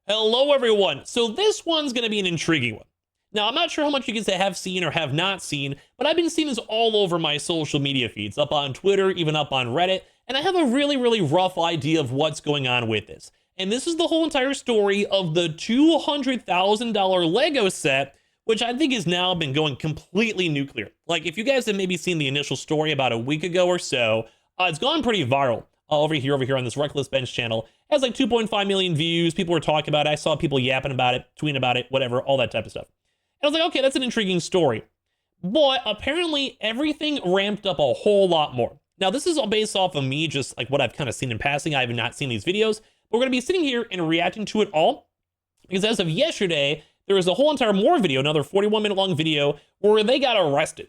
Hello, everyone. So this one's going to be an intriguing one. Now, I'm not sure how much you guys have seen or have not seen, but I've been seeing this all over my social media feeds, up on Twitter, even up on Reddit, and I have a really rough idea of what's going on with this. And this is the whole entire story of the $200,000 Lego set, which I think has now been going completely nuclear. Like, if you guys have maybe seen the initial story about a week ago or so, it's gone pretty viral. Over here on this Reckless Bench channel. It has like 2.5 million views. People were talking about it. I saw people yapping about it, tweeting about it, whatever, all that type of stuff. And I was like, okay, that's an intriguing story. But apparently everything ramped up a whole lot more. Now, this is all based off of me, just like what I've kind of seen in passing. I have not seen these videos. But we're going to be sitting here and reacting to it all. Because as of yesterday, there was a whole entire more video, another 41-minute long video, where they got arrested.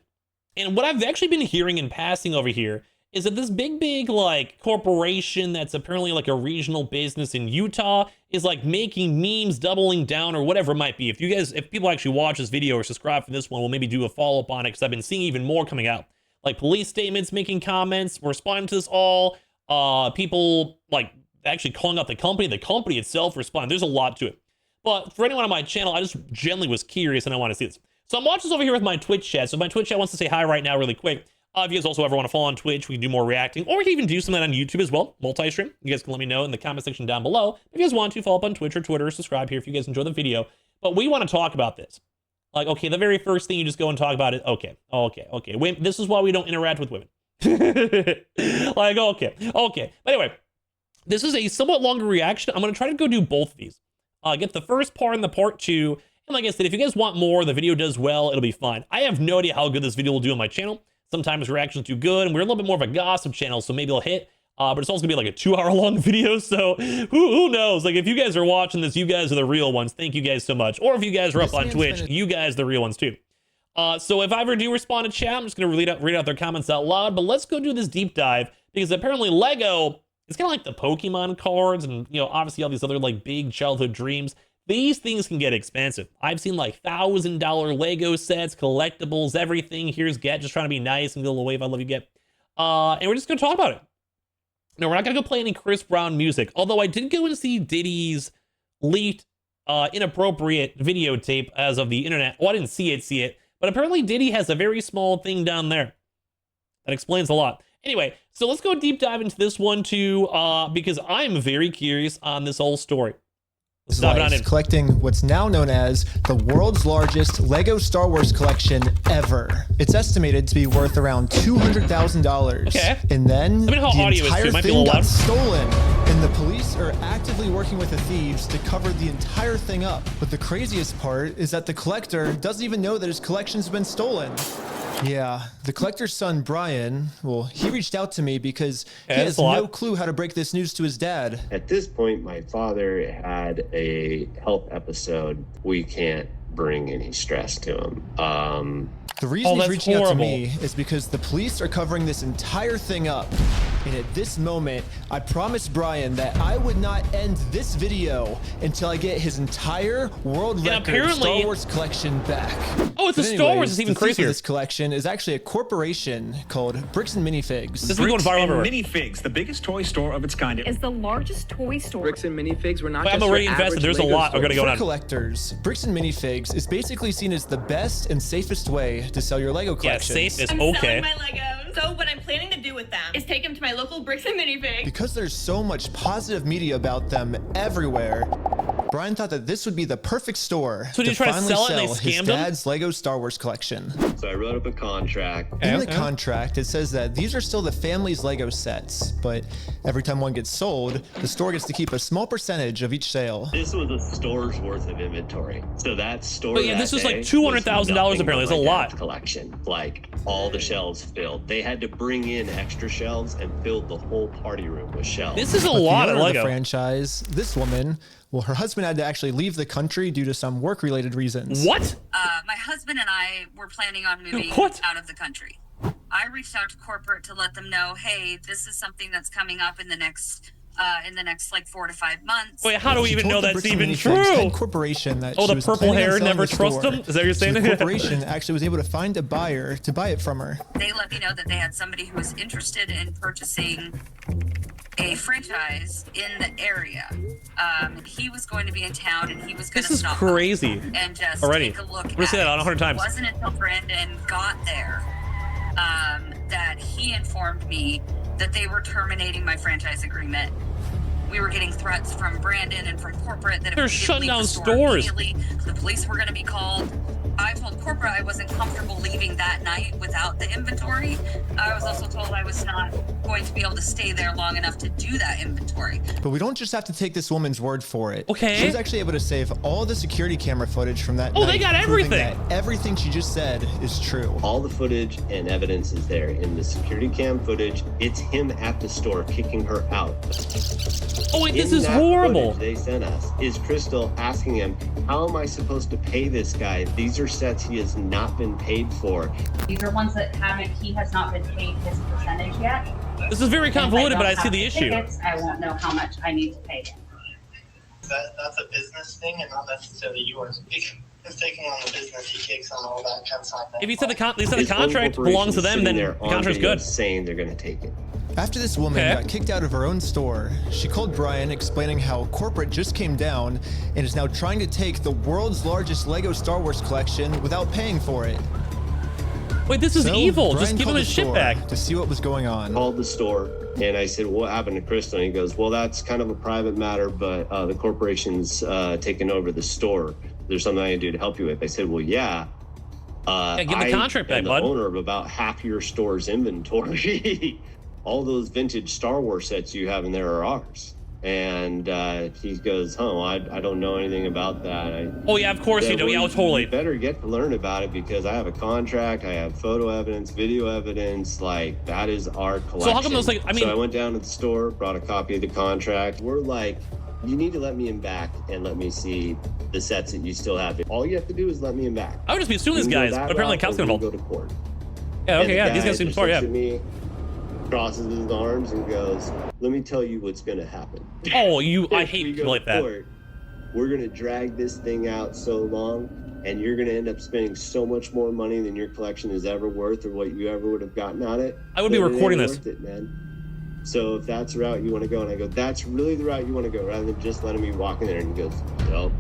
And what I've actually been hearing in passing over here is that this big like corporation that's apparently like a regional business in Utah is like making memes, doubling down, or whatever it might be. If people actually watch this video or subscribe for this one, we'll maybe do a follow-up on it, because I've been seeing even more coming out. Like police statements, making comments, responding to this all, people like actually calling out the company itself responding. There's a lot to it. But for anyone on my channel, I just generally was curious and I want to see this. So I'm watching this over here with my Twitch chat. So if my Twitch chat wants to say hi right now really quick. If you guys also ever want to follow on Twitch, we can do more reacting, or we can even do something on YouTube as well, multi-stream. You guys can let me know in the comment section down below. If you guys want to, follow up on Twitch or Twitter, subscribe here if you guys enjoy the video. But we want to talk about this. Like, okay, the very first thing you just go and talk about it. Okay. This is why we don't interact with women. Like, okay. But anyway, this is a somewhat longer reaction. I'm going to try to go do both of these. Get the first part and the part two. And like I said, if you guys want more, the video does well, it'll be fine. I have no idea how good this video will do on my channel. Sometimes reactions do good, and we're a little bit more of a gossip channel, so maybe it'll hit. But it's also gonna be like a 2-hour long video, so who knows? Like, if you guys are watching this, you guys are the real ones. Thank you guys so much. Or if you guys are up on Twitch, you guys are the real ones too. So if I ever do respond to chat, I'm just gonna read out their comments out loud. But let's go do this deep dive, because apparently Lego, it's kind of like the Pokemon cards, and obviously all these other like big childhood dreams. These things can get expensive. I've seen like $1,000 Lego sets, collectibles, everything. Here's Get, just trying to be nice and do a little wave. I love you, Get. And we're just gonna talk about it. No, we're not gonna go play any Chris Brown music. Although I did go and see Diddy's leaked, inappropriate videotape as of the internet. Oh, I didn't see it. But apparently Diddy has a very small thing down there. That explains a lot. Anyway, so let's go deep dive into this one too, because I'm very curious on this whole story. Collecting what's now known as the world's largest Lego Star Wars collection ever. It's estimated to be worth around $200,000. Okay. And then the entire thing got loud. stolen, and the police are actively working with the thieves to cover the entire thing up. But the craziest part is that the collector doesn't even know that his collection's been stolen. Yeah, the collector's son, Brian, well, he reached out to me because he has no clue how to break this news to his dad. At this point, my father had a health episode. We can't bring any stress to him. The reason he's reaching out to me is because the police are covering this entire thing up. And at this moment, I promised Brian that I would not end this video until I get his entire world record Star Wars collection back. Oh, it's a Star Wars. It's even crazier. This collection is actually a corporation called Bricks and Minifigs. This is going viral everywhere. Minifigs, the biggest toy store of its kind. Is the largest toy store. Bricks and Minifigs were not just I'm already invested. There's a lot are going to go on. For collectors, Bricks and Minifigs is basically seen as the best and safest way to sell your Lego collections. Yeah, safe is I'm okay. selling my Legos. So what I'm planning to do with them is take them to my local Bricks and Minifigs. Because there's so much positive media about them everywhere, Brian thought that this would be the perfect store to finally sell his dad's Lego Star Wars collection. So I wrote up a contract. In the contract, it says that these are still the family's Lego sets, but every time one gets sold, the store gets to keep a small percentage of each sale. This was a store's worth of inventory. So that store. But yeah, this was like $200,000 apparently. It's a lot. Collection, like all the shelves filled. They had to bring in extra shelves and filled the whole party room with shelves. This is a lot of Lego. The franchise. This woman, well, her husband had to actually leave the country due to some work-related reasons. What? My husband and I were planning on moving out of the country. I reached out to corporate to let them know, hey, this is something that's coming up in the next like 4 to 5 months. Wait, how do we even know that's even true? Corporation that the purple hair, never trust them? Is that what you're saying? So the corporation actually was able to find a buyer to buy it from her. They let me know that they had somebody who was interested in purchasing a franchise in the area. He was going to be in town and he was going to This is stop crazy. and just Already. take a look. We're gonna say that on 100 times. It wasn't until Brandon got there that he informed me that they were terminating my franchise agreement. We were getting threats from Brandon and from corporate that if They're we didn't shutting leave down the store stores. immediately, the police were going to be called. I told corporate I wasn't comfortable leaving that night without the inventory. I was also told I was not going to be able to stay there long enough to do that inventory. But we don't just have to take this woman's word for it. Okay. She was actually able to save all the security camera footage from that Oh, night, they got proving everything. that everything she just said is true. All the footage and evidence is there in the security cam footage. It's him at the store kicking her out. Oh wait, this In is that horrible. footage they sent us is Crystal asking him, how am I supposed to pay this guy? These are sets he has not been paid for. These are ones that he has not been paid his percentage yet. This is very And if convoluted, but I don't see have the issue. tickets, I won't know how much I need to pay him. That's a business thing and not necessarily yours. He's taking on the business, he takes on all that kind of side. If you said the His own contract corporation belongs to is them, sitting then there the on contract's video good. saying they're going to take it. After this woman Okay. got kicked out of her own store, she called Brian explaining how corporate just came down and is now trying to take the world's largest Lego Star Wars collection without paying for it. Wait, this is So, evil. Brian Just give him called his the shit store back. to see what was going on. Called the store and I said, what happened to Crystal? And he goes, well, that's kind of a private matter, but the corporation's taken over the store. There's something I can do to help you with. I said, well, yeah. Give the contract back, I'm the bud. owner of about half your store's inventory. All those vintage Star Wars sets you have in there are ours. And he goes, oh, I don't know anything about that. Oh yeah, of course you do. Yeah, totally. You better get to learn about it because I have a contract, I have photo evidence, video evidence, like that is our collection. So how come those, like, I mean- So I went down to the store, brought a copy of the contract. We're like, you need to let me in back and let me see the sets that you still have. All you have to do is let me in back. I would just be suing You these can go guys, that but apparently route, cops or get we involved. Go to court. Yeah, And okay, the yeah, these guy guys seem just smart, looks yeah. at me, crosses his arms and goes, let me tell you what's gonna happen. Oh, I If hate we people go like to that. court, we're gonna drag this thing out so long and you're gonna end up spending so much more money than your collection is ever worth or what you ever would have gotten on it. I would be But it ain't recording this. worth it, man. So if that's the route you want to go, and I go, that's really the route you want to go, rather than just letting me walk in there, and he goes, no.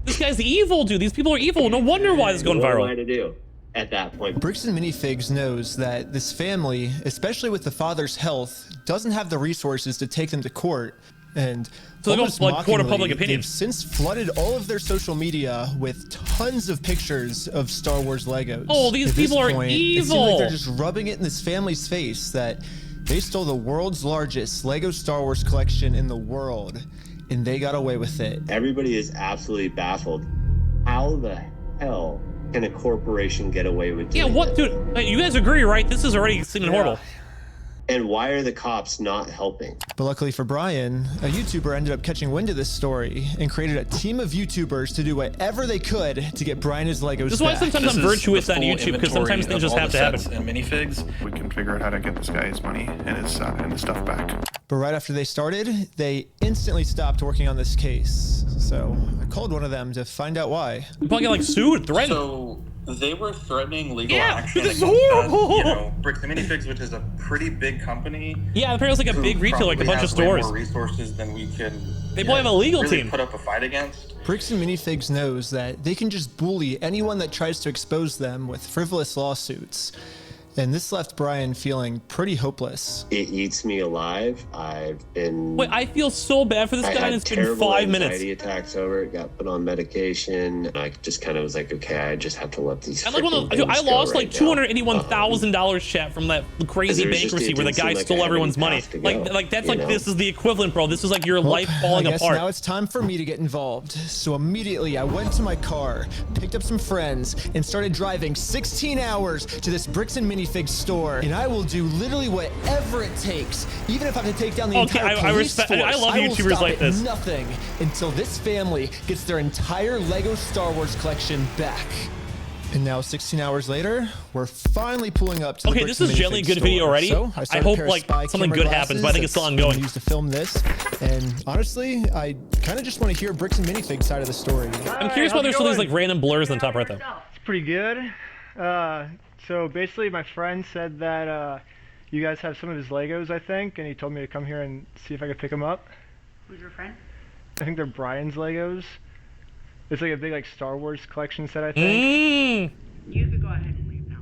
This guy's evil, dude. These people are evil. No wonder why this is going What am I viral. to do at that point? Bricks and Minifigs knows that this family, especially with the father's health, doesn't have the resources to take them to court. And So they go, almost like, court of mockingly, public opinion. they've since flooded all of their social media with tons of pictures of Star Wars Legos. Oh, these At this people are point, It seems evil. like they're just rubbing it in this family's face that they stole the world's largest Lego Star Wars collection in the world, and they got away with it. Everybody is absolutely baffled. How the hell can a corporation get away with Yeah, doing what, this? dude? You guys agree, right? This is already seeming horrible. And why are the cops not helping? But luckily for Brian, a YouTuber ended up catching wind of this story and created a team of YouTubers to do whatever they could to get Brian his Legos This is why back. sometimes I'm virtuous on YouTube, because sometimes things just have to happen. And minifigs. We can figure out how to get this guy his money and his stuff back. But right after they started, they instantly stopped working on this case. So I called one of them to find out why. You probably get like sued, threatened. So they were threatening legal Yeah, action this is against us, horrible. you know, Bricks and Minifigs, which is a pretty big company. Yeah, apparently it's like a big retailer, like a bunch of stores. More resources than we can. They probably have a legal really team. Put up a fight against. Bricks and Minifigs knows that they can just bully anyone that tries to expose them with frivolous lawsuits. And this left Brian feeling pretty hopeless. It eats me alive. I've been. Wait, I feel so bad for this I guy, had and it's been terrible 5 minutes. anxiety attacks over it. Got put on medication. I just kind of was like, okay, I just have to let these. I, like one of freaking those, I things go lost right like now. $281,000 chat from that crazy There was just- bankruptcy it where the didn't guy seem like stole I had everyone's any money. path to Like go, that's you like know? this is the equivalent, bro. This is like your life I falling guess apart. now it's time for me to get involved. So immediately I went to my car, picked up some friends, and started driving 16 hours to this Bricks and Minifigs store. And I will do literally whatever it takes, even if I have to take down the Okay, entire I police respect- force. I love will YouTubers stop like at this. Nothing until this family gets their entire Lego Star Wars collection back. And now 16 hours later, we're finally pulling up to the Okay, Bricks this and is generally a Minifigs good video store. already. So I started a hope pair of like spy something camera good happens, but I think it's still glasses ongoing. used to film this. And honestly, I kind of just want to hear Bricks and Minifigs side of the story. I'm curious why there's still these like random blurs on top right there. It's pretty good. So basically my friend said that You guys have some of his Legos, I think, and he told me to come here and see if I could pick them up. Who's your friend? I think they're Brian's Legos. It's like a big Star Wars collection set, I think. You could go ahead and leave now.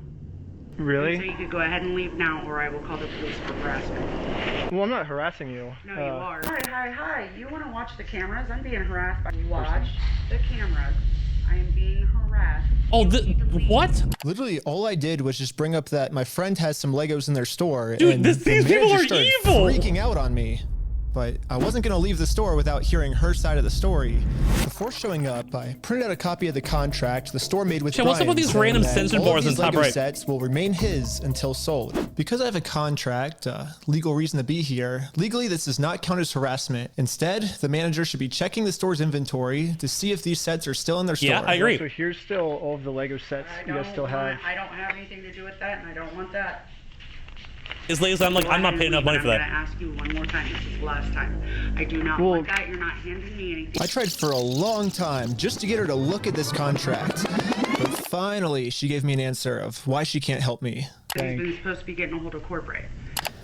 Really? So you could go ahead and leave now, or I will call the police for harassment. Well, I'm not harassing you. No, you are. Hi. You want to watch the cameras? I'm being harassed by you. Watch the cameras. I am being harassed. Oh, what? Literally, all I did was just bring up that my friend has some Legos in their store. Dude, and these people are started evil. Freaking out on me. But I wasn't going to leave the store without hearing her side of the story. Before showing up, I printed out a copy of the contract the store made with Brian. What's up with these random censored bars in the top right? Sets will remain his until sold. Because I have a contract, legal reason to be here, legally this does not count as harassment. Instead, the manager should be checking the store's inventory to see if these sets are still in their store. Yeah, I agree. So here's still all of the Lego sets you guys still have. I don't have anything to do with that, and I don't want that. His Legos, I'm not paying enough money for that. I'm going to ask you one more time. This is the last time. I do not want that. You're not handing me anything. I tried for a long time just to get her to look at this contract. But finally, she gave me an answer of why she can't help me. He's been supposed to be getting a hold of corporate.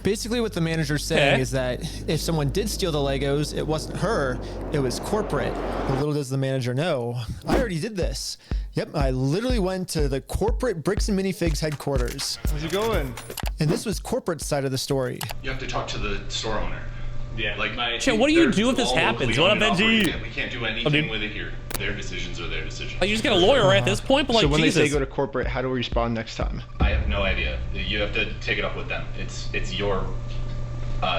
Basically what the manager's saying is that if someone did steal the Legos, it wasn't her, it was corporate. But little does the manager know, I already did this. Yep, I literally went to the corporate Bricks and Minifigs headquarters. How's it going? And this was corporate side of the story. You have to talk to the store owner. Yeah, like Chet, what do you do if this happens? What up, Benji? We can't do anything with it here. Their decisions are their decisions. Oh, you just get a lawyer at this point, but like, so when Jesus. they say go to corporate, how do we respond next time? I have no idea. You have to take it up with them. It's your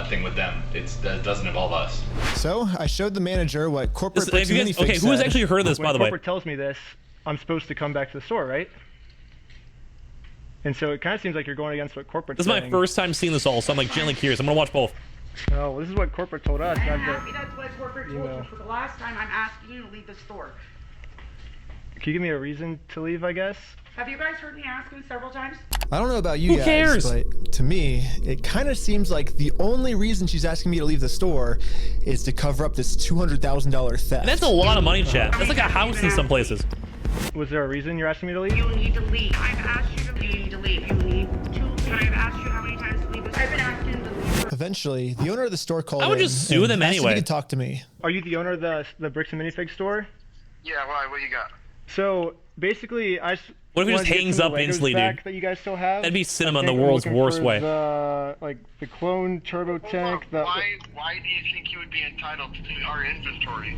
thing with them. That doesn't involve us. So I showed the manager what corporate Bricks and Minifigs okay, who has actually heard of this, by the way? When corporate tells me this, I'm supposed to come back to the store, right? And so it kind of seems like you're going against what corporate. This is my first time seeing this all, so I'm like genuinely curious. I'm gonna watch both. Oh, well, this is what corporate told us. I'm happy that's what corporate told you. For the last time, I'm asking you to leave the store. Can you give me a reason to leave, I guess? Have you guys heard me asking several times? I don't know about you guys, cares? But to me, it kind of seems like the only reason she's asking me to leave the store is to cover up this $200,000 theft. And that's a lot of money, Chat. That's like a house in some places. Was there a reason you're asking me to leave? You need to leave. I've asked you to leave. You need to leave. You need to leave. I've asked you how many times to leave this. I've been asking to leave. Eventually, the owner of the store called I would just sue them asked if anyway. he could talk to me. Are you the owner of the Bricks and Minifigs store? Yeah, why? What you got? So basically, What if it just hangs up instantly, dude? That you guys still have? That'd be cinema in the world's worst way. Like the clone turbo tank. Why do you think you would be entitled to our inventory?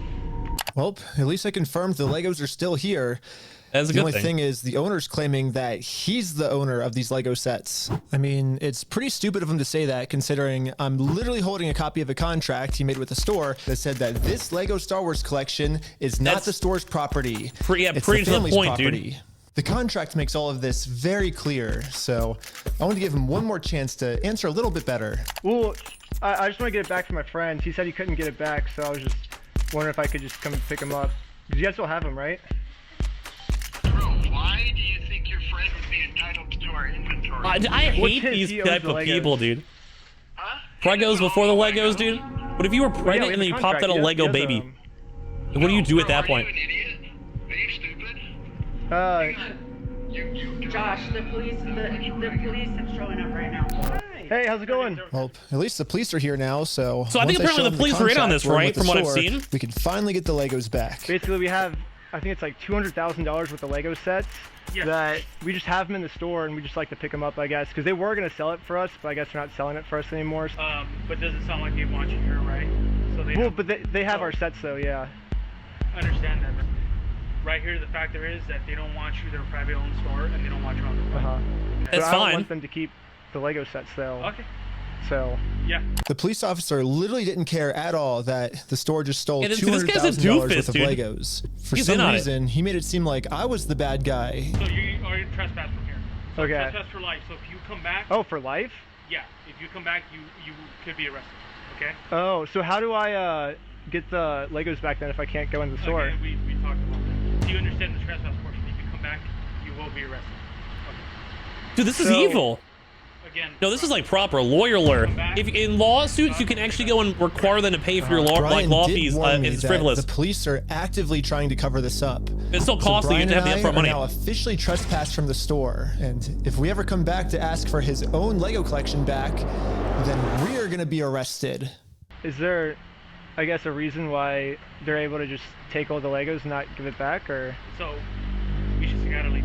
Well, at least I confirmed the Legos are still here. That's a the good only thing. thing is the owner's claiming that he's the owner of these Lego sets. I mean, it's pretty stupid of him to say that, considering I'm literally holding a copy of a contract he made with the store that said that this Lego Star Wars collection is not the store's property. It's the to the family's point, property. dude. The contract makes all of this very clear, so I want to give him one more chance to answer a little bit better. Well, I just want to get it back from my friend. He said he couldn't get it back, so I was just wondering if I could just come pick him up. Because you guys still have him, right? Why do you think your friend would be entitled to our inventory? I hate these type of people, dude. Huh? Legos before the Legos, dude. What if you were pregnant and then you popped out a Lego baby? What do you do at that point? Are you an idiot? Are you stupid? Josh, the police are showing up right now. Hey, how's it going? Well, at least the police are here now, so I think once apparently show the them police are in on this, contract right? with From the what I've store, seen? we can finally get the Legos back. Basically, we have, I think it's like $200,000 worth of Lego sets that we just have them in the store and we just like to pick them up, I guess, because they were going to sell it for us, but I guess they're not selling it for us anymore. But does it sound like they want you here, right? So they but they have our sets though, yeah. I understand that. Right here, the factor is that they don't want you, they're a private owned store, and they don't want you on the road. That's I fine. don't want them to keep the Lego sets though. Okay. So. Yeah. The police officer literally didn't care at all that the store just stole this $200,000 guy's a doofus, worth of dude. Legos. For He's some in on it. reason, he made it seem like I was the bad guy. So you are trespass from here. So Okay. Trespass for life. So if you come back. Oh, for life? Yeah. If you come back, you could be arrested. Okay. Oh, so how do I get the Legos back then if I can't go in the store? Okay, we talked about that. Do you understand the trespass portion? If you come back, you will be arrested. Okay. Dude, this is evil. again. No, this is like proper lawyer alert. If in lawsuits, you can actually go and require them to pay for your law fees. It's frivolous. The police are actively trying to cover this up. It's still costly. You have to have the upfront money. Now officially trespassed from the store, and if we ever come back to ask for his own Lego collection back, then we are going to be arrested. Is there, I guess, a reason why they're able to just take all the Legos and not give it back, or? So, we just gotta leave.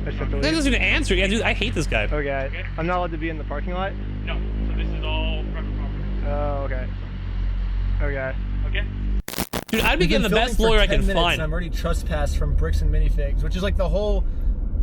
That doesn't even answer. Yeah, dude, I hate this guy. Okay. I'm not allowed to be in the parking lot? No. So this is all private property. Oh, okay. Okay. Okay. Dude, I'd be getting the best lawyer I can find. I'm already trespassed from Bricks and Minifigs, which is like the whole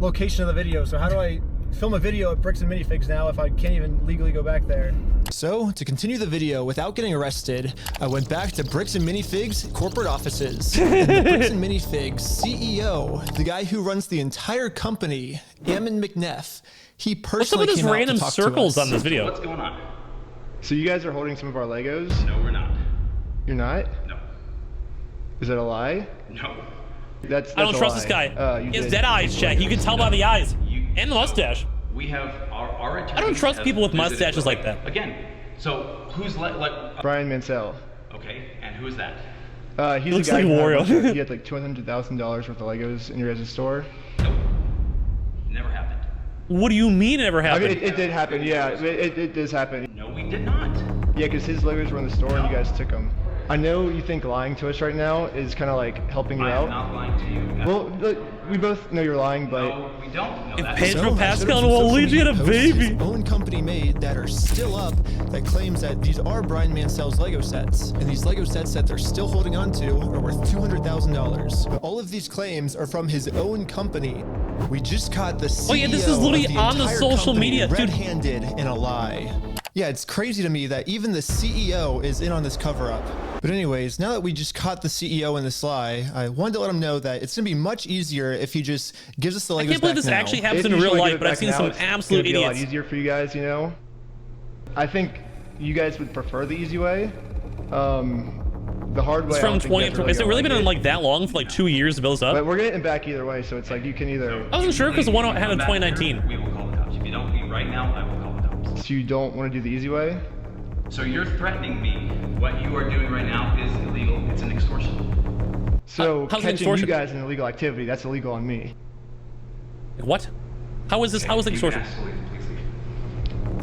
location of the video. So how do I film a video at Bricks and Minifigs now if I can't even legally go back there? So, to continue the video without getting arrested, I went back to Bricks and Minifigs corporate offices. And the Bricks and Minifigs CEO, the guy who runs the entire company, Ammon McNeff, he personally came out to talk to us. What's up with this random circles on this video? What's going on? So you guys are holding some of our Legos? No, we're not. You're not? No. Is that a lie? No. That's I don't trust this guy. He has dead eyes, Jack. You can tell by the eyes. And the mustache. We have our I don't trust people with mustaches like that. Again, so who's Brian Mansell. Okay, and who's that? He's looks a guy like Wario. He had like $200,000 worth of Legos in your guys' store. Nope. Never happened. What do you mean it never happened? I mean, it did happen, yeah. It does happen. No, we did not. Yeah, because his Legos were in the store and you guys took them. I know you think lying to us right now is kind of like helping you out. I'm not lying to you. Well, look, we both know you're lying, but... No, we don't know that. Pedro Pascal will lead you to baby. His own company made that are still up that claims that these are Brian Mansell's Lego sets. And these Lego sets that they're still holding on to are worth $200,000. But all of these claims are from his own company. We just caught the CEO. Oh yeah, this is literally on the social media, dude. Red-handed in a lie. Yeah, it's crazy to me that even the CEO is in on this cover-up. But anyways, now that we just caught the CEO in this lie, I wanted to let him know that it's going to be much easier if he just gives us the Legos back now. I can't believe this actually happens in real life, but I've seen some absolute idiots. It's a lot easier for you guys, you know? I think you guys would prefer the easy way. The hard way. It's from 20. Has it really been like that long for like 2 years to build this up? But we're getting it back either way, so it's like you can either. I wasn't sure because the one I had in 2019. We will call the cops. If you don't leave right now, I will call the cops. So you don't want to do the easy way? So you're threatening me. What you are doing right now is illegal. It's an extortion. So how's catching extortion? you guys in illegal activity, that's illegal on me. What? How is this? How is it extortion?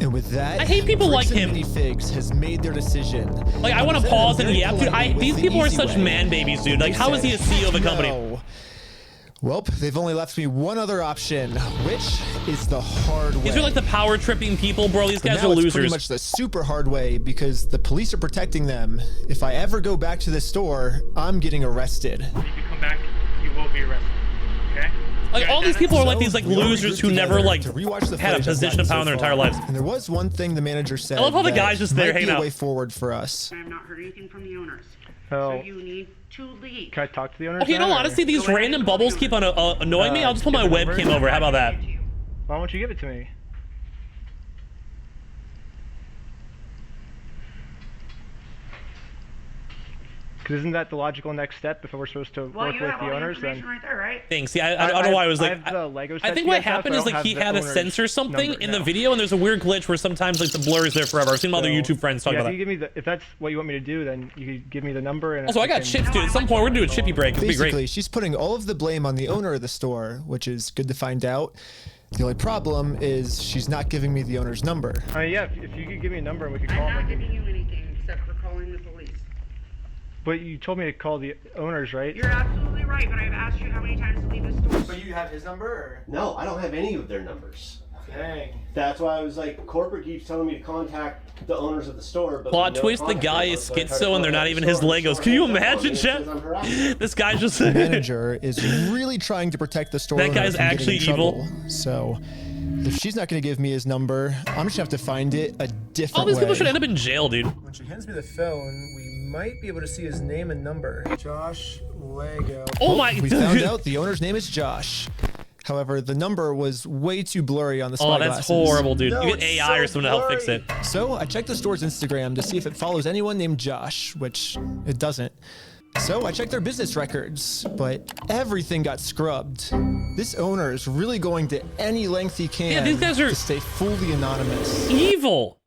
And with that, I hate people like him. Minifigs has made their decision. Like, I want to pause and yap, dude. These people are such man babies, dude. Like, how is he a CEO of a company? No. Well, they've only left me one other option, which is the hard way. These are like the power tripping people, bro. These guys are It's losers. pretty much the super hard way because the police are protecting them. If I ever go back to this store, I'm getting arrested. If you come back, you will be arrested. Okay? Like, all these people are like these like we all losers who grouped never together like to rewatch the had a footage I've position of gotten power in their so entire far. lives. And there was one thing the manager said. I love how the that guy's just there might hanging be a out. way forward for us. I have not heard anything from the owners. Oh. So you need to leave. Can I talk to the owners? Okay, no, now, or- honestly, these random bubbles keep on annoying me. I'll just put my webcam over. How about that? Why don't you give it to me? Because isn't that the logical next step if we're supposed to Well, work you with have the all the owners? information Then right there, right? Thanks. See, I don't know why I was like. have the Lego I sets think you what guys have, happened but is I don't like he have had the to owner's censor something number. in the No. video, and there's a weird glitch where sometimes like the blur is there forever. I've seen other So, YouTube friends talk yeah, about if you that. give me if that's what you want me to do, then you could give me the number. And Also, I got chips, dude. At some point, we're gonna do a chippy break. It'd be Basically, great. she's putting all of the blame on the owner of the store, which is good to find out. The only problem is she's not giving me the owner's number. Yeah, if you could give me a number and we could call I'm not them. giving you anything except for calling the police. But you told me to call the owners, right? You're absolutely right, but I've asked you how many times to leave the store. But you have his number, or? No, I don't have any of their numbers. Dang. That's why I was like, corporate keeps telling me to contact the owners of the store. But Plot no twist: the contact guy numbers, is so I try to schizo, and they're contact not the even his store, and the Legos. store Can you hangs up on me imagine, and Jeff? says I'm harassing. This guy just. The manager is really trying to protect the store. That owner guy's from getting actually in evil. trouble. So, if she's not going to give me his number, I'm just going to have to find it a different All these way. people should end up in jail, dude. When she hands me the phone, we might be able to see his name and number. Josh Lego. Oh my! We found out the owner's name is Josh. However, the number was way too blurry on the Oh, spy that's glasses. horrible, dude. No, You get it's AI or so someone to help fix it. So I checked the store's Instagram to see if it follows anyone named Josh, which it doesn't. So I checked their business records, but everything got scrubbed. This owner is really going to any length he can these guys are to stay fully anonymous. Evil.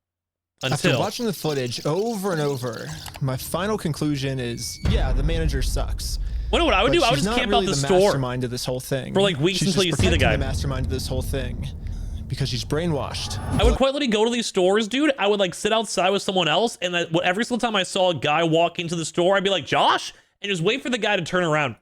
After watching the footage over and over, my final conclusion is, yeah, the manager sucks. What I would do? I would just camp out the store mastermind of this whole thing for like weeks until you see the guy. The mastermind of this whole thing, because she's brainwashed. I would quite literally go to these stores, dude. I would like sit outside with someone else, and every single time I saw a guy walk into the store, I'd be like, Josh, and just wait for the guy to turn around.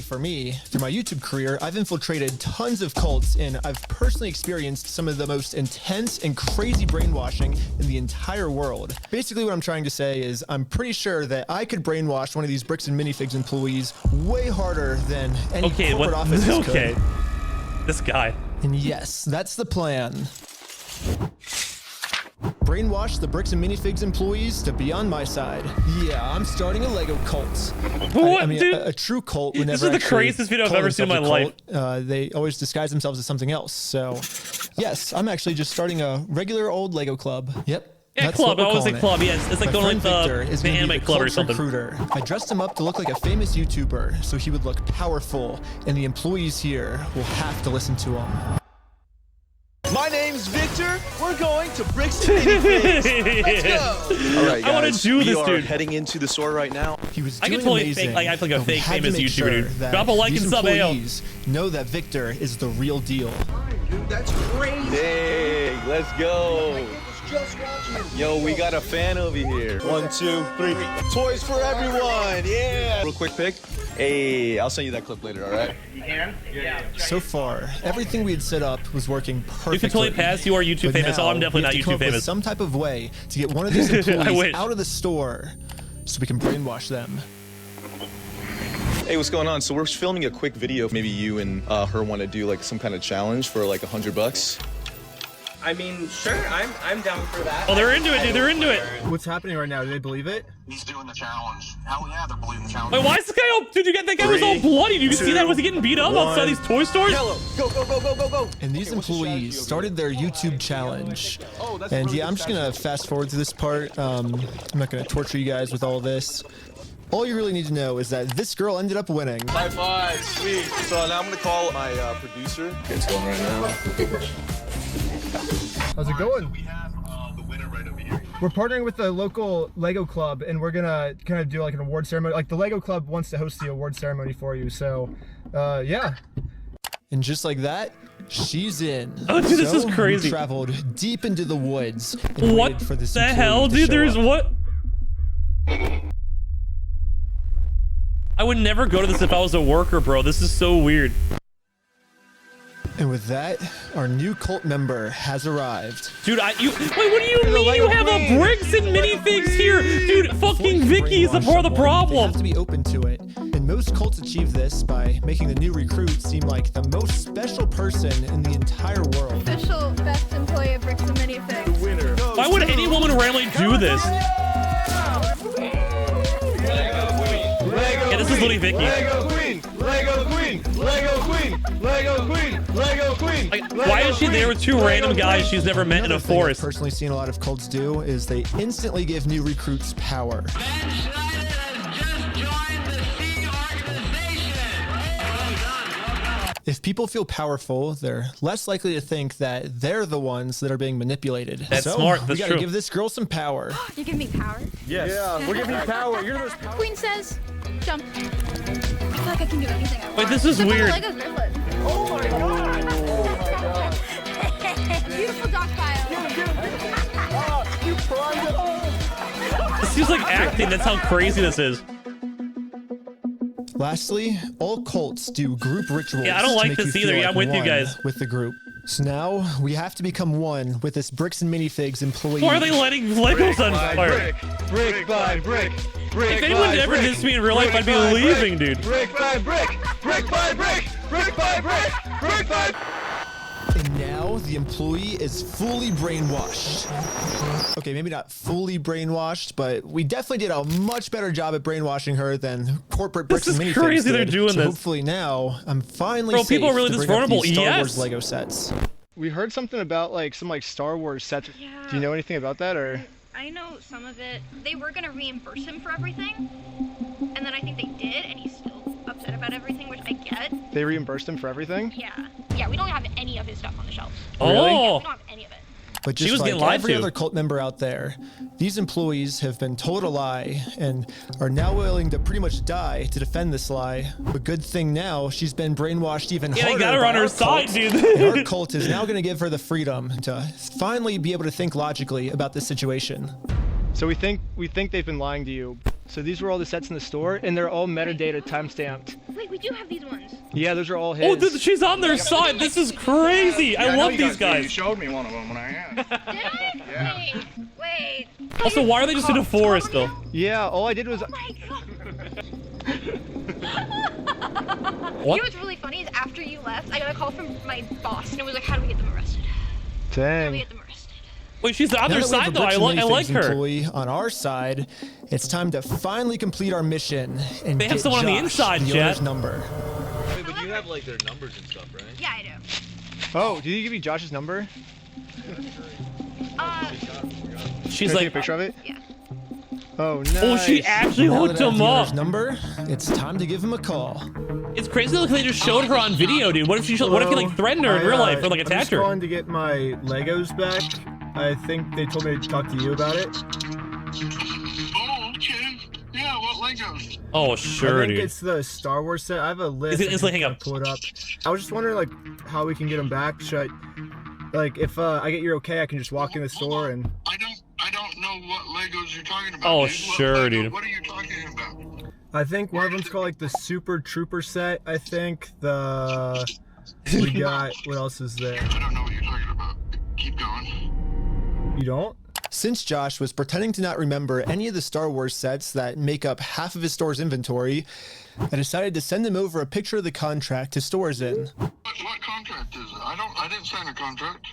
For me, through my YouTube career, I've infiltrated tons of cults, and I've personally experienced some of the most intense and crazy brainwashing in the entire world. Basically, what I'm trying to say is I'm pretty sure that I could brainwash one of these Bricks and Minifigs employees way harder than any corporate offices could. This guy. And yes, that's the plan. Brainwash the Bricks and Minifigs employees to be on my side. Yeah, I'm starting a Lego cult. What, I mean, dude? A true cult would never. This is the craziest video I've ever seen in my life. They always disguise themselves as something else. So, yes, I'm actually just starting a regular old Lego club. Yep. Yeah, That's club. I always say it. club. Yes, it's like going like the anime club or something. Recruiter. I dressed him up to look like a famous YouTuber, so he would look powerful, and the employees here will have to listen to him. My name's Victor. We're going to Bricks and Minifigs. Let's go. All right, guys. I want to do this, we are dude. Heading into the store right now. He was I doing can totally amazing, fake, like I feel like a fake famous YouTuber, sure dude. Drop a like and sub, AO. Know that Victor is the real deal. Dude, that's crazy. Dang, let's go. Yo, we got a fan over here. 1, 2, 3. Toys for everyone. Yeah. Real quick pic. Hey, I'll send you that clip later, all right? You can? Yeah. So far, everything we had set up was working perfectly. You can totally pass. You are YouTube famous. Oh, I'm definitely not YouTube famous. Some type of way to get one of these employees out of the store so we can brainwash them. Hey, what's going on? So we're filming a quick video. Maybe you and her want to do like some kind of challenge for like $100. I mean, sure, I'm down for that. Oh, they're into it, dude. They're into it. What's happening right now? Do they believe it? He's doing the challenge. Hell yeah, they're believing the challenge. Wait, why is this guy all... Dude, you got that guy was all bloody. Did you see that? Was he getting beat up outside these toy stores? Yellow. Go, go, go, go, go, go. And these employees started their YouTube challenge. And yeah, I'm just going to fast forward to this part. I'm not going to torture you guys with all this. All you really need to know is that this girl ended up winning. High five, sweet. So now I'm going to call my producer. It's going right now. How's it going? We have the winner right over here. We're partnering with the local Lego club, and we're gonna kind of do like an award ceremony. Like the Lego club wants to host the award ceremony for you, so yeah. And just like that, she's in. Oh, dude, this is crazy. We traveled deep into the woods. And what for this the hell, dude? There's what? I would never go to this if I was a worker, bro. This is so weird. And with that, our new cult member has arrived. Dude, wait, what do you mean you have a Bricks and Minifigs here? Dude, fucking Vicky is a part of the problem. They have to be open to it. And most cults achieve this by making the new recruit seem like the most special person in the entire world. Official best employee of Bricks and Minifigs. The winner. Why would any woman randomly do this? Yeah, this is literally Vicky. Lego Queen! Lego Queen! Lego Queen! Lego Queen! Lego Queen! Like, why is she there with two random guys she's never met in a forest? I've personally seen a lot of cults do is they instantly give new recruits power. If people feel powerful, they're less likely to think that they're the ones that are being manipulated. That's so smart. That's we gotta true. give this girl some power. You give me power? Yes. Yeah, we're giving you power. You're the most powerful. Queen says, jump. I feel like I can do anything I want. Wait, this is weird. Oh my god! Beautiful dog file. You primed it. This seems like acting. That's how crazy this is. Lastly, all cults do group rituals. Yeah, I don't like to make this you either. feel Yeah, like I'm with you one guys. With the group. So now we have to become one with this Bricks and Minifigs employee. Why are they letting Legos on fire? Brick by brick. Brick If anyone ever dissed me in real life, I'd be leaving, dude. Brick by brick. Brick by brick. Brick by brick. Brick by. And now the employee is fully brainwashed. Okay, maybe not fully brainwashed, but we definitely did a much better job at brainwashing her than corporate Bricks and Minifigs. This is crazy did. they're doing so this. Hopefully now I'm finally Bro, safe people are really to this bring up vulnerable. these Star Yes. Wars Lego sets. We heard something about like some Star Wars sets. Yeah. Do you know anything about that or? I know some of it. They were gonna reimburse him for everything, and then I think they did, and he's still upset about everything, which I get. They reimbursed him for everything? Yeah, we don't have any of his stuff on the shelves. Oh. Yeah, we don't have any of it. But She just was like getting lied every to. other cult member out there, these employees have been told a lie and are now willing to pretty much die to defend this lie. But good thing now she's been brainwashed even Yeah, harder. they got her by on her our side, cult. dude. And our cult is now going to give her the freedom to finally be able to think logically about this situation. So we think they've been lying to you. So these were all the sets in the store, and they're all metadata time-stamped. Wait, we do have these ones. Yeah, those are all his. Oh, dude, she's on their side. This is crazy. I love these You guys. showed me one of them when I asked. Did I? Yeah. Wait. Also, why are they just in a forest though? Yeah, all I did was. Oh my god. What? You know what's really funny is after you left, I got a call from my boss, and it was like, how do we get them arrested? How do we Dang. get them arrested? Wait, she's on Now their that we have side a though. Bricks and I like Minifigs her. employee on our side, it's time to finally complete our mission and They have get someone on the Josh inside, the Jet. owner's number. Wait, but you have like their numbers and stuff, right? Yeah, I do. Oh, did he give you Josh's number? She's Can I take like, a picture of it? Yeah. Oh, nice. oh, she actually Now hooked that I have him the up. owner's number, it's time to give him a call. It's crazy that they just showed her on video, dude. What if she like threatened her in real life or like attacked I'm just her? calling to get my Legos back. I think they told me to talk to you about it. Oh, okay. Yeah, what Legos? Oh, I sure, think dude. it's the Star Wars set. I have a list. He's gonna instantly hang up. Pull it up. I was just wondering, like, how we can get them back. Should I, like, if I get your okay, I can just walk in the store and. I don't know what Legos you're talking about. Oh, dude. sure, dude. What are you talking about? I think one of them's called like the Super Trooper set. I think we got. What else is there? I don't know what you're talking about. Keep going. You don't? Since Josh was pretending to not remember any of the Star Wars sets that make up half of his store's inventory, I decided to send him over a picture of the contract his store is in. What contract is it? I didn't sign a contract.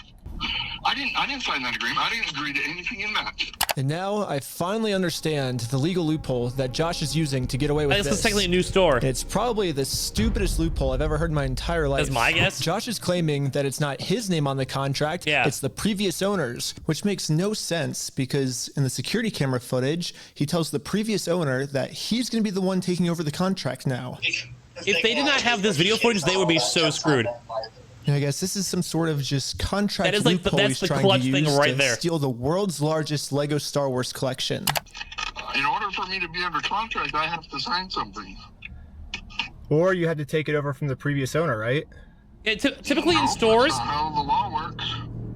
I didn't sign that agreement. I didn't agree to anything in that. And now I finally understand the legal loophole that Josh is using to get away with This this. is technically a new store. It's probably the stupidest loophole I've ever heard in my entire life. That's my guess. Josh is claiming that it's not his name on the contract, it's the previous owner's, which makes no sense because in the security camera footage, he tells the previous owner that he's going to be the one taking over the contract now. If they did not have this video footage, they would be so screwed. And I guess this is some sort of just contract That is like loophole that's he's the trying clutch to thing use right to there. steal the world's largest Lego Star Wars collection. In order for me to be under contract, I have to sign something. Or you had to take it over from the previous owner, right? Yeah, typically in stores. That's how the law works.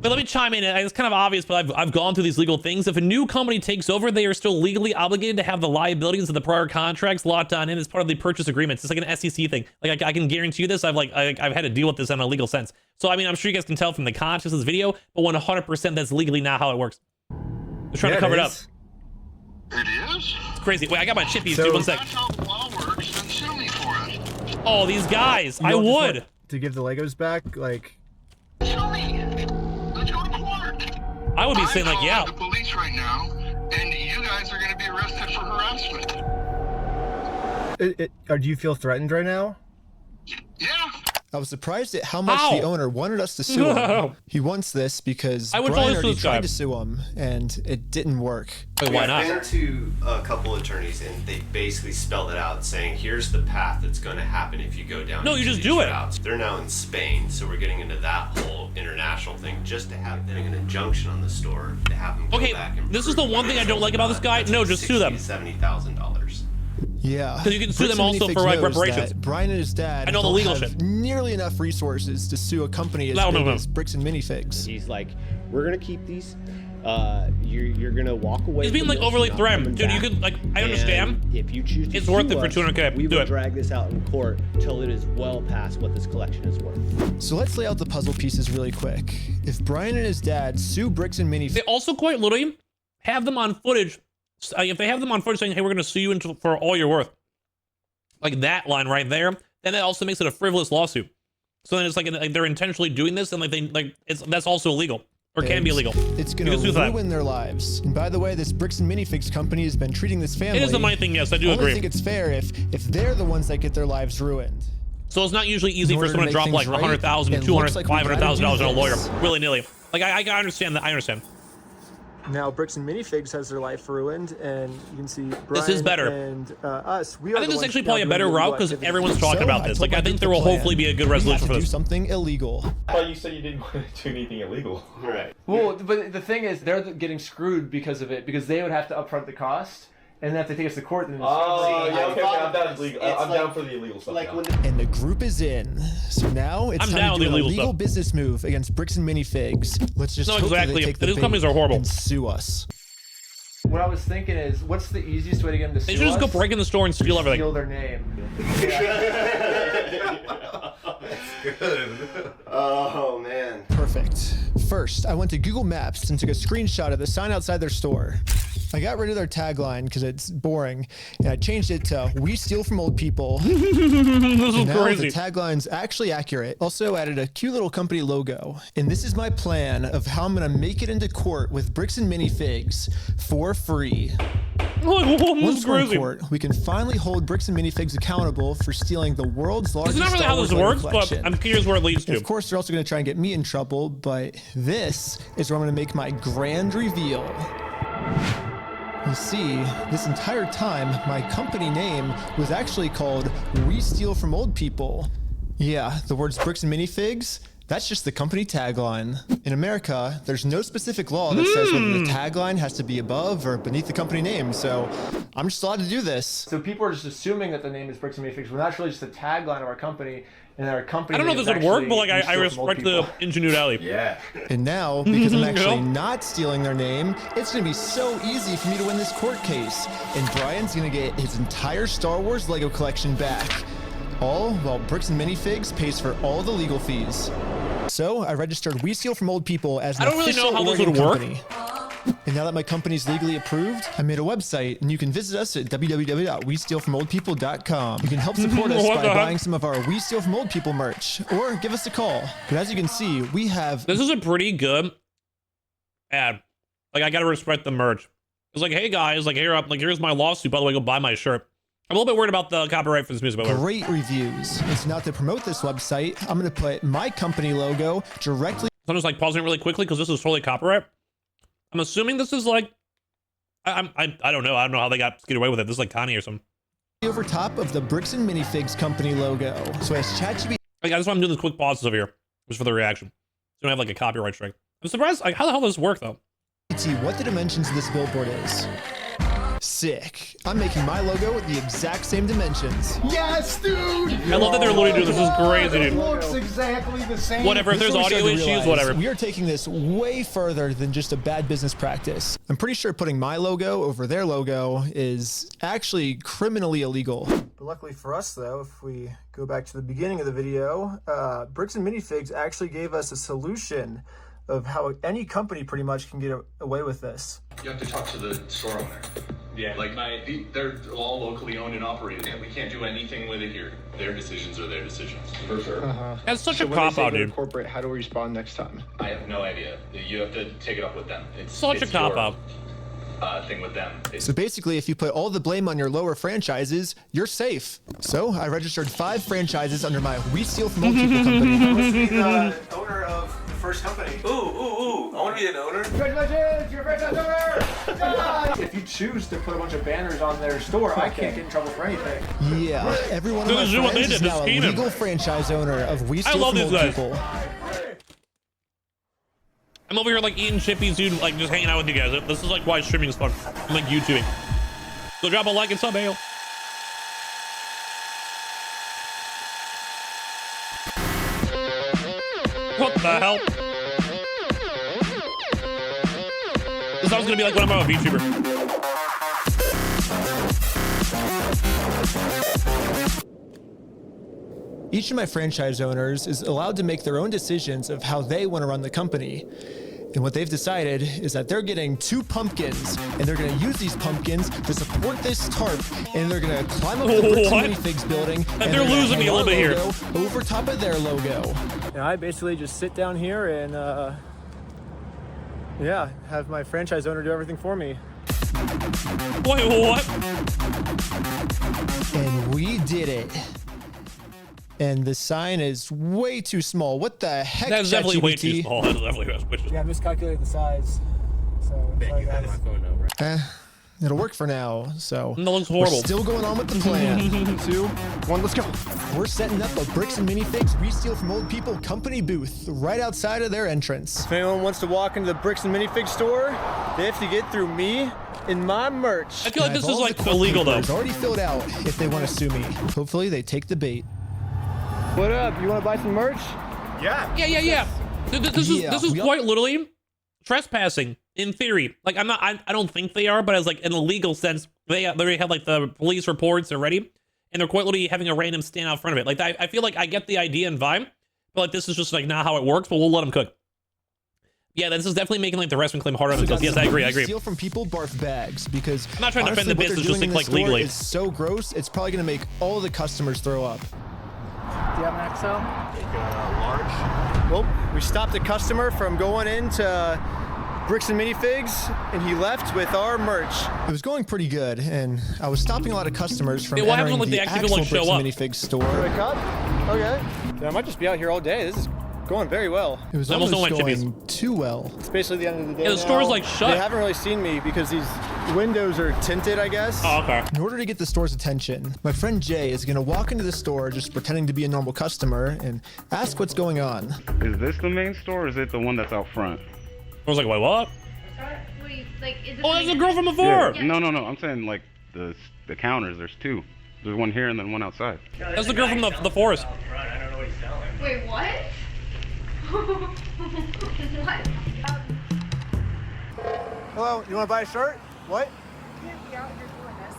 But let me chime in. It's kind of obvious, but I've gone through these legal things. If a new company takes over, they are still legally obligated to have the liabilities of the prior contracts locked on in as part of the purchase agreements. It's like an SEC thing. Like I can guarantee you this. I've had to deal with this in a legal sense. So I mean, I'm sure you guys can tell from the context of this video, but 100% that's legally not how it works. They're trying to cover it up. It is? It's crazy. Wait, I got my chippies, So- dude. 1 sec. That's how the law works, then sue me for it. Oh, these guys. You I don't just would. want to give the Legos back, like. Sue me. Let's go to court. I would be saying like, I'm yeah. calling the police right now, and you guys are going to be arrested for harassment. Or do you feel threatened right now? Yeah. I was surprised at how much Ow. the owner wanted us to sue him. No. He wants this because I would Brian totally already sue this guy. tried to sue him, and it didn't work. Why not? I've been to a couple attorneys, and they basically spelled it out, saying here's the path that's going to happen if you go down. No, you into just these do it. routes. They're now in Spain, so we're getting into that whole international thing just to have them an injunction on the store to have them go Okay, back and this is the one thing I don't like about this guy. No, just sue them. $70,000. Yeah. Because you can sue Bricks them and also Minifigs for like knows reparations. that Brian and his dad I know the don't legal have shit. nearly enough resources to sue a company as No, big no. as Bricks and Minifigs. He's like, we're gonna keep these. You're gonna walk away. He's being from like this, overly not threatened. coming Dude, you back. could like, I And understand. If you choose to It's worth sue it for us, 200K. we Do will it. drag this out in court till it is well past what this collection is worth. So let's lay out the puzzle pieces really quick. If Brian and his dad sue Bricks and Minifigs, They also quite literally have them on footage. If they have them on footage saying, hey, we're going to sue you for all you're worth. Like that line right there, then that also makes it a frivolous lawsuit. So then it's like they're intentionally doing this, and that's also illegal or can be illegal. it's going You can sue to for that. ruin their lives. And by the way, this Bricks and Minifigs company has been treating this family. It is a money thing, yes, I do I only agree. think it's fair if they're the ones that get their lives ruined. So it's not usually easy In for order to someone to make drop like things right, 100,000, it 200, looks like we gotta $500,000 on a do lawyer this. willy nilly. Like I understand that. I understand. Now Bricks and Minifigs has their life ruined, and you can see Brian This is better. and us. We are I think the this is ones actually now probably a doing better the route illegal because activities. everyone's talking about this. Like, I think there will hopefully be a good We resolution have for to do this. something illegal. I thought you said you didn't want to do anything illegal. Right. Well, but the thing is, they're getting screwed because of it, because they would have to upfront the cost, and then have to take us to court. And Oh, yeah, okay, I'm down, I'm like- down for the illegal stuff. Like now. when And the group is in. So now it's I'm time down to with do the an illegal illegal stuff. business move against Bricks and Minifigs. Let's just No, hope that exactly. they take the These bait companies are horrible. and sue us. what I was thinking is, what's the easiest way to get them to They sue should just go us? break in the store and steal everything. Steal their name. Oh man. Perfect. First, I went to Google Maps and took a screenshot of the sign outside their store. I got rid of their tagline because it's boring, and I changed it to "We steal from old people." This is And now crazy. the tagline's actually accurate. Also added a cute little company logo. And this is my plan of how I'm gonna make it into court with Bricks and Minifigs for free. This Once is we're in crazy. court, we can finally hold Bricks and Minifigs accountable for stealing the world's largest It's not really Star how this Wars Lego works, but collection. I'm curious where it leads And to. of course, they're also going to try and get me in trouble, but this is where I'm going to make my grand reveal. You see, this entire time, my company name was actually called We Steal From Old People. Yeah, the words Bricks and Minifigs, that's just the company tagline. In America, there's no specific law that says whether the tagline has to be above or beneath the company name, so I'm just allowed to do this. So people are just assuming that the name is Bricks and Minifigs, when that's really just the tagline of our company, and our company. I don't know if name this is would work, actually but like We I Steal From Old respect the People. ingenuity. Yeah. And now, because I'm actually Yep. not stealing their name, it's going to be so easy for me to win this court case. And Brian's going to get his entire Star Wars Lego collection back. All while Bricks and Minifigs pays for all the legal fees. So I registered We Steal From Old People as an I don't really know official how this Oregon would work. company. And now that my company's legally approved, I made a website, and you can visit us at www.westealfromoldpeople.com. You can help support us What by the heck? buying some of our We Steal From Old People merch, or give us a call. But as you can see, we have This is a pretty good ad. Like, I gotta respect the merch. It's like, hey guys, like here's my lawsuit. By the way, go buy my shirt. I'm a little bit worried about the copyright for this music. By the way. great reviews. And so now to promote this website, I'm going to put my company logo directly So I'm just like pausing it really quickly because this is totally copyright. I'm assuming this is like, I don't know. I don't know how they got get away with it. This is like Kanye or something. over top of the Bricks and Minifigs company logo. So as ChatGPT Like, I just want to do this quick pauses over here just for the reaction. So we don't have like a copyright strike. I'm surprised. Like, how the hell does this work though? what the dimensions of this billboard is. Sick. I'm making my logo the exact same dimensions. Yes, dude! I love that they're literally doing this. This is crazy, It dude. looks exactly the same. Whatever. If there's This is what we audio started to issues, realize. whatever. We are taking this way further than just a bad business practice. I'm pretty sure putting my logo over their logo is actually criminally illegal. But luckily for us, though, if we go back to the beginning of the video, Bricks and Minifigs actually gave us a solution of how any company pretty much can get away with this. You have to talk to the store owner. Yeah, like they're all locally owned and operated, and we can't do anything with it here. Their decisions are their decisions. For sure. That's such So a when they cop say out, go to dude. corporate, how do we respond next time? I have no idea. You have to take it up with them. It's Such a it's cop your, out. Thing with them. It's, So basically, if you put all the blame on your lower franchises, you're safe. So I registered 5 franchises under my We Steal From Old People company. I must be the owner of the first company. Ooh, I want to be an owner. Congratulations, you're a franchise owner! If you choose to put a bunch of banners on their store, I can't get in trouble for anything. Yeah, every one of This my is what they friends is did, now a they're scheming. legal franchise owner of We Steal love From these Old guys. People. I'm over here like eating chippies, dude, like just hanging out with you guys. This is like why streaming is fun. I'm like YouTubing. So drop a like and sub, Hale. What the hell? This sounds gonna be like when I'm a VTuber. Each of my franchise owners is allowed to make their own decisions of how they want to run the company. And what they've decided is that they're getting 2 pumpkins, and they're going to use these pumpkins to support this tarp, and they're going to climb up the Bricks What? and Minifigs building, They're gonna losing me hang a little bit here. our logo over top of their logo. And I basically just sit down here and, yeah, have my franchise owner do everything for me. Wait, what? And we did it. And the sign is way too small. What the heck? That's definitely way ChatGPT? too small. That's definitely way too small. Yeah, I miscalculated the size. So so sorry guys. It'll work for now, so that looks horrible. We're still going on with the plan. 2, 1, let's go. We're setting up a Bricks and Minifigs Re-Steal from Old People company booth right outside of their entrance. If anyone wants to walk into the Bricks and Minifig store, they have to get through me and my merch. I feel like this is like illegal though. It's already filled out if they want to sue me. Hopefully they take the bait. What up? You want to buy some merch? Yeah. This is quite literally trespassing in theory. Like I don't think they are, but as like in a legal sense, they already have like the police reports already, and they're quite literally having a random stand out front of it. Like I feel like I get the idea and vibe, but like this is just like not how it works. But we'll let them cook. Yeah, this is definitely making like the harassment claim harder on themselves. Yes, I agree. Steal from people barf bags because I'm not trying to defend the business, just like legally. It's so gross. It's probably gonna make all the customers throw up. Do you have an XL? Take a large. Well, we stopped a customer from going into Bricks and Minifigs, and he left with our merch. It was going pretty good, and I was stopping a lot of customers from what entering happens when the they actually actual like Bricks show and up? Minifigs store. Wake up? Okay. Yeah, I might just be out here all day. This is going very well. It was almost almost no going too well. It's basically the end of the day. Yeah, the store's like shut. They haven't really seen me because these windows are tinted, I guess. Oh, okay. In order to get the store's attention, my friend Jay is going to walk into the store just pretending to be a normal customer and ask what's going on. Is this the main store or is it the one that's out front? I was like, wait, what? Like, Oh, that's the girl from before. Yeah. No. I'm saying like the counters. There's 2. There's one here and then one outside. That's the girl from the forest. I don't know what he's selling. Wait, what? What? Hello, you want to buy a shirt? What? You can't be out here doing this.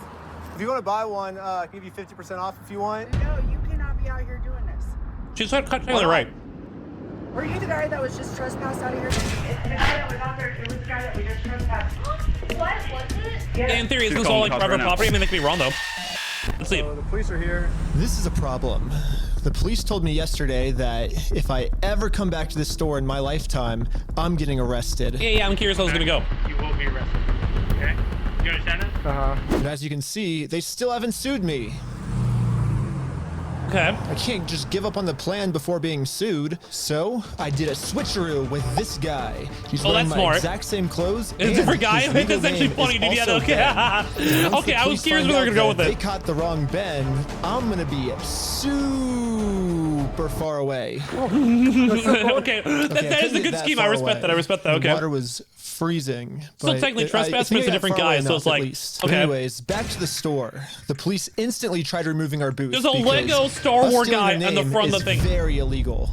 If you want to buy one, I'll give you 50% off if you want. No, you cannot be out here doing this. She's technically right. Were you the guy that was just trespassed out of here? It's the guy that was out there. It was the guy that we just trespassed. What was it? Yeah, in theory, isn't this all like private property? I mean, they could be wrong though. Let's see. So the police are here. This is a problem. The police told me yesterday that if I ever come back to this store in my lifetime, I'm getting arrested. Yeah, I'm curious how it's gonna go. You will be arrested. Okay? You understand that? Uh-huh. And as you can see, they still haven't sued me. Okay. I can't just give up on the plan before being sued, so I did a switcheroo with this guy. He's wearing my exact same clothes. It's a different guy? That's actually funny, dude. Yeah, okay. Okay, I was curious where they're gonna go with it. They caught the wrong Ben. I'm gonna be super far away. Okay, that is a good scheme. I respect that. Okay. The water was freezing. Still technically trespass, but it's a different guy, so it's like, okay. Anyways, back to the store. The police instantly tried removing our booth. There's a Lego Star Wars guy on the front of the thing. Very illegal.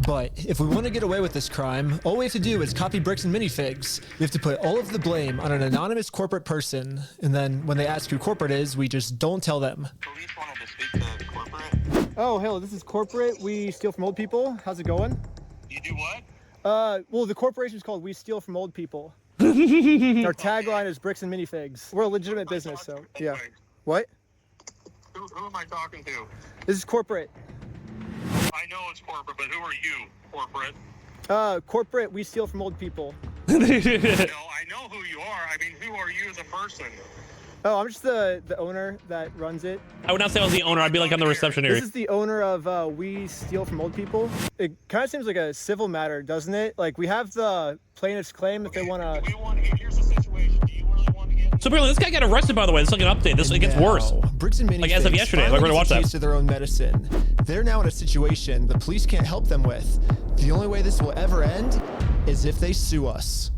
But if we want to get away with this crime, all we have to do is copy Bricks and Minifigs. We have to put all of the blame on an anonymous corporate person, and then when they ask who corporate is, we just don't tell them. Police wanted to speak to corporate. Oh, hello, this is corporate. We steal from old people. How's it going? You do what? Well, the corporation's called We Steal from Old People. Our tagline is Bricks and Minifigs. We're a legitimate business, so yeah. What? Who am I talking to? This is corporate. I know it's corporate, but who are you, corporate? Corporate, we steal from old people. No, I know who you are. I mean, who are you as a person? Oh, I'm just the owner that runs it. I would not say I was the owner. I'd be like on the reception area. This is the owner of We Steal from Old People. It kind of seems like a civil matter, doesn't it? Like, we have the plaintiff's claim if they want to... Here's the situation. Do you really want to get... So apparently this guy got arrested, by the way. It's like an update. It gets worse. Bricks and Minifigs, like as of yesterday. Like, we're gonna watch that. To their own medicine. They're now in a situation the police can't help them with. The only way this will ever end is if they sue us.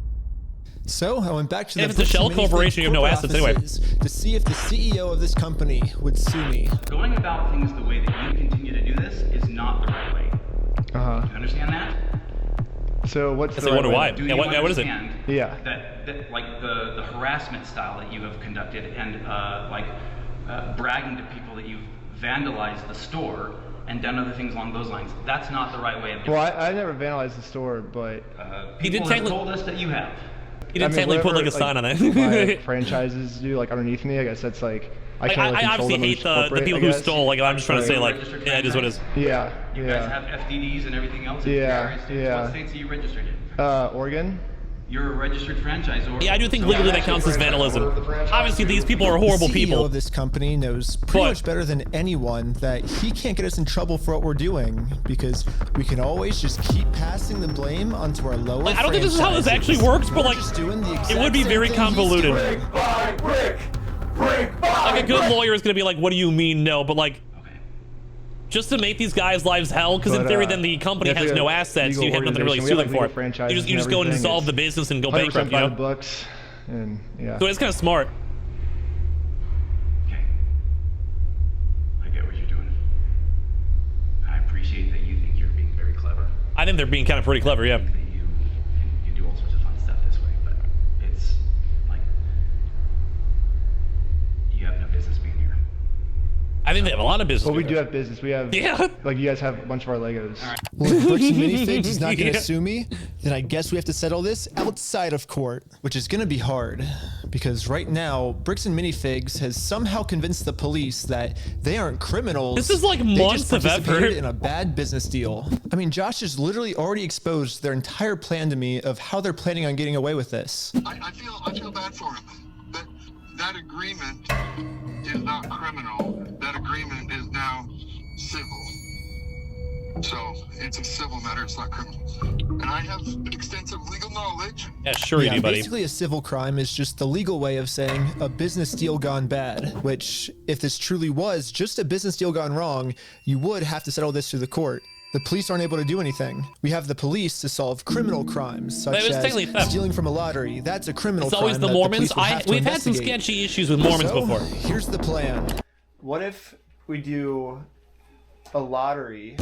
So I went back to the if it's a shell corporation, you have no assets anyway. To see if the CEO of this company would sue me. Going about things the way that you continue to do this is not the right way. Do you understand that? So what's the right way? Why? Do you what is it? Yeah. That like the harassment style that you have conducted and bragging to people that you've vandalized the store and done other things along those lines. That's not the right way of doing it. Well, I never vandalized the store, but people have told us that you have. He didn't technically put like a sign on it. My franchises do like underneath me. I guess that's like I can't really I obviously hate the people who stole. Like I'm just trying to say like yeah, it is what it is. Yeah. You guys have FDDs and everything else. Yeah. What states are you registered in? Oregon. You're a registered franchisor. Yeah, I do think legally that counts as vandalism. Obviously, these people are horrible the CEO people. of this company knows pretty much better than anyone that he can't get us in trouble for what we're doing because we can always just keep passing the blame onto our lower Like, I don't think this is how this actually works, but like, it would be very convoluted. Like a good lawyer is gonna be like, what do you mean no? But like, just to make these guys' lives hell, because in theory then the company has no assets, you have nothing to really sue them for. You just go and dissolve the business and go bankrupt, you know? Bucks, and yeah. So it's kind of smart. Okay. I get what you're doing. I appreciate that you think you're being very clever. I think they're being kind of pretty clever, yeah. You can do all sorts of fun stuff this way, but it's like you have no business being here. I think they have a lot of business. Well, we do have business. We have, like, you guys have a bunch of our Legos. Well, if Bricks and Minifigs is not going to sue me, then I guess we have to settle this outside of court, which is going to be hard because right now, Bricks and Minifigs has somehow convinced the police that they aren't criminals. This is like months of effort in a bad business deal. I mean, Josh has literally already exposed their entire plan to me of how they're planning on getting away with this. I feel bad for him. That agreement is not criminal. That agreement is now civil. So it's a civil matter, it's not criminal. And I have extensive legal knowledge. Yeah, sure you do, buddy. Basically, a civil crime is just the legal way of saying a business deal gone bad, which, if this truly was just a business deal gone wrong, you would have to settle this through the court. The police aren't able to do anything. We have the police to solve criminal crimes, such as stealing from a lottery. That's a criminal crime. It's always the Mormons. We've had some sketchy issues with Mormons before. Here's the plan. What if we do a lottery?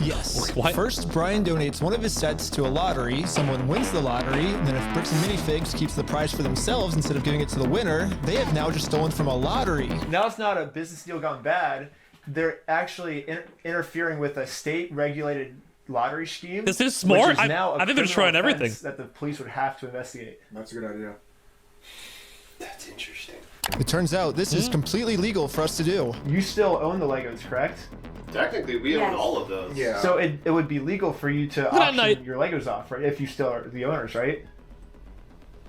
Yes. First, Brian donates one of his sets to a lottery. Someone wins the lottery, and then if Bricks and Minifigs keeps the prize for themselves instead of giving it to the winner, they have now just stolen from a lottery. Now it's not a business deal gone bad. They're actually interfering with a state-regulated lottery scheme. This is smart. Now I think they're trying everything that the police would have to investigate. That's a good idea. That's interesting. It turns out this is completely legal for us to do. You still own the Legos, correct? Technically, we own all of those. Yeah. So it would be legal for you to auction your Legos off, right? If you still are the owners, right?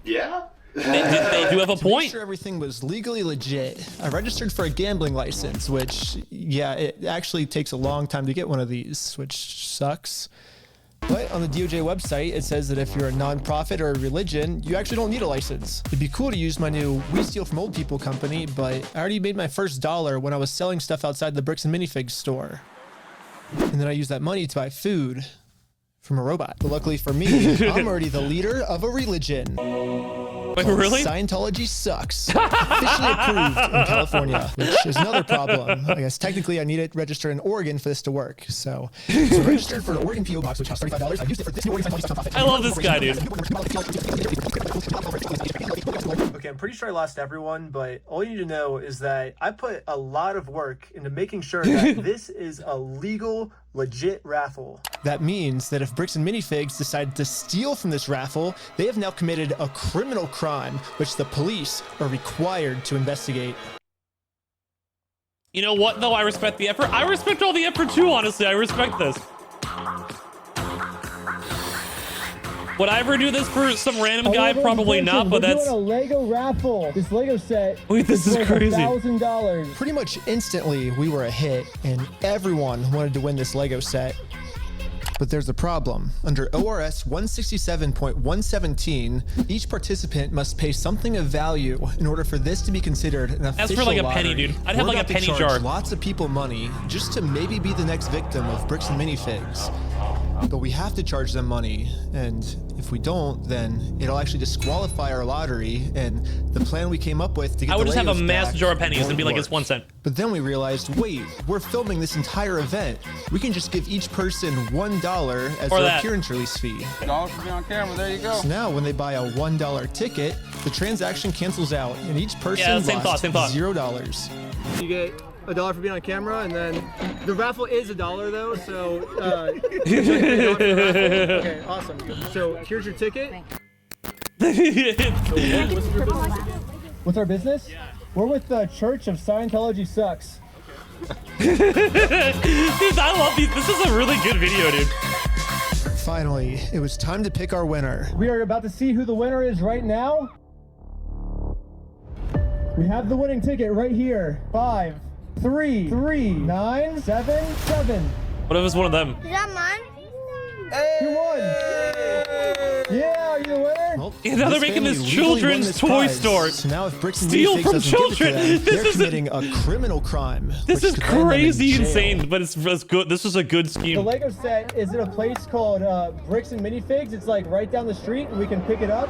Yeah. They do have a point. To make sure everything was legally legit, I registered for a gambling license, which, yeah, it actually takes a long time to get one of these, which sucks. But on the DOJ website, it says that if you're a nonprofit or a religion, you actually don't need a license. It'd be cool to use my new We Steal From Old People company, but I already made my first $1 when I was selling stuff outside the Bricks and Minifigs store. And then I used that money to buy food from a robot. But luckily for me, I'm already the leader of a religion. Wait, really? Scientology sucks. Officially approved in California, which is another problem. I guess technically I need it registered in Oregon for this to work. So I registered for an Oregon PO box, which costs $35. I used it for this new Oregon Scientology nonprofit. I love this guy, dude. Okay, I'm pretty sure I lost everyone, but all you need to know is that I put a lot of work into making sure that this is a legal, legit raffle. That means that if Bricks and Minifigs decide to steal from this raffle, they have now committed a criminal crime, which the police are required to investigate. You know what, though? I respect the effort. I respect all the effort, too, honestly. I respect this. Would I ever do this for some random guy? Probably not, but that's... We're doing a Lego raffle. This Lego set this is crazy. $1,000. Pretty much instantly, we were a hit, and everyone wanted to win this Lego set. But there's a problem. Under ORS 167.117, each participant must pay something of value in order for this to be considered an official That's for like a lottery. penny, dude. I'd have like a penny jar. Lots of people money just to maybe be the next victim of Bricks and Minifigs. But we have to charge them money, and if we don't, then it'll actually disqualify our lottery, and the plan we came up with to get I would the just have a Legos massive back jar of pennies and won't be like, work. it's 1 cent. But then we realized, wait, we're filming this entire event. We can just give each person $1 as their appearance release fee. $1 for being on camera, there you go. So now when they buy a $1 ticket, the transaction cancels out, and each person lost $0. You get $1 for being on camera, and then the raffle is $1 though, so okay, awesome. So here's your ticket. What's our business? We're with the Church of Scientology Sucks. Dude, I love these. This is a really good video, dude. Finally, it was time to pick our winner. We are about to see who the winner is right now. We have the winning ticket right here. 5, 3, 3, 9, 7, 7. What if it's one of them? Is that mine? Who won? Yeah, are you the winner? Well, Yeah, now they're making this children's toy store. So now if Bricks and Steal Minifigs from doesn't give it to children. them, This they're is committing a criminal crime. This which is could land them in crazy jail. insane, but it's good. This is a good The scheme. Lego set is at a place called Bricks and Minifigs. It's like right down the street, and we can pick it up.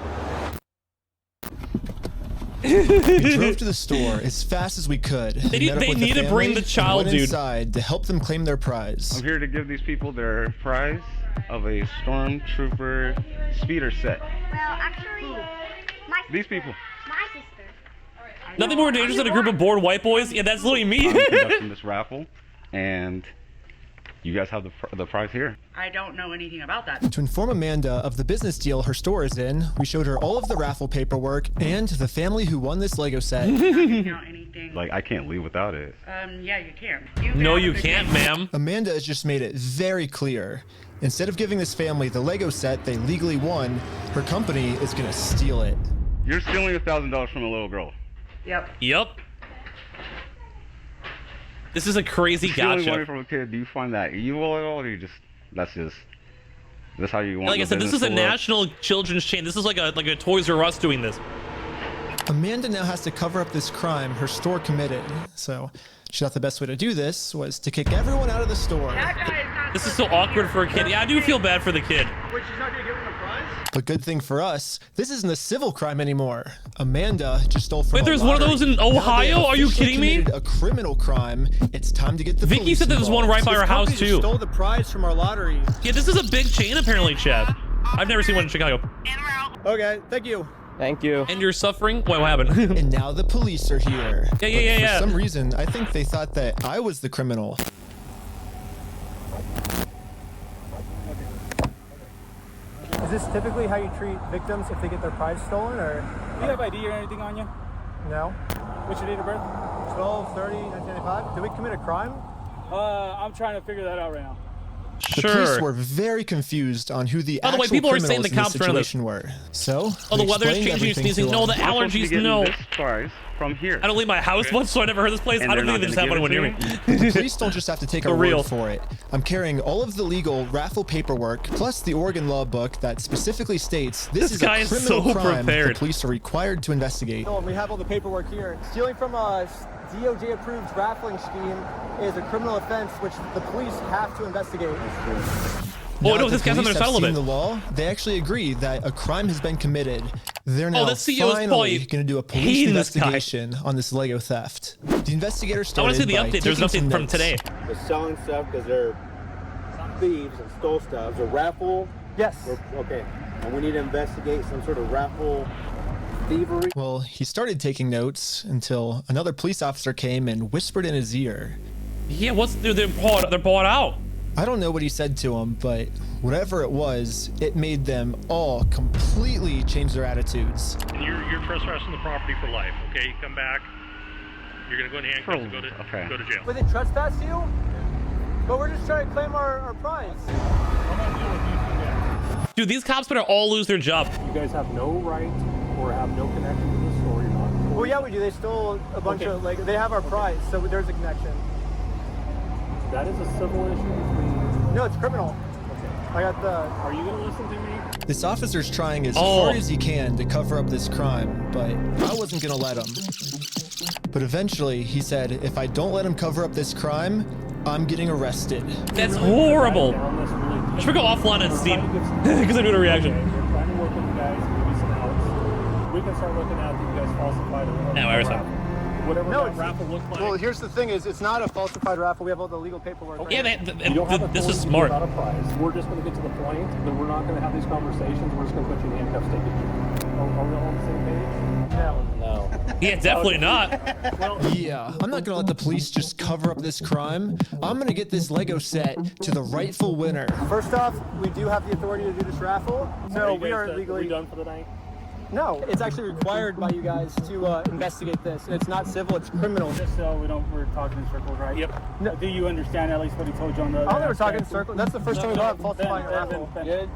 We drove to the store as fast as we could. They need to bring the child, went dude. inside to help them claim their prize. I'm here to give these people their prize of a Stormtrooper speeder set. Well, actually, These people. my sister. Nothing more dangerous than a group of bored white boys. Yeah, that's literally me. I'm conducting this raffle, and you guys have the prize here. I don't know anything about that. To inform Amanda of the business deal her store is in, we showed her all of the raffle paperwork and the family who won this Lego set. Like, I can't leave without it. Yeah, you can. No, you can't, ma'am. Amanda has just made it very clear. Instead of giving this family the Lego set they legally won, her company is gonna steal it. You're stealing $1,000 from a little girl. Yep. This is a crazy Stealing gotcha. money from a kid, do you find that evil at all, or you just, that's how you want Like I the said, this business is a to look? national children's chain. This is like a Toys R Us doing this. Amanda now has to cover up this crime her store committed. So she thought the best way to do this was to kick everyone out of the store. This is so awkward for a kid. Yeah, I do feel bad for the kid. Wait, she's not gonna give him a prize? But good thing for us, this isn't a civil crime anymore. Amanda just stole from Wait, a there's one of lottery. those in Now they Ohio? have Are you officially kidding me? committed a criminal crime. It's time to get the Vicky police said there was one involved. right by our house too. Stole the prize from our lottery. Yeah, this is a big chain apparently, Chad. I've never seen one in Chicago. Okay, thank you. Thank you. And you're suffering? Wait, what happened? And now the police are here. Yeah. For some reason, I think they thought that I was the criminal. Is this typically how you treat victims if they get their prize stolen, or? Do you have ID or anything on you? No. What's your date of birth? 12/30/1995. Did we commit a crime? I'm trying to figure that out right now. The police were very confused on who the By the way, actual people are saying criminals the in this cops are under this. situation were. So, Oh, the they weather's explained changing, you're everything sneezing. to No, them. the allergies, no. This prize from here. I don't leave my house once, so I never heard this place. And I don't they're think they not just have gonna anyone give near it me. The police don't just have to take For our real. word for it. I'm carrying all of the legal raffle paperwork, plus the Oregon law book that specifically states this is guy a is criminal so crime prepared. the police are required to investigate. No, we have all the paperwork here. Stealing from a DOJ-approved raffling scheme is a criminal offense, which the police have to investigate. Now no, that this the guy's on police their have side a little seen bit. the law, they actually agree that a crime has been committed. They're now that CEO is finally probably going to do a police hating this guy. investigation on this Lego theft. The investigator I started want to see the by update. There's an taking update some from notes. today. They're selling stuff because they're thieves and stole stuff. It's a raffle. Yes. Okay. And we need to investigate some sort of raffle thievery. Well, he started taking notes until another police officer came and whispered in his ear. Yeah, they're bought out. I don't know what he said to him, but whatever it was, it made them all completely change their attitudes. And you're trespassing the property for life, okay? You come back, you're gonna go in handcuffs and go to jail. But they trespassed you? But we're just trying to claim our prize. Dude, these cops better all lose their job. You guys have no right or have no connection to the store. You're not. Well, yeah, we do. They stole a bunch of, like, they have our prize, so there's a connection. That is a civil issue between. No, it's criminal. I got the. Are you gonna listen to me? This officer's trying as hard as he can to cover up this crime, but I wasn't gonna let him. But eventually, he said, if I don't let him cover up this crime, I'm getting arrested. That's horrible. Should we go offline and see? Because I'm doing a reaction. We're trying to work with you guys, give you some outs. We can start looking at you guys falsified or No, I was whatever No, that it's, raffle looks like. well, here's the thing: is it's not a falsified raffle. We have all the legal paperwork. Yeah, right? You don't have this is authority to smart. give out a prize. We're just going to get to the point that we're not going to have these conversations. We're just going to put you in handcuffs, take you. Are we all on the same page? No. Yeah, definitely not. Yeah, I'm not gonna let the police just cover up this crime. I'm gonna get this Lego set to the rightful winner. First off, we do have the authority to do this raffle, so we are legally. Are we done for the night? No, it's actually required by you guys to investigate this. And it's not civil, it's criminal. Just so we're talking in circles, right? Yep. No. Do you understand at least what he told you on the I don't think we're talking in circles. That's the first time we brought up falsifying a raffle. Good.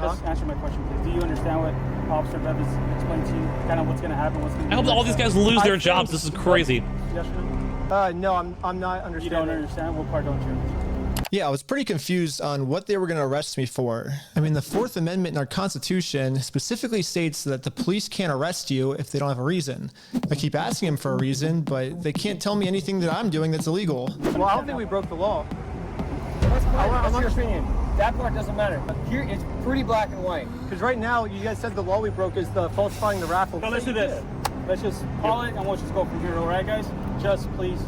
Just answer my question, please. Do you understand what Officer Bev has explained to you? Kind of what's going to happen? What's going to I hope all these guys lose their jobs. This is crazy. Yes or no? No, I'm not understanding. You don't understand? What part don't you understand? Yeah, I was pretty confused on what they were going to arrest me for. I mean, the 4th Amendment in our Constitution specifically states that the police can't arrest you if they don't have a reason. I keep asking them for a reason, but they can't tell me anything that I'm doing that's illegal. Well, I don't think we broke the law. That's your opinion. That part doesn't matter. Here, it's pretty black and white. Because right now, you guys said the law we broke is the falsifying the raffle. So let's do this. Let's just call it, and we'll just go from here, all right, guys? Just please.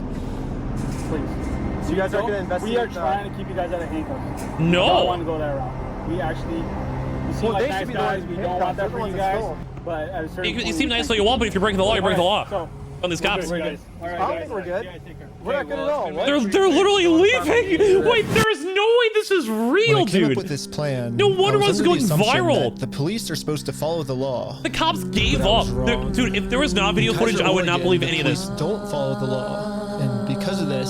So you guys are going to investigate? We are trying to keep you guys out of handcuffs. No. We don't want to go that route. We actually, we seem like nice guys. We don't want that for you guys. But at a certain point, You seem nice all you want, but if you're breaking the law, you're breaking the law. So, on these cops. We're good. I don't think we're good. We're not good at all. They're literally leaving. Wait, there is no way this is real, when I came dude. up with this plan, No wonder I why was this is under the going assumption viral. that the police are supposed to follow the law. The cops gave up. Dude, if there was not video footage, I would not believe any of this. Don't follow the law, and because of this,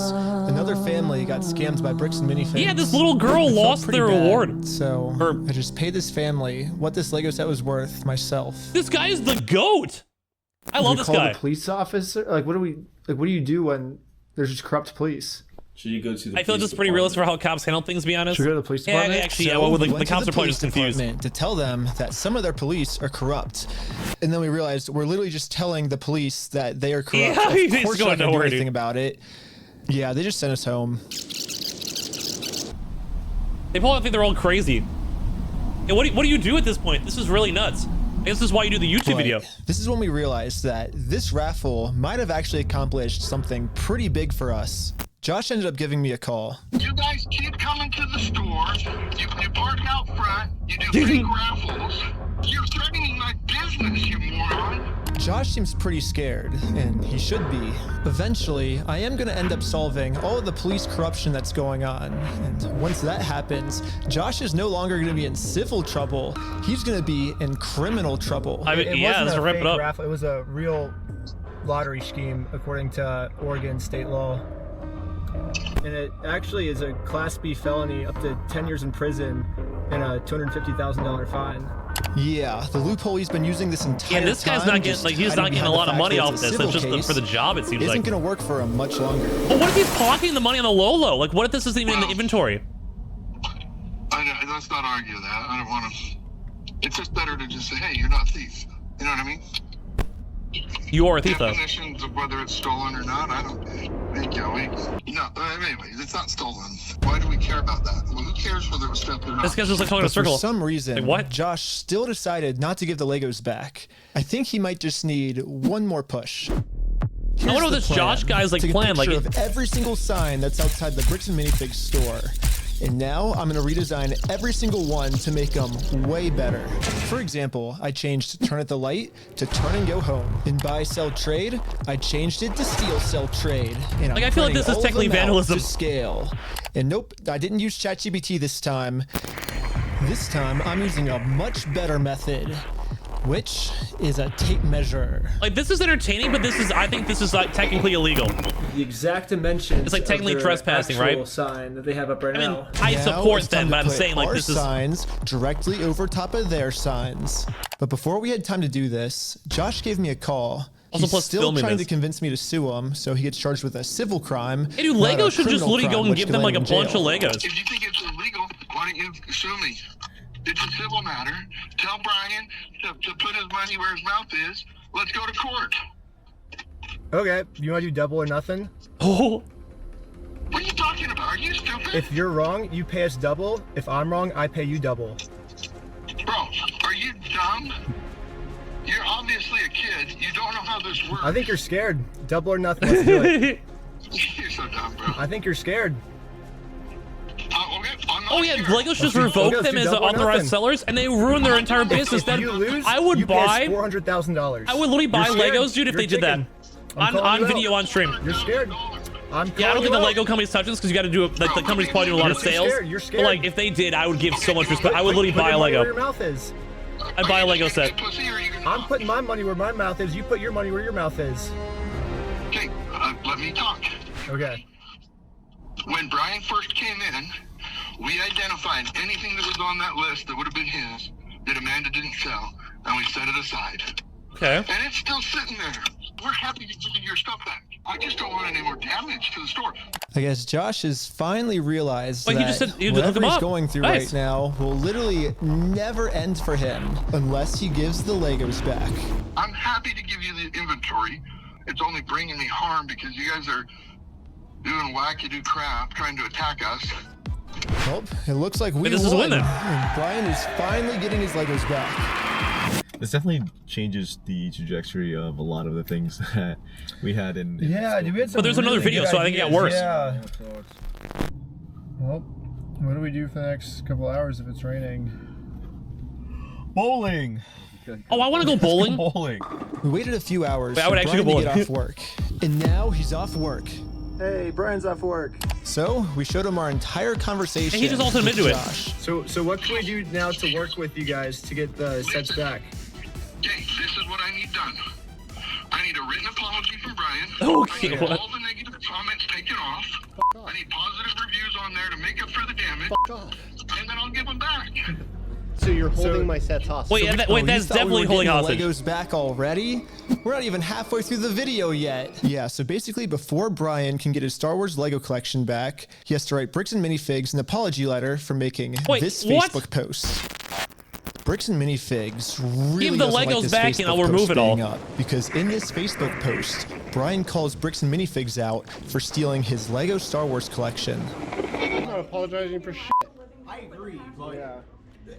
another family got scammed by bricks and minifigs. Yeah, this little girl lost their reward. So I just paid this family what this Lego set was worth myself. This guy is the GOAT. I love this guy. Call the police officer? Like, what do you do when there's just corrupt police? Should you go to the I feel like this is pretty realistic for how cops handle things, to be honest. Should we go to the police department? Yeah, actually, well, the cops are probably just confused. To tell them that some of their police are corrupt. And then we realized we're literally just telling the police that they are corrupt. Yeah, he's of course going not gonna do nowhere, anything dude. about it. Yeah, they just sent us home. They probably think they're all crazy. And what do you do at this point? This is really nuts. I guess this is why you do the YouTube video. This is when we realized that this raffle might have actually accomplished something pretty big for us. Josh ended up giving me a call. You guys keep coming to the store. You park out front. You do fake raffles. You're threatening my business, you moron. Josh seems pretty scared, and he should be. Eventually, I am going to end up solving all of the police corruption that's going on. And once that happens, Josh is no longer going to be in civil trouble. He's going to be in criminal trouble. I mean, yeah, let's wrap it up. Raffle. It was a real lottery scheme, according to Oregon state law. And it actually is a Class B felony, up to 10 years in prison and a $250,000 fine. Yeah, the loophole he's been using this entire time. Yeah, this guy's not getting he's not getting a lot of money off this. It's just for the job, it seems like. Isn't going to work for him much longer. But what if he's pocketing the money on the low? Like, what if this isn't even in the inventory? Let's not argue that. I don't want to. It's just better to just say, hey, you're not a thief. You know what I mean? You are a thief, though. Definitions of whether it's stolen or not, I don't think, no, anyways, it's not stolen. Why do we care about that? Well, who cares whether it was stolen or not? This guy's just like talking in a circle. For some reason, like, what? Josh still decided not to give the Legos back. I think he might just need one more push. I wonder what this Josh guy's like plan. Like, of every single sign that's outside the Bricks and Minifigs store. And now I'm going to redesign every single one to make them way better. For example, I changed turn at the light to turn and go home. In buy, sell, trade, I changed it to steal, sell, trade. And like, I feel like this is technically vandalism. To scale. And nope, I didn't use ChatGPT this time. This time, I'm using a much better method, which is a tape measure. Like, this is entertaining, but I think this is like technically illegal. The exact dimensions. It's like technically trespassing, right? Sign that they have up right now. I support them, but I'm saying like this is signs directly over top of their signs. But before we had time to do this, Josh gave me a call. Also, He's plus still trying this. to convince me to sue him, so he gets charged with a civil crime. Hey, dude, not Lego a should just criminal literally go crime, and which give could them like land a him in bunch of jail. Legos. If you think it's illegal, why don't you sue me? It's a civil matter. Tell Brian to put his money where his mouth is. Let's go to court. Okay, you want to do double or nothing? Oh. What are you talking about? Are you stupid? If you're wrong, you pay us double. If I'm wrong, I pay you double. Bro, are you dumb? You're obviously a kid. You don't know how this works. I think you're scared. Double or nothing. Let's do it. You're so dumb, bro. I think you're scared. Oh yeah, Legos just revoked them as authorized sellers, and they ruined their entire business. Then I would buy $400,000. I would literally buy Legos, dude, if they did that on video on stream. You're scared. Yeah, I don't think the Lego company's touching this because you got to do it. Like the company's probably doing a lot of sales. You're scared. But like, if they did, I would give so much respect. I would literally buy a Put Lego. where your mouth is. I buy a Lego set. I'm putting my money where my mouth is. You put your money where your mouth is. Okay, let me talk. Okay. When Brian first came in, we identified anything that was on that list that would have been his that Amanda didn't sell, and we set it aside. Okay. And it's still sitting there. We're happy to give you your stuff back. I just don't want any more damage to the store. I guess Josh has finally realized Wait, that he just said you whatever look him he's up. going through Nice. right now will literally never end for him unless he gives the Legos back. I'm happy to give you the inventory. It's only bringing me harm because you guys are doing wacky-do crap trying to attack us. Well, it looks like we this is a win won. then. And Brian is finally getting his Legos back. This definitely changes the trajectory of a lot of the things that we had in Yeah, dude, we had some But there's another really video, good so I think it got ideas, worse. Yeah. Well, what do we do for the next couple hours if it's raining? Bowling. Oh, I want to go bowling. Bowling. We waited a few hours Wait, I for would actually Brian go to get off work, and now he's off work. Hey, Brian's off work. So we showed him our entire conversation. And he just also admitted to it. Josh. So what can we do now to work with you guys to get the sets back? Okay, this is what I need done. I need a written apology from Brian. Okay, I need what? all the negative comments taken off. I need positive reviews on there to make up for the damage. And then I'll give them back. So you're holding my sets hostage. Wait, Oh, that's you thought definitely we were holding getting hostage. the Legos back already? We're not even halfway through the video yet. Yeah, so basically before Brian can get his Star Wars Lego collection back, he has to write Bricks and Minifigs an apology letter for making this what? Facebook post. Bricks and Minifigs really Give the doesn't like Legos this back Facebook and I'll post remove it all. being up, because in this Facebook post, Brian calls Bricks and Minifigs out for stealing his Lego Star Wars collection. I'm not apologizing for shit. I agree, but yeah.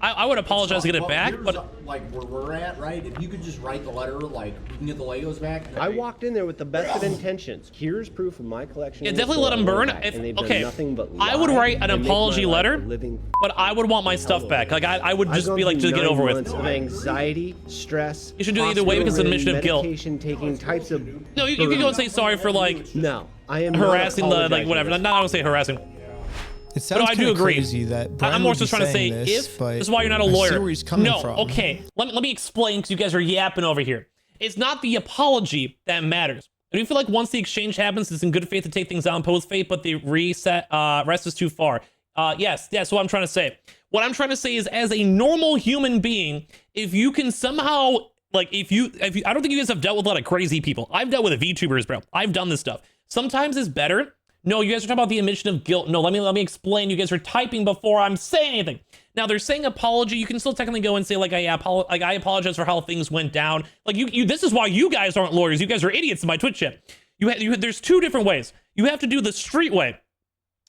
I would apologize to get it back, here's, but like where we're at, right? If you could just write the letter, like we can get the Legos back. I walked in there with the best of intentions. Here's proof of my collection. yeah, in the definitely let store him burn. back, If, and they've done okay, nothing but I would lie write an and make apology my life letter, a living but I would want my stuff back. Like I would just be like, just get over with. Of anxiety, stress. You should do it either way because it's an admission of guilt. Taking types of. No, you can go and say sorry for like No, I am harassing not the like apologizing. whatever. Not I would say harassing. It sounds But I do kinda agree. crazy that Brian I'm more would so be trying to say saying this, if but this is why you're not a I see lawyer. where he's coming No, from. okay. Let me explain because you guys are yapping over here. It's not the apology that matters. I do feel like once the exchange happens, it's in good faith to take things down post faith, but the rest is too far. Yes, that's what I'm trying to say. What I'm trying to say is, as a normal human being, if you can somehow like, if you, I don't think you guys have dealt with a lot of crazy people. I've dealt with VTubers, bro. I've done this stuff. Sometimes it's better. No, you guys are talking about the admission of guilt. No, let me explain. You guys are typing before I'm saying anything. Now they're saying apology. You can still technically go and say like I apologize for how things went down. Like you this is why you guys aren't lawyers. You guys are idiots in my Twitch chat. There's two different ways. You have to do the street way.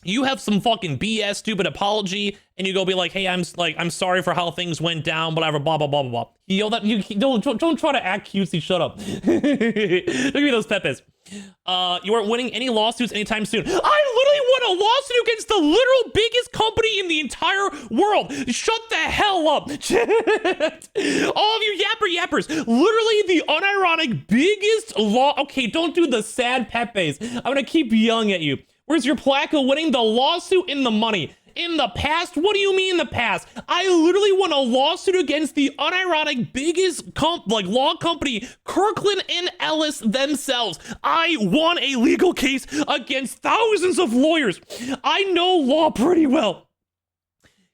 You have some fucking BS stupid apology, and you go be like, hey, I'm sorry for how things went down, whatever, blah blah blah blah blah. You yell that. You don't try to act cutesy. Shut up. Look at me those pepes. You aren't winning any lawsuits anytime soon. I literally won a lawsuit against the literal biggest company in the entire world. Shut the hell up. All of you yappers. Literally the unironic biggest law. Okay, don't do the sad pepes. I'm gonna keep yelling at you. Where's your plaque of winning the lawsuit in the money? In the past? What do you mean in the past? I literally won a lawsuit against the unironic biggest law company, Kirkland and Ellis themselves. I won a legal case against thousands of lawyers. I know law pretty well.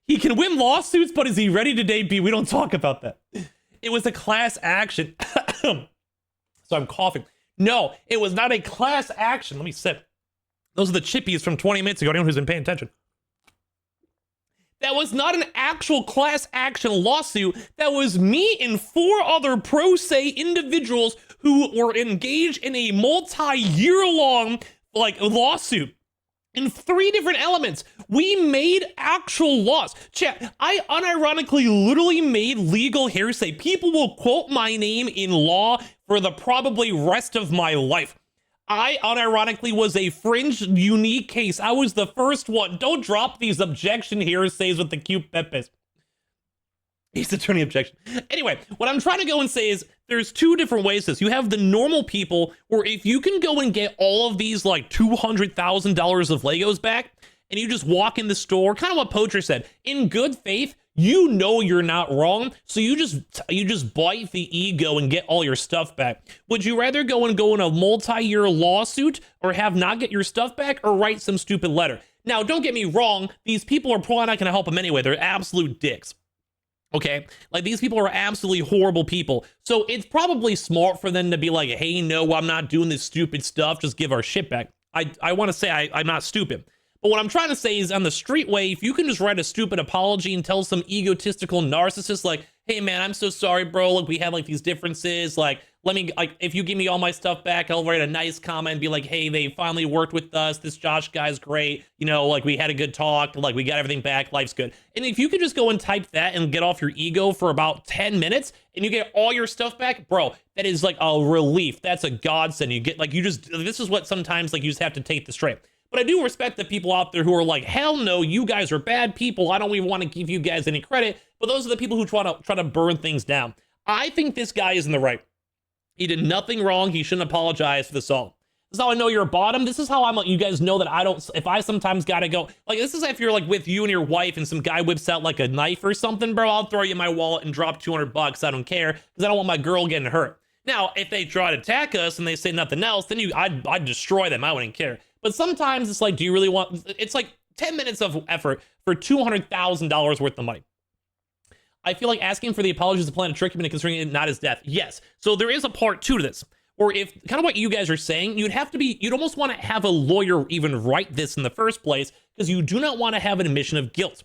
He can win lawsuits, but is he ready to debut? We don't talk about that. It was a class action. So I'm coughing. No, it was not a class action. Let me sip. Those are the chippies from 20 minutes ago. Anyone who's been paying attention. That was not an actual class action lawsuit. That was me and 4 other pro se individuals who were engaged in a multi-year-long lawsuit. In 3 different elements, we made actual laws. Chat, I unironically literally made legal hearsay. People will quote my name in law for the probably rest of my life. I unironically was a fringe unique case. I was the first one. Don't drop these objection hearsays with the cute pepes. He's attorney objection. Anyway, what I'm trying to go and say is there's 2 different ways to this. You have the normal people where if you can go and get all of these like $200,000 of Legos back and you just walk in the store, kind of what Poacher said, in good faith, You know you're not wrong, so you just bite the ego and get all your stuff back. Would you rather go in a multi-year lawsuit, or have not get your stuff back, or write some stupid letter? Now, don't get me wrong, these people are probably not going to help them anyway. They're absolute dicks. Okay, like these people are absolutely horrible people. So it's probably smart for them to be like, hey, no, I'm not doing this stupid stuff. Just give our shit back. I want to say I'm not stupid. But what I'm trying to say is, on the street way, if you can just write a stupid apology and tell some egotistical narcissist like, hey man, I'm so sorry, bro. Like, we have like these differences. Like, let me, like, if you give me all my stuff back, I'll write a nice comment and be like, hey, they finally worked with us. This Josh guy's great. You know, like, we had a good talk. Like, we got everything back. Life's good. And if you could just go and type that and get off your ego for about 10 minutes and you get all your stuff back, bro, that is like a relief. That's a godsend. You get like, this is what sometimes like you just have to take the straight. But I do respect the people out there who are like, hell no, you guys are bad people. I don't even want to give you guys any credit. But those are the people who try to burn things down. I think this guy is in the right. He did nothing wrong. He shouldn't apologize for this all. This is how I know you're a bottom. This is how I'm like, you guys know that I don't, if I sometimes gotta go, like, this is if you're like with you and your wife and some guy whips out like a knife or something, bro, I'll throw you my wallet and drop $200. I don't care, because I don't want my girl getting hurt. Now, if they try to attack us and they say nothing else, then I'd destroy them. I wouldn't care. But sometimes it's like, do you really want, it's like 10 minutes of effort for $200,000 worth of money. I feel like asking for the apology is a plan to trick him into considering it not his death. Yes. So there is a part 2 to this, or if kind of what you guys are saying, you'd almost want to have a lawyer even write this in the first place, because you do not want to have an admission of guilt.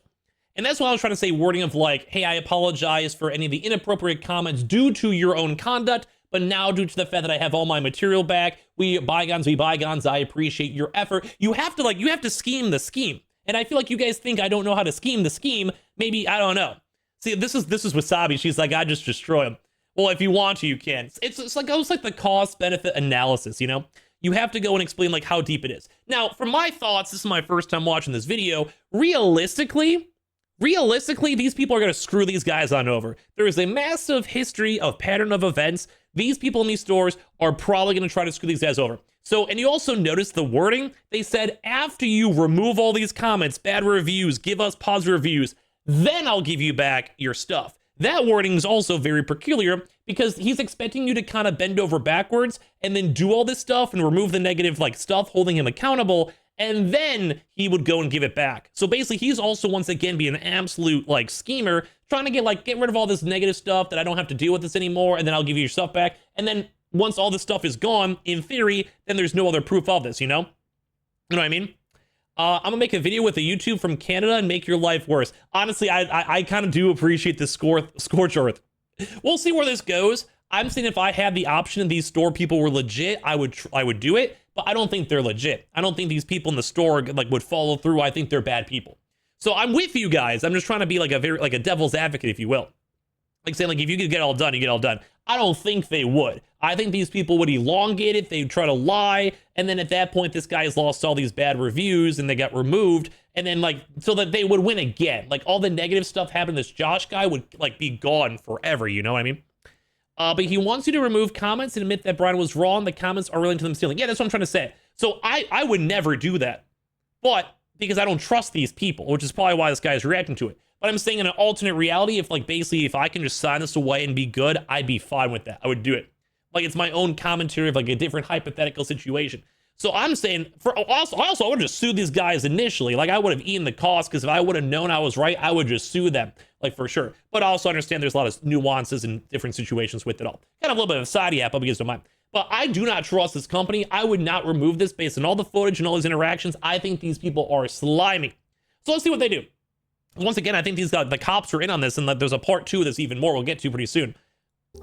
And that's why I was trying to say wording of like, hey, I apologize for any of the inappropriate comments due to your own conduct, but now due to the fact that I have all my material back, bygones be bygones, I appreciate your effort. You have to scheme the scheme. And I feel like you guys think I don't know how to scheme the scheme. Maybe, I don't know. See, this is Wasabi. She's like, I just destroy him. Well, if you want to, you can. It's like the cost benefit analysis, you know? You have to go and explain like how deep it is. Now, from my thoughts, this is my first time watching this video. Realistically, these people are going to screw these guys on over. There is a massive history of pattern of events. These people in these stores are probably going to try to screw these guys over. So, and you also notice the wording. They said, after you remove all these comments, bad reviews, give us positive reviews, then I'll give you back your stuff. That wording is also very peculiar, because he's expecting you to kind of bend over backwards and then do all this stuff and remove the negative like stuff holding him accountable, and then he would go and give it back. So basically, he's also once again being an absolute like schemer, trying to get rid of all this negative stuff that I don't have to deal with this anymore, and then I'll give you your stuff back. And then once all this stuff is gone, in theory, then there's no other proof of this, you know? You know what I mean? I'm gonna make a video with a YouTube from Canada and make your life worse. Honestly, I kind of do appreciate this scorch earth. We'll see where this goes. I'm saying if I had the option and these store people were legit, I would do it, but I don't think they're legit. I don't think these people in the store like would follow through. I think they're bad people. So I'm with you guys. I'm just trying to be like a devil's advocate, if you will. Like saying like, if you could get all done, you get all done. I don't think they would. I think these people would elongate it. They'd try to lie. And then at that point, this guy's lost all these bad reviews and they got removed. And then like, so that they would win again. Like all the negative stuff happened. This Josh guy would like be gone forever. You know what I mean? But he wants you to remove comments and admit that Brian was wrong. The comments are related to them stealing. Yeah, that's what I'm trying to say. So I would never do that. But because I don't trust these people, which is probably why this guy is reacting to it. But I'm saying in an alternate reality, if like basically if I can just sign this away and be good, I'd be fine with that. I would do it. Like it's my own commentary of like a different hypothetical situation. So I'm saying also I would have just sued these guys initially. Like I would have eaten the cost, because if I would have known I was right, I would just sue them, like for sure. But I also understand there's a lot of nuances and different situations with it all. Kind of a little bit of a side app, because don't mind. But I do not trust this company. I would not remove this based on all the footage and all these interactions. I think these people are slimy. So let's see what they do. Once again, I think the cops are in on this, and that there's a part 2 of this even more we'll get to pretty soon.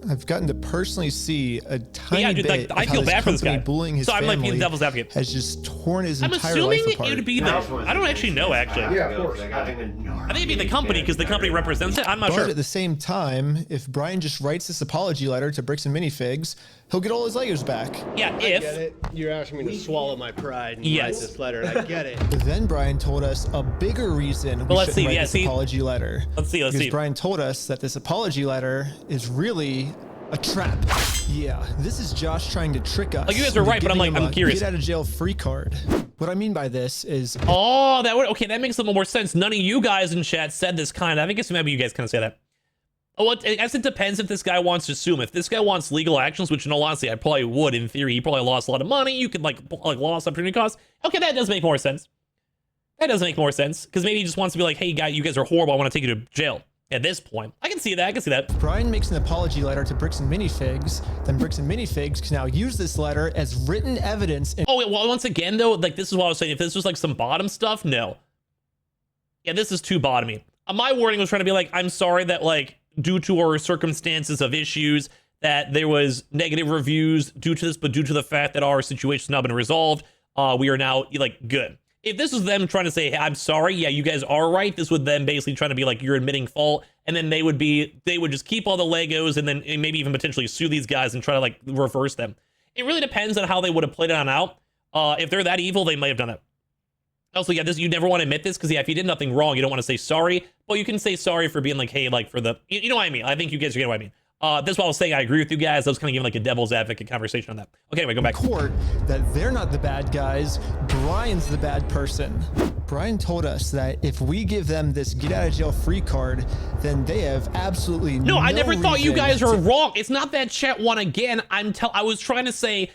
I've gotten to personally see a tiny dude, bit I of feel how bad for this guy. Bullying his I'm like being family devil's advocate. has just torn his I'm entire life assuming apart. it would be the, I don't actually know actually. Yeah, of course. I think it'd be the company, because the company represents it. I'm not sure. But at the same time, if Brian just writes this apology letter to Bricks and Minifigs, he'll get all his Legos back. Yeah, I get it. You're asking me to swallow my pride and write this letter, and I get it. But then Brian told us a bigger reason we shouldn't write this apology letter. Let's see. Because Brian told us that this apology letter is really a trap. Yeah, this is Josh trying to trick us. Like you guys are right, but I'm curious. Get out of jail free card. What I mean by this is... Oh, okay, that makes a little more sense. None of you guys in chat said this kind of. I guess maybe you guys kind of say that. Oh, I guess it depends if this guy wants to sue him. If this guy wants legal actions, which in all honesty, I probably would in theory. He probably lost a lot of money. You could like loss opportunity costs. Okay, that does make more sense. That does make more sense. Because maybe he just wants to be like, hey, guy, you guys are horrible. I want to take you to jail. At this point, I can see that. I can see that. Brian makes an apology letter to Bricks and Minifigs. Then Bricks and Minifigs can now use this letter as written evidence. Oh, wait, well, once again, though, like this is what I was saying. If this was like some bottom stuff, no. Yeah, this is too bottomy. My warning was trying to be like, I'm sorry that like due to our circumstances of issues that there was negative reviews due to this, but due to the fact that our situation's now been resolved, we are now like good. If this was them trying to say, hey, I'm sorry, yeah, you guys are right, this would then basically trying to be like, you're admitting fault, and then they would just keep all the Legos and then maybe even potentially sue these guys and try to like reverse them. It really depends on how they would have played it on out. If they're that evil, they might have done that. Also, yeah, you never want to admit this because yeah, if you did nothing wrong, you don't want to say sorry, but you can say sorry for being like, hey, like for the, you know what I mean? I think you guys are getting what I mean. That's what I was saying. I agree with you guys. I was kind of giving like a devil's advocate conversation on that. Okay, anyway, go back. Court that they're not the bad guys. Brian's the bad person. Brian told us that if we give them this get out of jail free card, then they have absolutely no I never thought you guys reason were wrong. It's not that chat one again. I was trying to say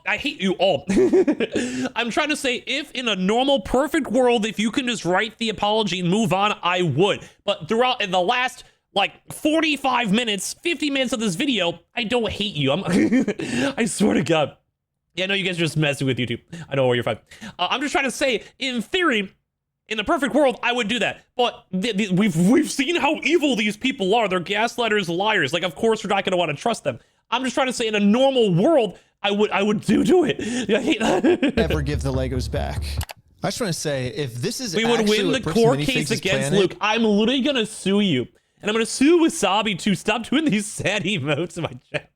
I hate you all. I'm trying to say if in a normal perfect world, if you can just write the apology and move on, I would. But throughout in the last like 45 minutes, 50 minutes of this video, I don't hate you. I swear to God. Yeah, I know you guys are just messing with YouTube. I know, you're fine. I'm just trying to say, in theory, in a perfect world, I would do that. But we've seen how evil these people are. They're gaslighters, liars. Like, of course, we're not going to want to trust them. I'm just trying to say, in a normal world, I would do it. I hate that. Never give the Legos back. I just want to say, if this is we would win the court case against Luke, I'm literally going to sue you. And I'm going to sue Wasabi to stop doing these sad emotes in my chat.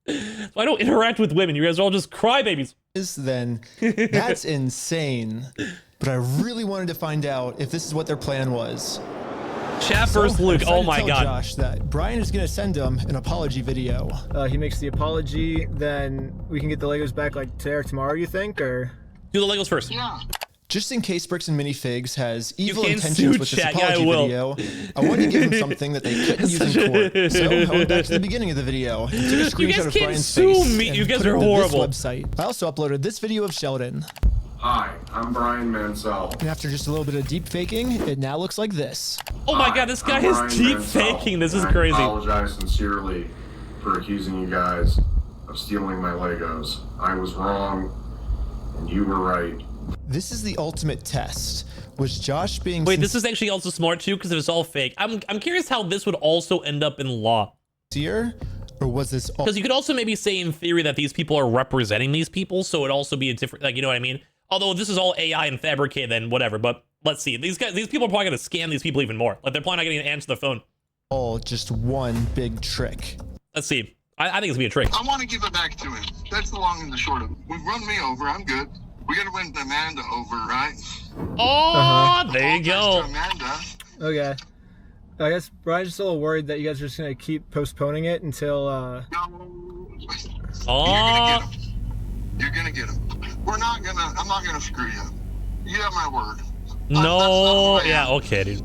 So I don't interact with women. You guys are all just crybabies. Then that's insane. But I really wanted to find out if this is what their plan was. Chat first, Luke. Oh my God. Josh that Brian is going to send him an apology video. He makes the apology, then we can get the Legos back like today or tomorrow, you think? Or do the Legos first. Yeah. Just in case Bricks and Minifigs has evil intentions with this apology video, I wanted to give him something that they couldn't use in court. So I went back to the beginning of the video and took a screenshot of Brian's face and you guys put it are into horrible. this website. I also uploaded this video of Sheldon. Hi, I'm Brian Mansell. And after just a little bit of deep faking, it now looks like this. Oh my God, this guy is deep faking. This is crazy. I apologize sincerely for accusing you guys of stealing my Legos. I was wrong, and you were right. This is the ultimate test. Was Josh being... Wait, this is actually also smart too because it was all fake. I'm curious how this would also end up in law. Or was this all... Because you could also maybe say in theory that these people are representing these people, so it'd also be a different, like, you know what I mean? Although this is all AI and fabricated, then whatever. But let's see. These people are probably going to scam these people even more. Like, they're probably not going to answer the phone. All just one big trick. Let's see. I think it's going to be a trick. I want to give it back to him. That's the long and the short of it. We've run me over. I'm good. We got to win Amanda over, right? Oh, there you go. Amanda. Okay. I guess Brian's just a little worried that you guys are just going to keep postponing it until... Oh. You're going to get him. I'm not going to screw you. You have my word. No. Yeah, okay, dude.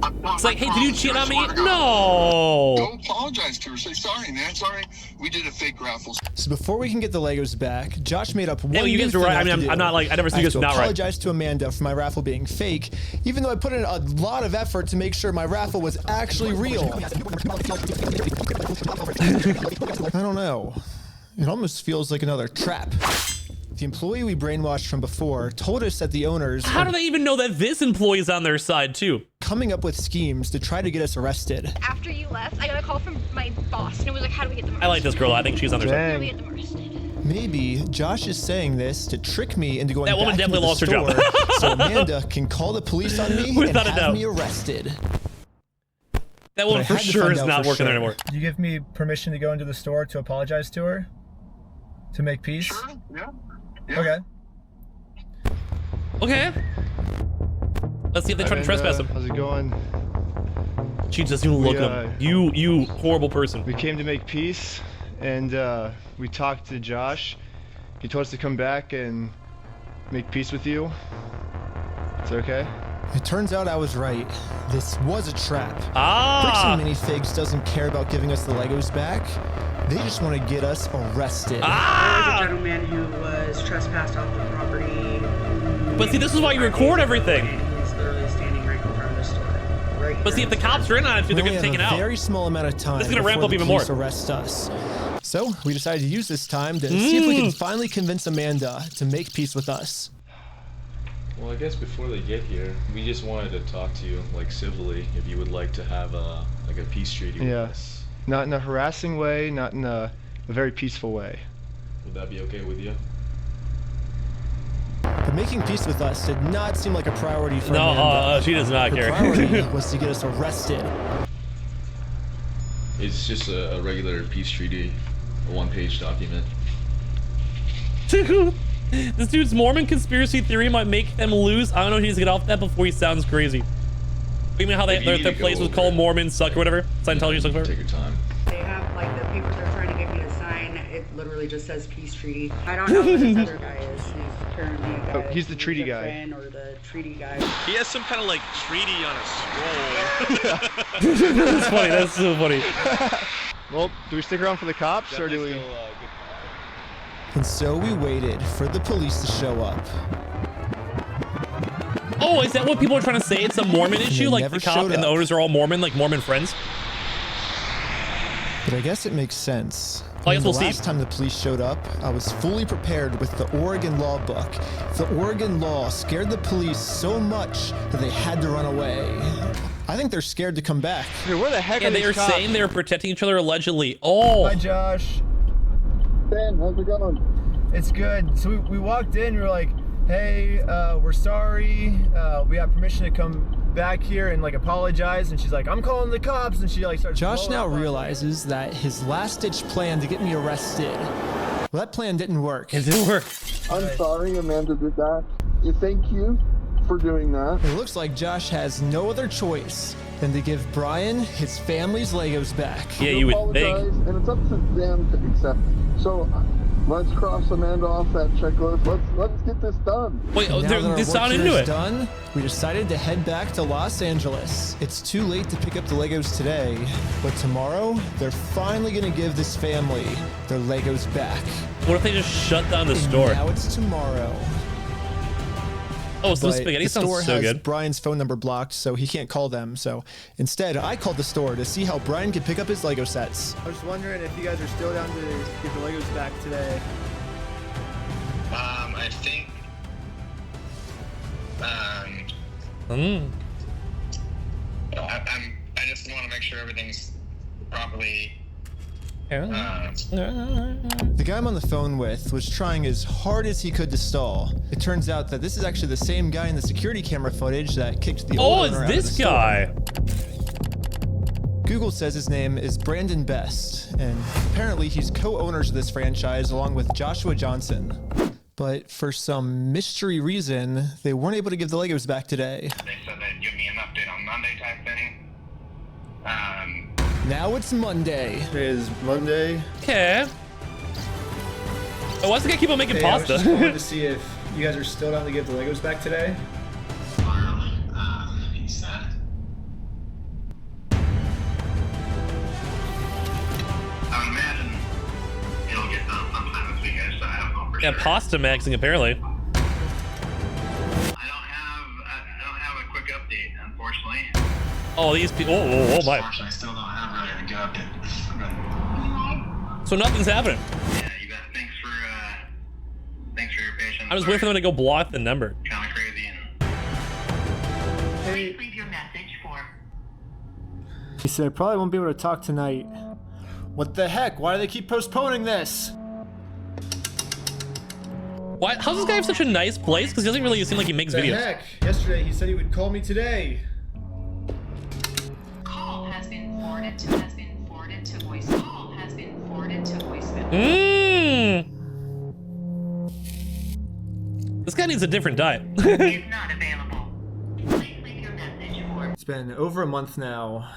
It's like, hey, did you cheat on me? No. Go apologize to her. Say, sorry, man. Sorry. We did a fake raffle. So before we can get the Legos back, Josh made up one you guys are right. I mean, I'm not like, I never see you guys not right. I apologize to Amanda for my raffle being fake, even though I put in a lot of effort to make sure my raffle was actually real. I don't know. It almost feels like another trap. The employee we brainwashed from before told us that the owners... How do they even know that this employee is on their side, too? Coming up with schemes to try to get us arrested. After you left, I got a call from my boss, and it was like, how do we get them arrested? I like this girl. I think she's on their side. How do we get them arrested? Maybe Josh is saying this to trick me into going that woman back definitely into the lost her store so Amanda can call the police on me and have me arrested. That woman for sure is not working there anymore. Do you give me permission to go into the store to apologize to her? To make peace? Sure, yeah. Okay. Okay. Let's see if they try to trespass him. How's it going? She doesn't even look at him. You horrible person. We came to make peace, and we talked to Josh. He told us to come back and make peace with you. It's okay. It turns out I was right. This was a trap. Ah! Bricks and Minifigs doesn't care about giving us the Legos back. They just want to get us arrested. Ah! There was a gentleman who was trespassed off the property. But see, this is why you record everything. He's literally standing right in front of the store. Right But see, if the cops are in on it, they're going to take it out. A very small amount of time. This is going to ramp before up the even more. police arrest us. So we decided to use this time to see if we can finally convince Amanda to make peace with us. Well, I guess before they get here, we just wanted to talk to you, like, civilly, if you would like to have a peace treaty with us. Not in a harassing way, not in a very peaceful way. Would that be okay with you? But making peace with us did not seem like a priority for Amanda. No, she does not care. The priority was to get us arrested. It's just a regular peace treaty, a one-page document. This dude's Mormon conspiracy theory might make them lose. I don't know if he needs to get off that before he sounds crazy. You know how their place was called Mormon Suck or whatever? Scientology Suck or whatever? Take your time. They have like the papers they're trying to get me to sign. It literally just says peace treaty. I don't know who this other guy is. He's currently a guy. Oh, he's the treaty guy. Friend or the treaty guy. He has some kind of like treaty on a scroll. That's funny. That's so funny. Well, do we stick around for the cops or do we? And so we waited for the police to show up. Oh, is that what people are trying to say? It's a Mormon issue? Like the cop and the owners are all Mormon, like Mormon friends? But I guess it makes sense. I guess we'll the see. last time the police showed up, I was fully prepared with the Oregon law book. The Oregon law scared the police so much that they had to run away. I think they're scared to come back. Dude, where the heck Yeah, are they these were cops? saying they were protecting each other allegedly. Oh. Hi, Josh. Ben, how's it going? It's good. So we walked in, we were like, hey, we're sorry. We have permission to come back here and like apologize. And she's like, I'm calling the cops. And she like starts. Josh now realizes that his last-ditch plan to get me arrested, well, that plan didn't work. It didn't work. I'm sorry Amanda did that. Thank you for doing that. It looks like Josh has no other choice than to give Brian his family's Legos back. Yeah, you would think. And it's up to them to accept. So let's cross Amanda off that checklist. Let's get this done. Wait, Now that our this work sound here into is it. done, we decided to head back to Los Angeles. It's too late to pick up the Legos today, but tomorrow they're finally gonna give this family their Legos back. What if they just shut down the And store? now it's tomorrow. Oh, so the But spaghetti the store sounds so has good. Brian's phone number blocked, so he can't call them. So instead, I called the store to see how Brian could pick up his Lego sets. I was just wondering if you guys are still down to get the Legos back today. I think. I just want to make sure everything's properly. The guy I'm on the phone with was trying as hard as he could to stall. It turns out that this is actually the same guy in the security camera footage that kicked the Oh, old it's owner out of this the guy. store. Google says his name is Brandon Best, and apparently he's co-owners of this franchise along with Joshua Johnson. But for some mystery reason, they weren't able to give the Legos back today. They said they'd give me an update on Monday type thing. Now it's Monday. It is Monday. Okay. Oh, why's the guy keep on making Hey, I was pasta? just calling to see if you guys are still down to give the Legos back today. He said. I would imagine it'll get done sometime this weekend, so I don't know for Yeah, sure. pasta maxing apparently. I don't have a quick update, unfortunately. Oh, these people. Oh my. Unfortunately, I still don't have really a good update. So nothing's happening. Yeah, you bet. Thanks for your patience. I was waiting for them to go block the number. Kind of crazy. Hey. Leave your message for. He said I probably won't be able to talk tonight. What the heck? Why do they keep postponing this? Why? How does this guy have such a nice place? Because he doesn't really seem like he makes The videos. heck? Yesterday he said he would call me today. Call has been forwarded to voice. Call has been forwarded to voicemail. This guy needs a different diet. Is not available. Please leave your message for. It's been over a month now.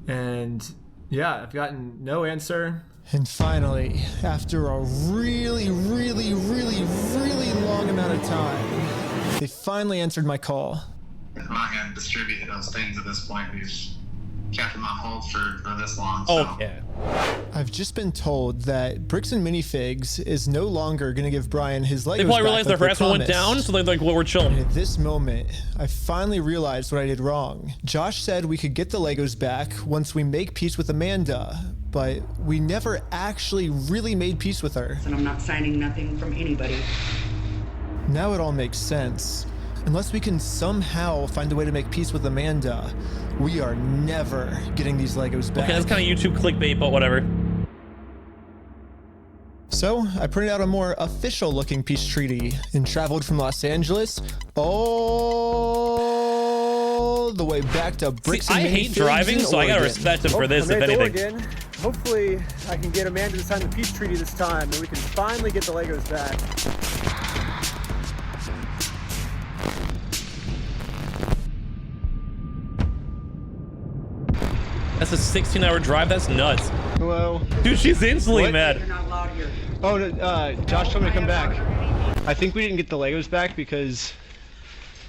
And yeah, I've gotten no answer. And finally, after a really long amount of time, they finally answered my call. I'm not going to distribute those things at this point. We've kept them on hold for this long. So. Okay. I've just been told that Bricks and Minifigs is no longer going to give Brian his Legos They probably back realized like their they harassment went promised. down, so they're like, well, we're chilling. And at this moment, I finally realized what I did wrong. Josh said we could get the Legos back once we make peace with Amanda, but we never actually really made peace with her. And I'm not signing nothing from anybody. Now it all makes sense. Unless we can somehow find a way to make peace with Amanda, we are never getting these Legos back. Okay, that's kind of YouTube clickbait, but whatever. So I printed out a more official looking peace treaty and traveled from Los Angeles all the way back to Bricks and I hate driving, so I gotta respect him for this, if anything. Oregon. Hopefully I can get Amanda to sign the peace treaty this time and we can finally get the Legos back. That's a 16-hour drive. That's nuts. Hello. Dude, she's instantly What? mad. You're not allowed here. Oh, no, Josh told me to come back. I think we didn't get the Legos back because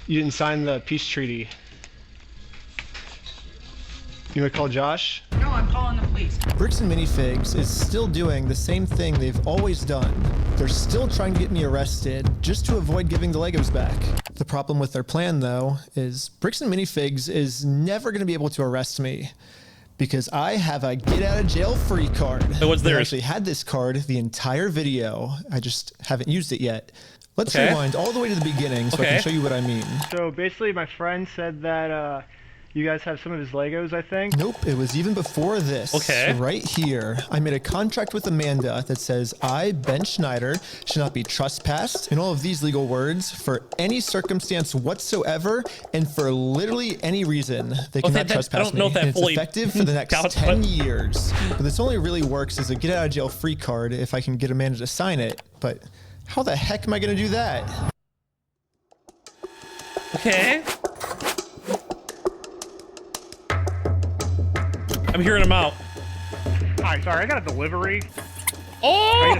you didn't sign the peace treaty. You want to call Josh? No, I'm calling the police. Bricks and Minifigs is still doing the same thing they've always done. They're still trying to get me arrested just to avoid giving the Legos back. The problem with their plan, though, is Bricks and Minifigs is never going to be able to arrest me because I have a get-out-of-jail-free card. So what's I theirs? actually had this card the entire video. I just haven't used it yet. Let's rewind all the way to the beginning so I can show you what I mean. So basically, my friend said that you guys have some of his Legos, I think. Nope, it was even before this. Okay. Right here, I made a contract with Amanda that says I, Ben Schneider, should not be trespassed in all of these legal words for any circumstance whatsoever and for literally any reason. They cannot trespass I don't know if that me. And it's fully effective for the next 10 years. But this only really works as a get out of jail free card if I can get Amanda to sign it. But how the heck am I going to do that? Okay. I'm hearing him out. Hi, sorry, I got a delivery. Oh!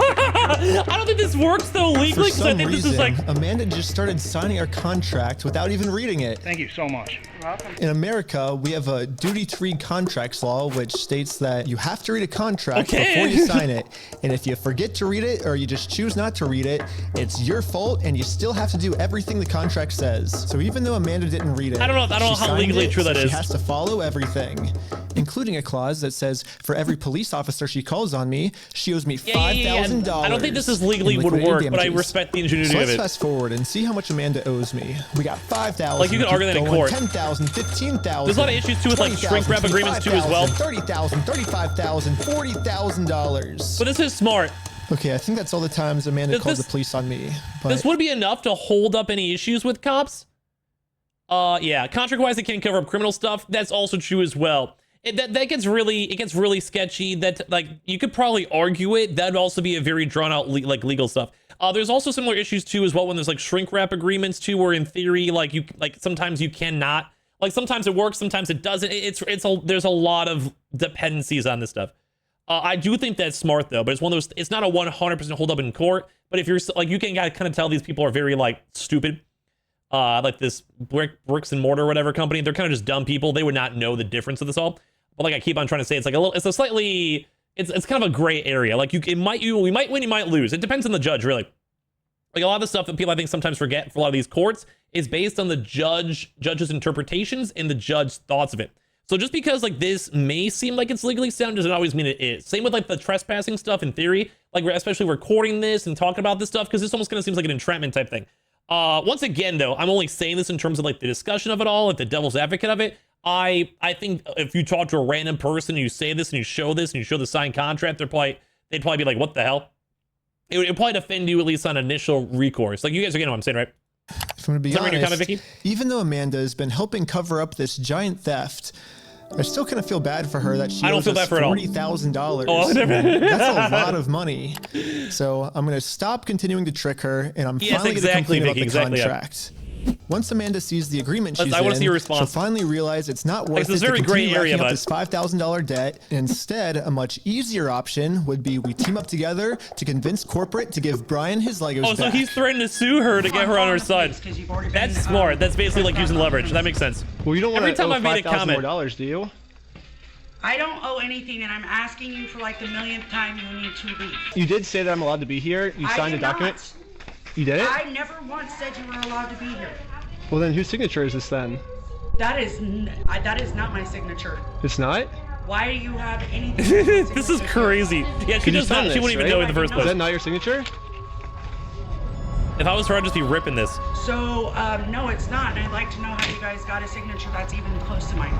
I don't think this works though legally because I think this is like. Amanda just started signing our contract without even reading it. Thank you so much. You're welcome. In America, we have a duty to read contracts law, which states that you have to read a contract before you sign it. And if you forget to read it or you just choose not to read it, it's your fault and you still have to do everything the contract says. So even though Amanda didn't read it, I don't know how she signed legally it, true that so is. She has to follow everything, including a clause that says for every police officer she calls on me, she owes me $5,000. I don't think this is legally in would liquidated work, but I damages. respect the ingenuity So of let's it. fast forward and see how much Amanda owes me. We got $5,000. Like, you could argue that in court. $10,000, $15,000. There's a lot of issues, too, with, like, shrink wrap agreements, too, as well. $30,000, $35,000, $40,000. But this is smart. Okay, I think that's all the times Amanda called the police on me. But This would be enough to hold up any issues with cops. Yeah, contract-wise, it can't cover up criminal stuff. That's also true as well. That gets really sketchy. That, like, you could probably argue it. That'd also be a very drawn-out legal stuff. There's also similar issues too as well when there's like shrink wrap agreements too, where in theory, like sometimes you cannot, like sometimes it works, sometimes it doesn't. There's a lot of dependencies on this stuff. I do think that's smart though, but it's one of those. It's not a 100% hold up in court. But if you're like, you can kind of tell these people are very like stupid. Like this bricks and mortar or whatever company, they're kind of just dumb people. They would not know the difference of this all. But like I keep on trying to say, it's like it's kind of a gray area. Like we might win, you might lose. It depends on the judge, really. Like a lot of the stuff that people I think sometimes forget for a lot of these courts is based on the judge's interpretations and the judge's thoughts of it. So just because like this may seem like it's legally sound doesn't always mean it is. Same with like the trespassing stuff in theory, like we're especially recording this and talking about this stuff because this almost kind of seems like an entrapment type thing. Once again, though, I'm only saying this in terms of like the discussion of it all, like the devil's advocate of it. I think if you talk to a random person and you say this and you show the signed contract, they'd probably be like, what the hell? It would probably defend you at least on initial recourse. Like you guys are getting what I'm saying, right? If I'm gonna be honest, comment, Vicky? Even though Amanda has been helping cover up this giant theft, I still kind of feel bad for her that she owes us $40,000. Oh, that's a lot of money. So I'm gonna stop continuing to trick her, and I'm finally gonna complain about the contract. Once Amanda sees the agreement she's I want to see your she'll response. finally realize it's not worth it This is to very gray continue area, racking up but this $5,000 debt. Instead, a much easier option would be we team up together to convince corporate to give Brian his Legos oh, so back. he's threatening to sue her to get her on her side. That's smart. That's basically like using leverage. That makes sense. Well, you don't want Every to time owe I've made a $5,000 comment, more, do you? I don't owe anything, and I'm asking you for like the millionth time you need to leave. You did say that I'm allowed to be here. You I signed a did document. not. You did it? I never once said you were allowed to be here. Well, then whose signature is this then? That is not my signature. It's not? Why do you have anything? This is crazy. Yeah, she Could you does sign not. She this, wouldn't even right? know in the first place. Is that not your signature? If I was her, I'd just be ripping this. So, no, it's not. And I'd like to know how you guys got a signature that's even close to mine.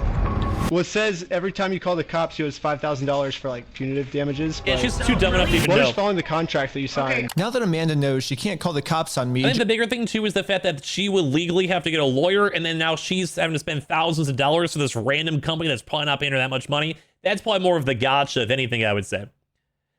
Well, it says every time you call the cops, you owe $5,000 for like punitive damages. Yeah, but she's too dumb enough to even we're know. just following the contract that you signed. Now that Amanda knows she can't call the cops on me, I think the bigger thing too is the fact that she would legally have to get a lawyer, and then now she's having to spend thousands of dollars for this random company that's probably not paying her that much money. That's probably more of the gotcha, if anything, I would say.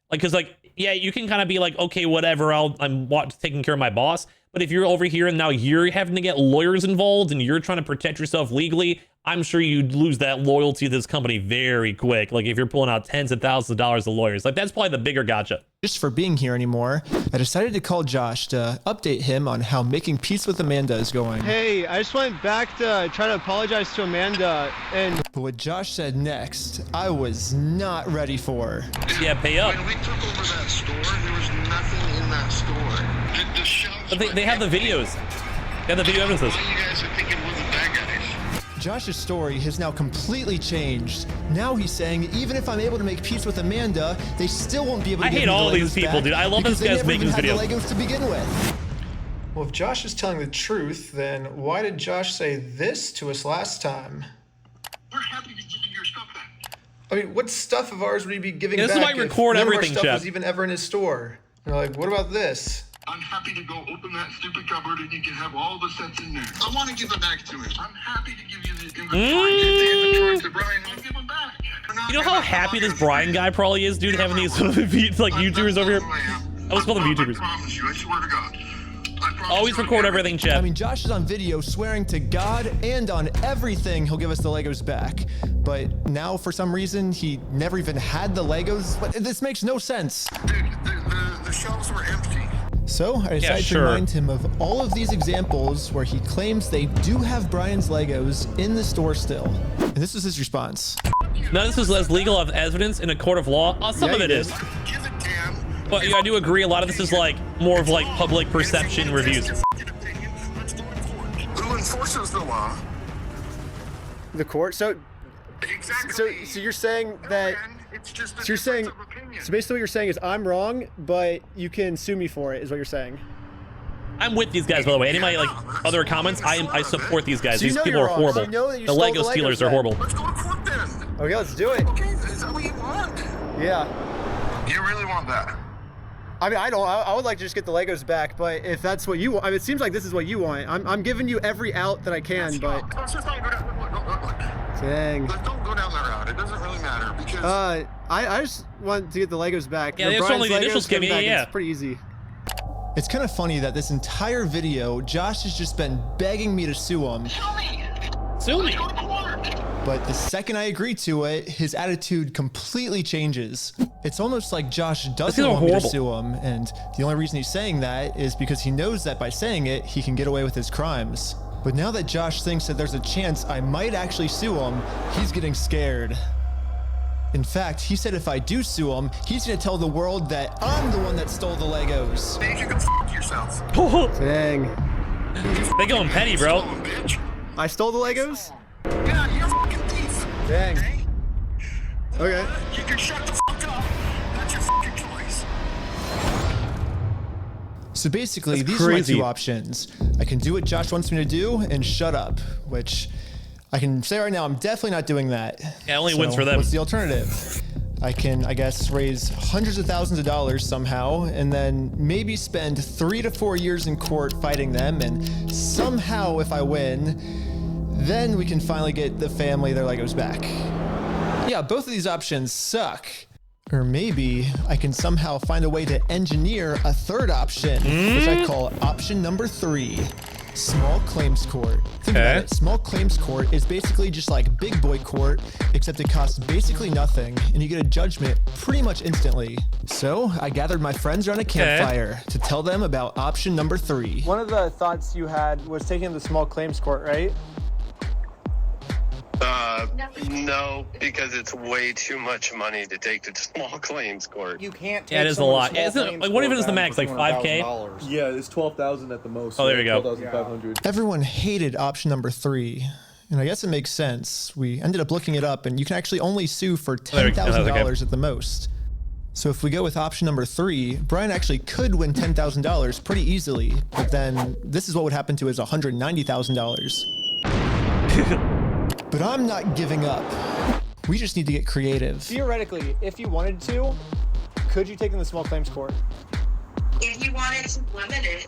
Like, because like, yeah, you can kind of be like, okay, whatever, I'm taking care of my boss. But if you're over here and now you're having to get lawyers involved and you're trying to protect yourself legally, I'm sure you'd lose that loyalty to this company very quick. Like if you're pulling out tens of thousands of dollars of lawyers, like that's probably the bigger gotcha. just for being here anymore, I decided to call Josh to update him on how making peace with Amanda is going. Hey, I just went back to try to apologize to Amanda, and... But what Josh said next, I was not ready for. Yeah, pay up. When we took over that store, there was nothing in that store. The shelves But they have the videos. They have the video evidences. Why you guys are thinking we're the bad guys? Josh's story has now completely changed. Now he's saying even if I'm able to make peace with Amanda, they still won't be able to I give hate me the all Legos these people, back dude. I love because this they guy's never making even this had video. the Legos to begin with. Well, if Josh is telling the truth, then why did Josh say this to us last time? We're happy to give you your stuff back. I mean, what stuff of ours would he be giving Yeah, back? this is why I if record none of our everything, stuff Chef. was even ever in his store? You're like, what about this? I'm happy to go open that stupid cupboard and you can have all the sets in there. I want to give it back to him. I'm happy to give you the inventory. Give the inventory to Brian. I'll give him back. You know how happy this Brian guy probably is, dude, having these like YouTubers over here? I was calling them VTubers. I promise you. I swear to God. Always record everything, Chef. I mean, Josh is on video swearing to God and on everything he'll give us the Legos back. But now, for some reason, he never even had the Legos. But this makes no sense. Dude, the shelves were empty. So I decided to remind him of all of these examples where he claims they do have Brian's Legos in the store still. And this was his response. None of this is as legal as evidence in a court of law. Some Yeah, of it he is. did. But yeah, I do agree. A lot of this is like more of like public perception reviews. Who enforces the law? The court? So you're saying that... So you're saying... So basically what you're saying is I'm wrong, but you can sue me for it, is what you're saying. I'm with these guys, by the way. Any of my like other comments, I support these guys. So you These know people you're are wrong. horrible. So you know that you The stole Lego the Legos stealers are then. horrible. Let's go to court then. Okay, let's do it. Okay, is that what you want? Yeah. You really want that? I mean, I would like to just get the Legos back, but if that's what you want, I mean, it seems like this is what you want. I'm giving you every out that I can, but... Let's just not go down. Look. Dang. Don't go down that route. It doesn't really matter because... I just want to get the Legos back. Yeah, that's only the initial scheme. Yeah. It's pretty easy. It's kind of funny that this entire video, Josh has just been begging me to sue him. Sue me. But the second I agree to it, his attitude completely changes. It's almost like Josh doesn't want me to sue him, and the only reason he's saying that is because he knows that by saying it, he can get away with his crimes. But now that Josh thinks that there's a chance I might actually sue him, he's getting scared. In fact, he said if I do sue him, he's gonna tell the world that I'm the one that stole the Legos. Think you can f*** yourself. Dang. They going petty, bro. I stole the Legos? Yeah, you're a fucking thief. Dang. Okay. You can shut the fuck up. That's your fucking choice. So basically, That's these are my crazy. two options. I can do what Josh wants me to do and shut up, which I can say right now, I'm definitely not doing that. Yeah, only wins for them. What's the alternative? I can, I guess, raise hundreds of thousands of dollars somehow, and then maybe spend 3 to 4 years in court fighting them, and somehow, if I win, then we can finally get the family their Legos back. Yeah, both of these options suck. Or maybe I can somehow find a way to engineer a third option, which I call option number 3. Small claims court. Think about it. Small claims court is basically just like big boy court, except it costs basically nothing, and you get a judgment pretty much instantly. So I gathered my friends around a campfire to tell them about option number 3. One of the thoughts you had was taking the small claims court, right? No, because it's way too much money to take to small claims court. You can't take Yeah, it is a lot. What even is the max? Like 5K? Yeah, it's 12,000 at the most. Oh, there we go. 12,500. Everyone hated option number 3. And I guess it makes sense. We ended up looking it up, and you can actually only sue for $10,000 at the most. So if we go with option number 3, Brian actually could win $10,000 pretty easily, but then this is what would happen to his $190,000. But I'm not giving up. We just need to get creative. Theoretically, if you wanted to, could you take in the small claims court? If you wanted to limit it.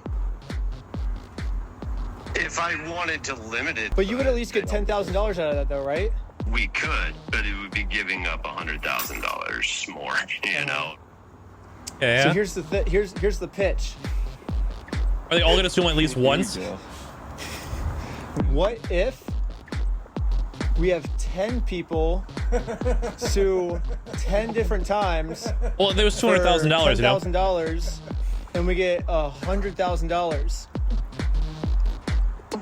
If I wanted to limit it. But you would at least get $10,000 out of that though, right? We could, but it would be giving up $100,000 more, you know? So here's the pitch. Are they all going to sue at least once? What if we have 10 people sue 10 different times? Well, there was $200,000, you know? $10,000, and we get $100,000.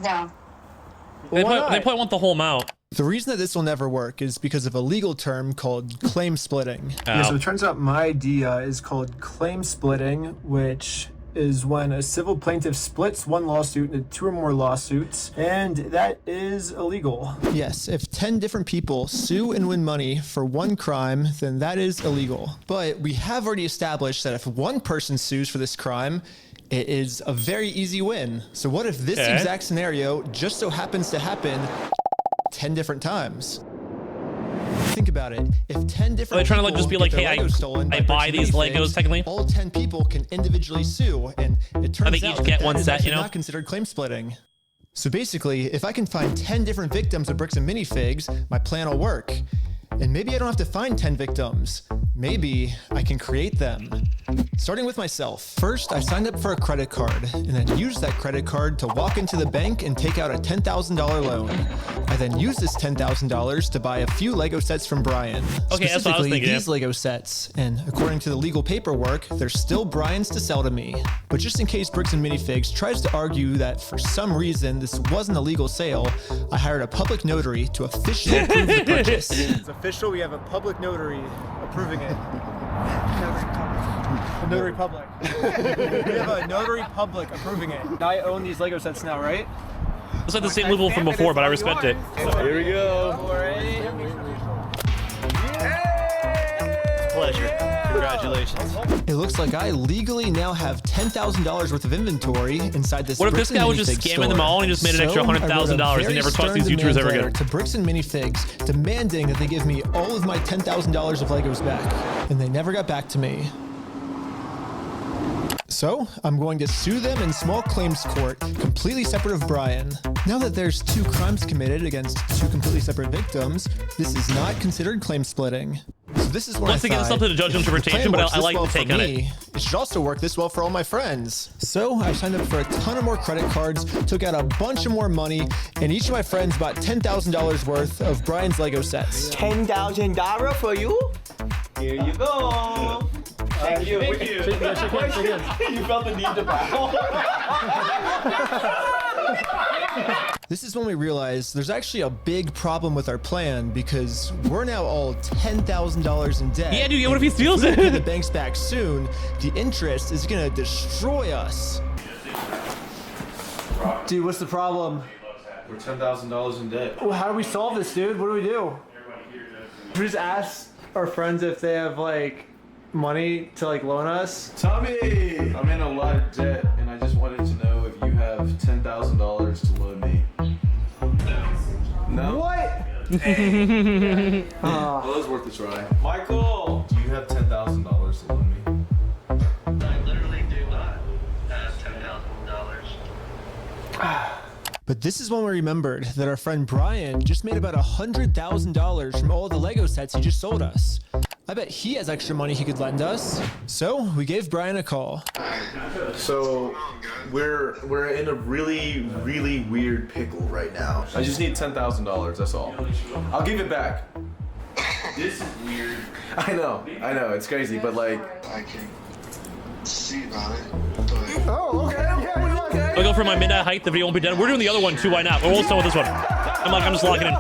No. They probably want the whole amount. The reason that this will never work is because of a legal term called claim splitting. Yeah, so it turns out my idea is called claim splitting, which is when a civil plaintiff splits one lawsuit into 2 or more lawsuits, and that is illegal. Yes, if 10 different people sue and win money for one crime, then that is illegal. But we have already established that if one person sues for this crime, it is a very easy win. So what if this exact scenario just so happens to happen 10 different times? Think about it. If 10 different Are they trying to like just be like, hey, I buy these Legos technically? All 10 people can individually sue, and it turns out get that one is set, actually you know? not considered claim splitting. So basically, if I can find 10 different victims of bricks and minifigs, my plan will work. And maybe I don't have to find 10 victims. Maybe I can create them. Starting with myself. First, I signed up for a credit card and then used that credit card to walk into the bank and take out a $10,000 loan. I then used this $10,000 to buy a few Lego sets from Brian. Okay, that's what I was thinking. These Lego sets, and according to the legal paperwork, they're still Brian's to sell to me. But just in case Bricks and Minifigs tries to argue that for some reason this wasn't a legal sale, I hired a public notary to officially approve the purchase. It's official, we have a public notary approving it. A notary public. We have a notary public approving it. I own these Lego sets now, right? It's like the same loophole from before, but I respect it. Here we go. Pleasure. Congratulations. It looks like I legally now have $10,000 worth of inventory inside this. What if Bricks this guy and was just Minifig scamming them all and he just made an extra $100,000 and never talked to these YouTubers ever again? To Bricks and Minifigs, demanding that they give me all of my $10,000 of Legos back, and they never got back to me. So, I'm going to sue them in small claims court, completely separate of Brian. Now that there's 2 crimes committed against 2 completely separate victims, this is not considered claim splitting. So this is what Once again, something to judge interpretation, but I like to take on it. It should also work this well for all my friends. So I signed up for a ton of more credit cards, took out a bunch of more money, and each of my friends bought $10,000 worth of Brian's Lego sets. $10,000 for you? Here you go. Thank you. Thank you. You felt the need to bow. This is when we realized there's actually a big problem with our plan because we're now all $10,000 in debt. Yeah, dude, what if he steals it? If we don't pay the banks back soon, the interest is gonna destroy us. Dude, what's the problem? We're $10,000 in debt. Well, how do we solve this, dude? What do we do? We just ask our friends if they have like money to like loan us. Tommy, I'm in a lot of debt, and I just wanted to know if you have $10,000 to loan me. No. What? Hey. Well, it was worth a try. Michael, do you have $10,000 to loan me? I literally do not have $10,000. But this is when we remembered that our friend Brian just made about $100,000 from all the Lego sets he just sold us. I bet he has extra money he could lend us. So we gave Brian a call. So we're in a really weird pickle right now. I just need $10,000. That's all. I'll give it back. This is weird. I know. It's crazy, but like. I can see about it. Oh, okay. I'll go for my midnight hike. The video won't be done. We're doing the other one too. Why not? We're almost done with this one. I'm just locking in.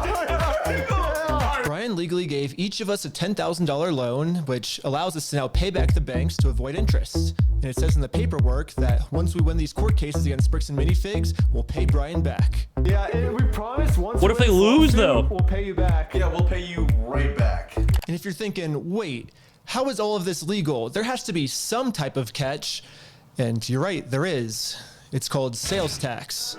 Brian legally gave each of us a $10,000 loan, which allows us to now pay back the banks to avoid interest. And it says in the paperwork that once we win these court cases against Bricks and Minifigs, we'll pay Brian back. Yeah, we promise once. What if they lose though? We'll pay you back. Yeah, we'll pay you right back. And if you're thinking, wait, how is all of this legal? There has to be some type of catch. And you're right, there is. It's called sales tax.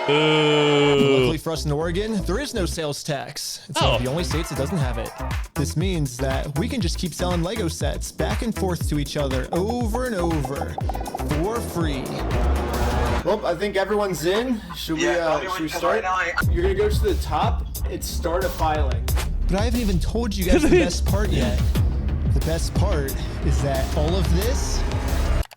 Luckily for us in Oregon, there is no sales tax. It's one of the only states that doesn't have it. This means that we can just keep selling Lego sets back and forth to each other over and over for free. Well, I think everyone's in. Should we start? You're gonna go to the top and start a filing. But I haven't even told you guys the best part yet. The best part is that all of this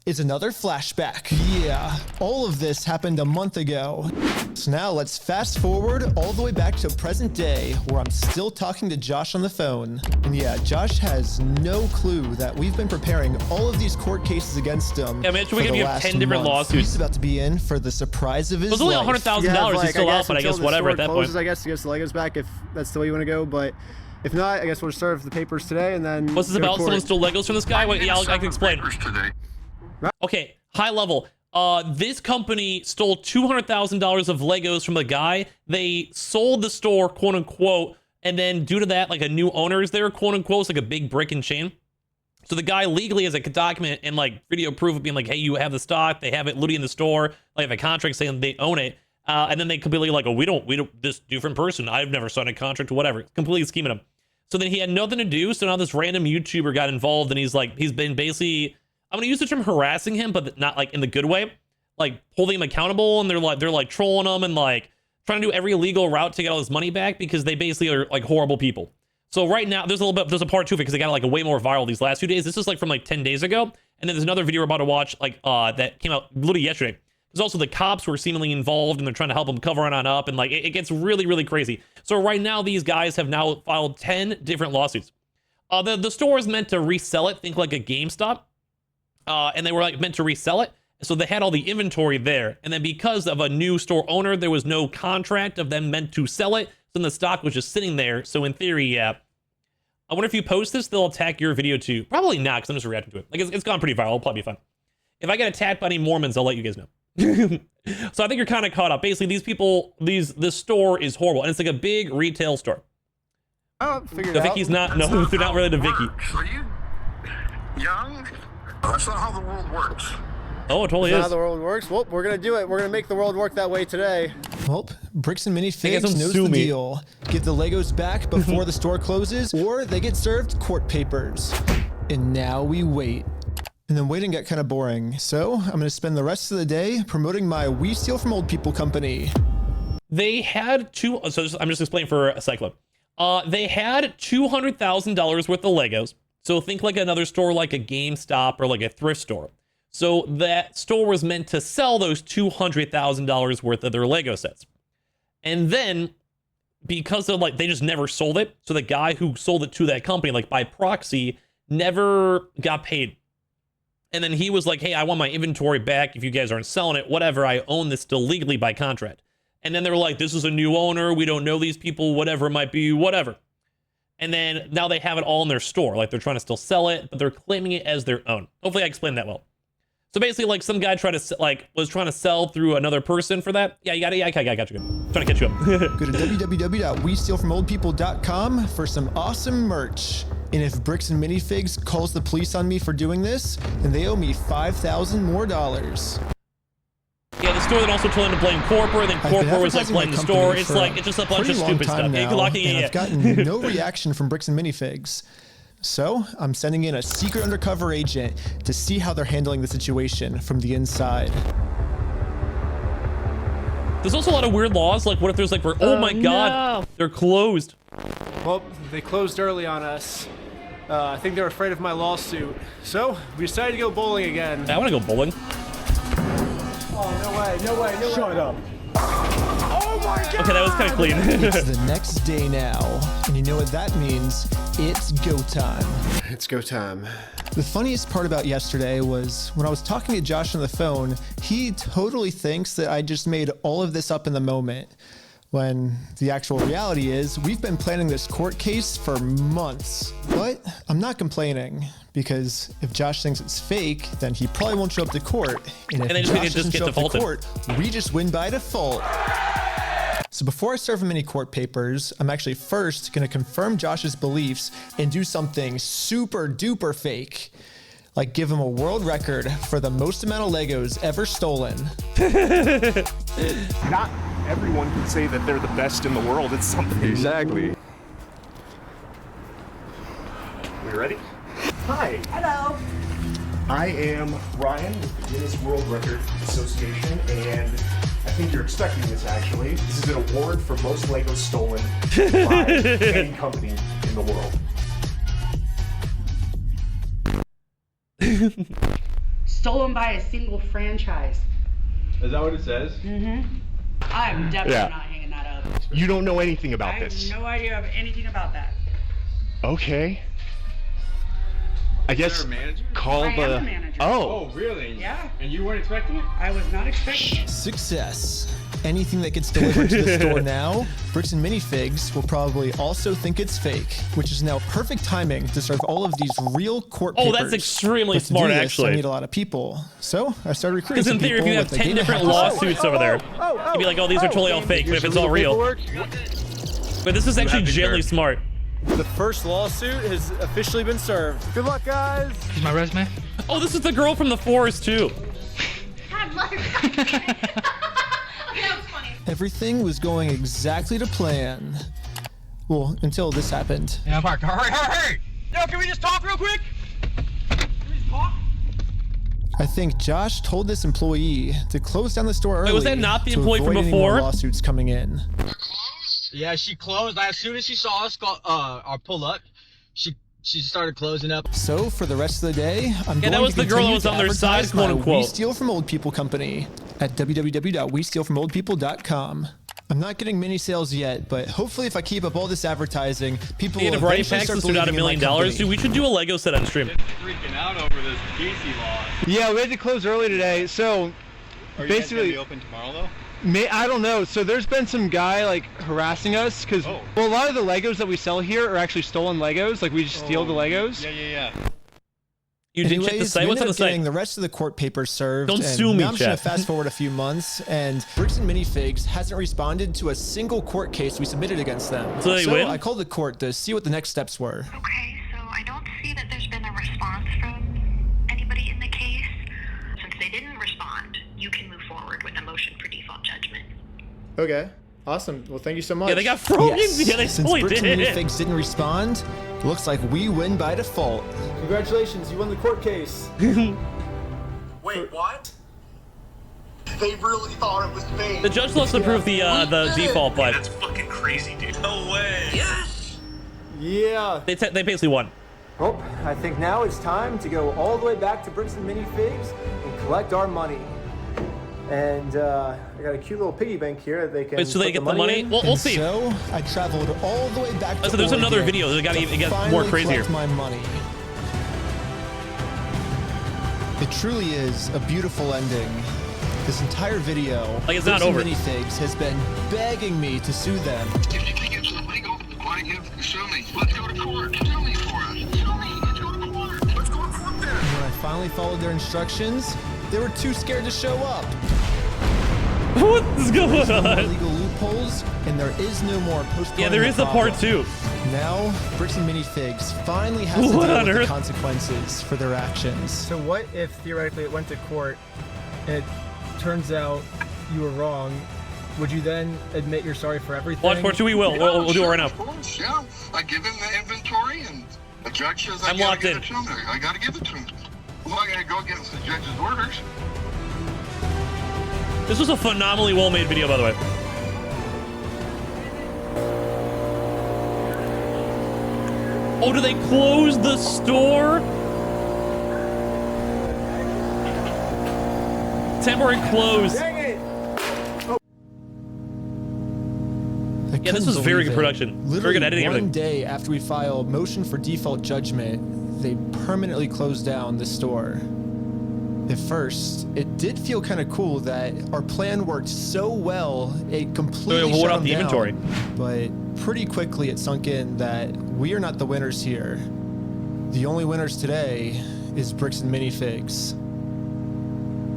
is another flashback. Yeah, all of this happened a month ago. So now let's fast forward all the way back to present day where I'm still talking to Josh on the phone. And yeah, Josh has no clue that we've been preparing all of these court cases against him. Yeah, man, we're gonna have 10 different lawsuits. He's about to be in for the surprise of his life. It was only $100,000. He's still out, but I guess whatever at that point. I guess to get the Legos back if that's the way you want to go, but if not, I guess we'll start the papers today and then. What's this about? Someone stole Legos from this guy? Wait, yeah, I can explain. Okay, high level. This company stole $200,000 of Legos from a guy. They sold the store, quote unquote, and then due to that, like a new owner is there, quote unquote. It's like a big brick and chain. So the guy legally has a document and like video proof of being like, hey, you have the stock. They have it literally in the store. Like have a contract saying they own it. And then they completely like, oh, we don't, this different person. I've never signed a contract or whatever. Completely scheming him. So then he had nothing to do. So now this random YouTuber got involved and he's been basically, I'm gonna use the term harassing him, but not like in the good way, like holding him accountable, and they're like trolling him and like trying to do every legal route to get all his money back because they basically are like horrible people. So right now there's a part 2 of it because they got like a way more viral these last few days. This is like from like 10 days ago, and then there's another video we're about to watch like that came out literally yesterday. There's also the cops who are seemingly involved and they're trying to help him cover on up, and like it gets really crazy. So right now these guys have now filed 10 different lawsuits. The store is meant to resell it, think like a GameStop. And they were like meant to resell it. So they had all the inventory there. And then because of a new store owner, there was no contract of them meant to sell it. So the stock was just sitting there. So in theory, yeah. I wonder if you post this, they'll attack your video too. Probably not, because I'm just reacting to it. Like it's gone pretty viral. It'll probably be fun. If I get attacked by any Mormons, I'll let you guys know. So I think you're kind of caught up. Basically, these people, this store is horrible. And it's like a big retail store. Oh, figured it out. Vicky's not, no, they're not related to Vicky. Are you young? That's not how the world works. Oh, it totally is. That's not how the world works. Well, we're gonna do it. We're gonna make the world work that way today. Well, Bricks and Minifigs knows the deal. Get the Legos back before the store closes, or they get served court papers. And now we wait. And then waiting got kind of boring, so I'm gonna spend the rest of the day promoting my We Steal From Old People company. They had I'm just explaining for a cyclone. They had $200,000 worth of Legos. So think like another store like a GameStop or like a thrift store. So that store was meant to sell those $200,000 worth of their Lego sets. And then because of like, they just never sold it. So the guy who sold it to that company, like by proxy, never got paid. And then he was like, hey, I want my inventory back. If you guys aren't selling it, whatever, I own this still legally by contract. And then they were like, this is a new owner. We don't know these people, whatever it might be, whatever. And then now they have it all in their store. Like they're trying to still sell it, but they're claiming it as their own. Hopefully I explained that well. So basically like some guy was trying to sell through another person for that. Yeah, I got you. I'm trying to catch you up. Go to www.westealfromoldpeople.com for some awesome merch. And if Bricks and Minifigs calls the police on me for doing this, then they owe me $5,000 more. Yeah, the store then also told him to blame Corporate, then Corporate was like blaming the store. It's just a bunch of stupid stuff. Now, and I've gotten no reaction from Bricks and Minifigs. So I'm sending in a secret undercover agent to see how they're handling the situation from the inside. There's also a lot of weird laws. Like what if there's like, oh my God, they're closed. Well, they closed early on us. I think they're afraid of my lawsuit. So we decided to go bowling again. I want to go bowling. Oh, no way, no way, no way. Shut up. Oh my God! Okay, that was kind of clean. It's the next day now, and you know what that means? It's go time. It's go time. The funniest part about yesterday was when I was talking to Josh on the phone, he totally thinks that I just made all of this up in the moment. When the actual reality is, we've been planning this court case for months. But I'm not complaining, because if Josh thinks it's fake, then he probably won't show up to court. And if then Josh we can just doesn't get show up to defaulted. court, we just win by default. So before I serve him any court papers, I'm actually first gonna confirm Josh's beliefs and do something super duper fake. Like give him a world record for the most amount of Legos ever stolen. Not everyone can say that they're the best in the world at something. Exactly. We ready? Hi. Hello. I am Ryan with the Guinness World Record Association, and I think you're expecting this actually. This is an award for most Legos stolen by any company in the world. Stolen by a single franchise. Is that what it says? Mm-hmm. I'm definitely Yeah. not hanging that up. You don't know anything about I this. have no idea of anything about that. Okay. I guess call I the. am the manager. Oh. Really? Yeah. And you weren't expecting it? I was not expecting it. Success. Anything that gets delivered to the store now, Bricks and Minifigs will probably also think it's fake, which is now perfect timing to serve all of these real court Oh, papers. that's extremely But to do smart, this, actually. I need a lot of people. So I started recruiting Because in some theory, if people you have with a 10 game and a different half. lawsuits over there, you'd be like, oh, these are totally all fake, but if it's all real. But this is actually genuinely smart. The first lawsuit has officially been served. Good luck, guys. Here's my resume. Oh, this is the girl from the forest, too. God, look. That was funny. Everything was going exactly to plan. Well, until this happened. Yeah, Mark. Hurry! Yo, can we just talk real quick? Can we just talk? I think Josh told this employee to close down the store early. Wait, was that not the to employee from avoid any more before? lawsuits coming in. Yeah, she closed. As soon as she saw us pull up, she started closing up. So for the rest of the day, I'm Yeah, going that was to the girl that continue was to on their side, advertise my quote unquote. We Steal From Old People company at www.westealfromoldpeople.com. I'm not getting many sales yet, but hopefully if I keep up all this advertising, people The will variety eventually packs start is out $1 believing in my million. company. Dude, we should do a Lego set on stream. Freaking out over this PC law. Yeah, we had to close early today, so Are you basically. guys gonna be open tomorrow though? I don't know. So there's been some guy like harassing us because well, a lot of the Legos that we sell here are actually stolen Legos. Like we just steal the Legos. Yeah. You didn't check the Anyways, site? we What's on ended the up getting site? the rest of the court papers served. Don't and sue me, now I'm just gonna Jeff. fast forward a few months, and Bricks and Minifigs hasn't responded to a single court case we submitted against them. So they win? I called the court to see what the next steps were. Okay, so I don't see that there's been a response from anybody in the case. Since they didn't respond, you can move forward with a motion for default judgment. Okay. Awesome. Well, thank you so much. Yeah, they got frozen. Yeah, they Since totally Bricks did. and Minifigs didn't respond, looks like we win by default. Congratulations, you won the court case. Wait, what? They really thought it was fake. The judge loves to prove the default, but That's fucking crazy, dude. No way. Yes. Yeah. they basically won. Well, I think now it's time to go all the way back to Bricks and Minifigs and collect our money. And I got a cute little piggy bank here that they can. Wait, so they put get the money? in. Well, we'll see. So I traveled all the way back to So there's another Oregon video that to it got more finally crazier. collect my money. It truly is a beautiful ending. This entire video, Like, it's not Bricks and over. Minifigs has been begging me to sue them. If you think it's illegal, why sue me? Let's go to court. Sue me for it. Sue me. Let's go to court. Let's go to court there. And when I finally followed their instructions, they were too scared to show up. What is going There's no more on? legal loopholes, and there is no more postponing. Yeah, there is the part problem. 2. Now, Bricks and Minifigs finally has to What deal on with the earth? consequences for their actions. So what if theoretically it went to court and it turns out you were wrong? Would you then admit you're sorry for everything? Watch part 2, we will. We'll do it right now. Of course, yeah. I give him the inventory, and the judge says I I'm gotta locked give in. it to him. I gotta give it to him. I'm not gonna go against the judge's orders. This was a phenomenally well-made video, by the way. Oh, do they close the store? Temporary close. I Yeah, this was couldn't very believe good it. production. Very Literally good editing. one Everything. day after we filed motion for default judgment, they permanently closed down the store. At first, it did feel kind of cool that our plan worked so well, it completely Wait, what shut about them the down. inventory? But pretty quickly it sunk in that we are not the winners here. The only winners today is Bricks and Minifigs.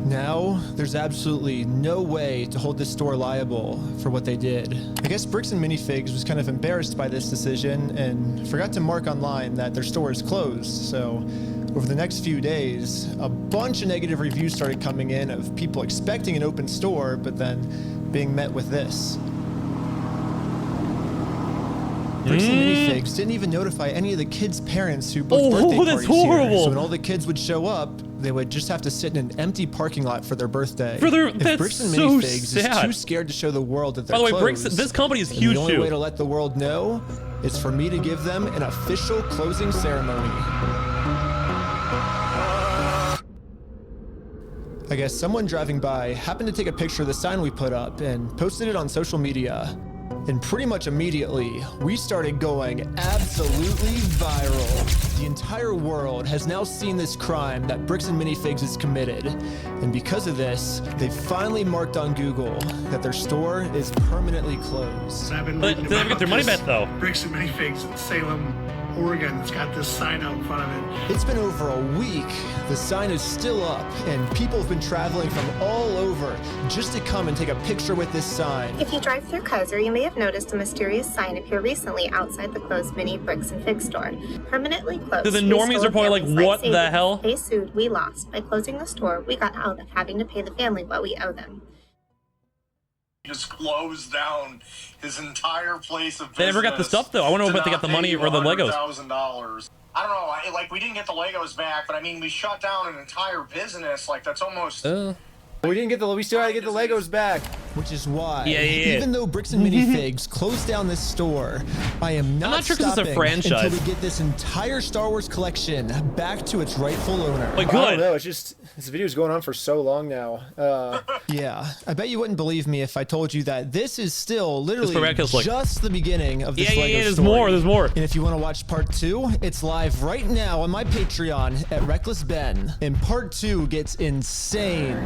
Now, there's absolutely no way to hold this store liable for what they did. I guess Bricks and Minifigs was kind of embarrassed by this decision and forgot to mark online that their store is closed. So over the next few days, a bunch of negative reviews started coming in of people expecting an open store, but then being met with this. Bricks and Minifigs didn't even notify any of the kids' parents who booked birthday that's parties here. horrible. So when all the kids would show up, they would just have to sit in an empty parking lot for their birthday. That's if Bricks and so Minifigs sad. is too scared to show the world that they're By the way, closed, Bricks, this company is then huge the only too. way to let the world know is for me to give them an official closing ceremony. I guess someone driving by happened to take a picture of the sign we put up and posted it on social media. And pretty much immediately, we started going absolutely viral. The entire world has now seen this crime that Bricks and Minifigs has committed. And because of this, they finally marked on Google that their store is permanently closed. I've been But reading they never about get their money this back, though. Bricks and Minifigs in Salem, Oregon. It's got this sign out in front of it. It's been over a week. The sign is still up, and people have been traveling from all over just to come and take a picture with this sign. If you drive through Kaiser, you may have noticed a mysterious sign appear recently outside the closed Mini Bricks and Fig store. Permanently closed. So the normies are probably like, what the hell? They sued, we lost. By closing the store, we got out of having to pay the family what we owe them. Just closed down his entire place of business. They never got the stuff though. I wonder if they got the money or the Legos. $100,000. I don't know. Like we didn't get the Legos back, but I mean, we shut down an entire business. Like that's almost. We didn't get we still gotta get the Legos back. Which is why, Yeah. even though Bricks and Minifigs closed down this store, I am not sure 'cause it's a stopping franchise. until we get this entire Star Wars collection back to its rightful owner. Wait, I good. don't know. It's just this video's going on for so long now. Yeah, I bet you wouldn't believe me if I told you that this is still literally miraculous, just the beginning of this Yeah, Lego there's story. more, there's more. And if you want to watch part 2, it's live right now on my Patreon at Reckless Ben. And part 2 gets insane.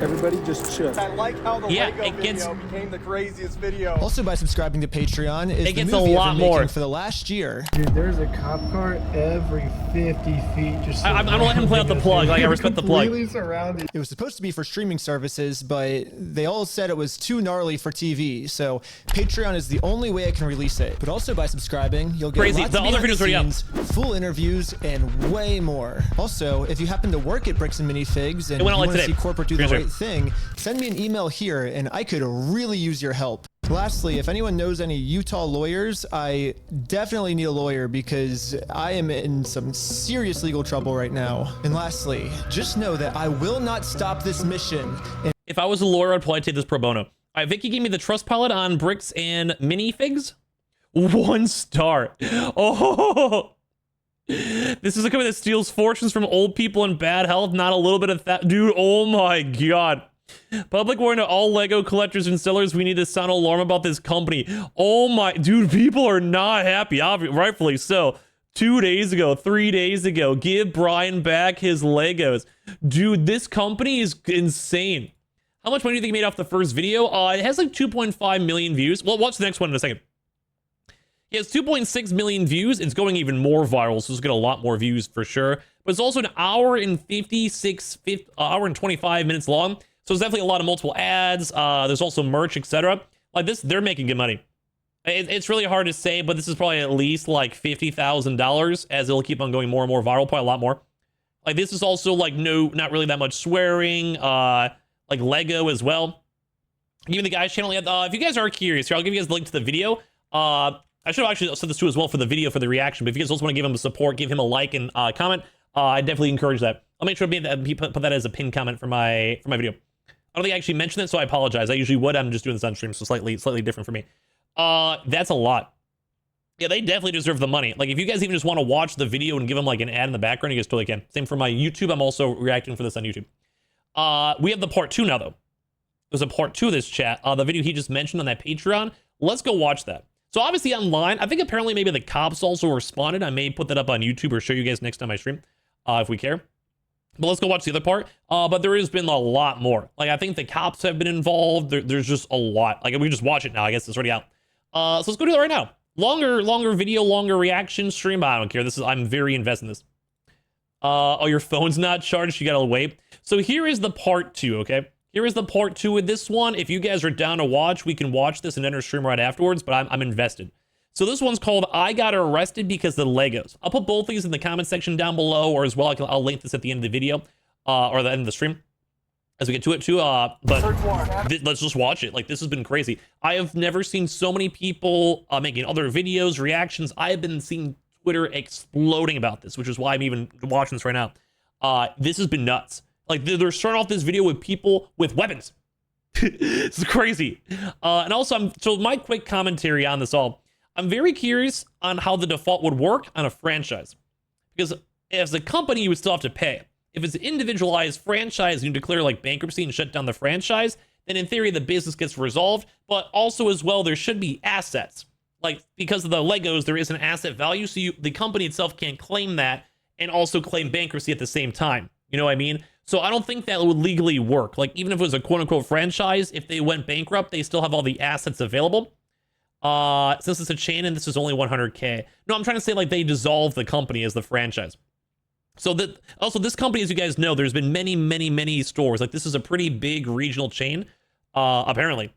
Everybody just chill. I like how the Yeah, Lego it gets- video became the craziest video. Also, by subscribing to Patreon, is It the gets a movie I've lot been making more. for the last year. Dude, there's a cop car every 50 feet. Just I'm gonna let him play out the plug. Like I respect the plug. Completely surrounded. It was supposed to be for streaming services, but they all said it was too gnarly for TV. So Patreon is the only way I can release it. But also by subscribing, you'll get Crazy. lots The of other behind video's already up. scenes, full interviews, and way more. Also, if you happen to work at Bricks and Minifigs and It you went out like want to today. see corporate do the Here's right thing, send me an email here, and I could really use your help. Lastly, if anyone knows any Utah lawyers, I definitely need a lawyer because I am in some serious legal trouble right now. And lastly, just know that I will not stop this mission. If I was a lawyer, I'd probably take this pro bono. All right, Vicky gave me the trust pilot on Bricks and Minifigs. 1 star. Oh, this is a company that steals fortunes from old people in bad health. Not a little bit of that, dude. Oh my god. Public warning to all Lego collectors and sellers: we need to sound alarm about this company. Oh my, dude, people are not happy. Rightfully so. 2 days ago, 3 days ago, give Brian back his Legos. Dude, this company is insane. How much money do you think he made off the first video? It has like 2.5 million views. Well, watch the next one in a second. It has 2.6 million views. It's going even more viral, so it's going to get a lot more views for sure. But it's also an hour and 25 minutes long. So there's definitely a lot of multiple ads. There's also merch, etc. Like this, they're making good money. It's really hard to say, but this is probably at least like $50,000 as it'll keep on going more and more viral, probably a lot more. Like this is also like not really that much swearing, like Lego as well. Even the guy's channel, if you guys are curious, here, I'll give you guys the link to the video. I should have actually said this too as well for the video, for the reaction, but if you guys also want to give him a support, give him a like and comment, I definitely encourage that. I'll make sure to put that as a pinned comment for my video. I don't think I actually mentioned it, so I apologize. I usually would. I'm just doing this on stream, so slightly different for me. That's a lot. Yeah, they definitely deserve the money. Like, if you guys even just want to watch the video and give them like an ad in the background, you guys totally can. Same for my YouTube. I'm also reacting for this on YouTube. We have the part 2 now, though. There's a part 2 of this chat. The video he just mentioned on that Patreon. Let's go watch that. So obviously online, I think apparently maybe the cops also responded. I may put that up on YouTube or show you guys next time I stream, if we care. But let's go watch the other part. But there has been a lot more. Like, I think the cops have been involved. There's just a lot. Like, we can just watch it now. I guess it's already out. So let's go do that right now. Longer video, longer reaction stream. I don't care. I'm very invested in this. Oh, your phone's not charged. You gotta wait. So here is the part 2, okay? Here is the part 2 with this one. If you guys are down to watch, we can watch this and enter stream right afterwards, but I'm invested. So this one's called I Got Arrested Because of the Legos. I'll put both these in the comment section down below, or as well, I'll link this at the end of the video, or the end of the stream, as we get to it too. But let's just watch it. Like, this has been crazy. I have never seen so many people making other videos, reactions. I have been seeing Twitter exploding about this, which is why I'm even watching this right now. This has been nuts. Like, they're starting off this video with people with weapons. It's crazy. And also, so my quick commentary on this all, I'm very curious on how the default would work on a franchise. Because as a company, you would still have to pay. If it's an individualized franchise and you declare like bankruptcy and shut down the franchise, then in theory, the business gets resolved. But also as well, there should be assets. Like, because of the Legos, there is an asset value. So the company itself can't claim that and also claim bankruptcy at the same time. You know what I mean? So I don't think that would legally work. Like, even if it was a quote unquote franchise, if they went bankrupt, they still have all the assets available. Since it's a chain and this is only 100K. No, I'm trying to say like they dissolve the company as the franchise. So that also this company, as you guys know, there's been many stores. Like, this is a pretty big regional chain, apparently.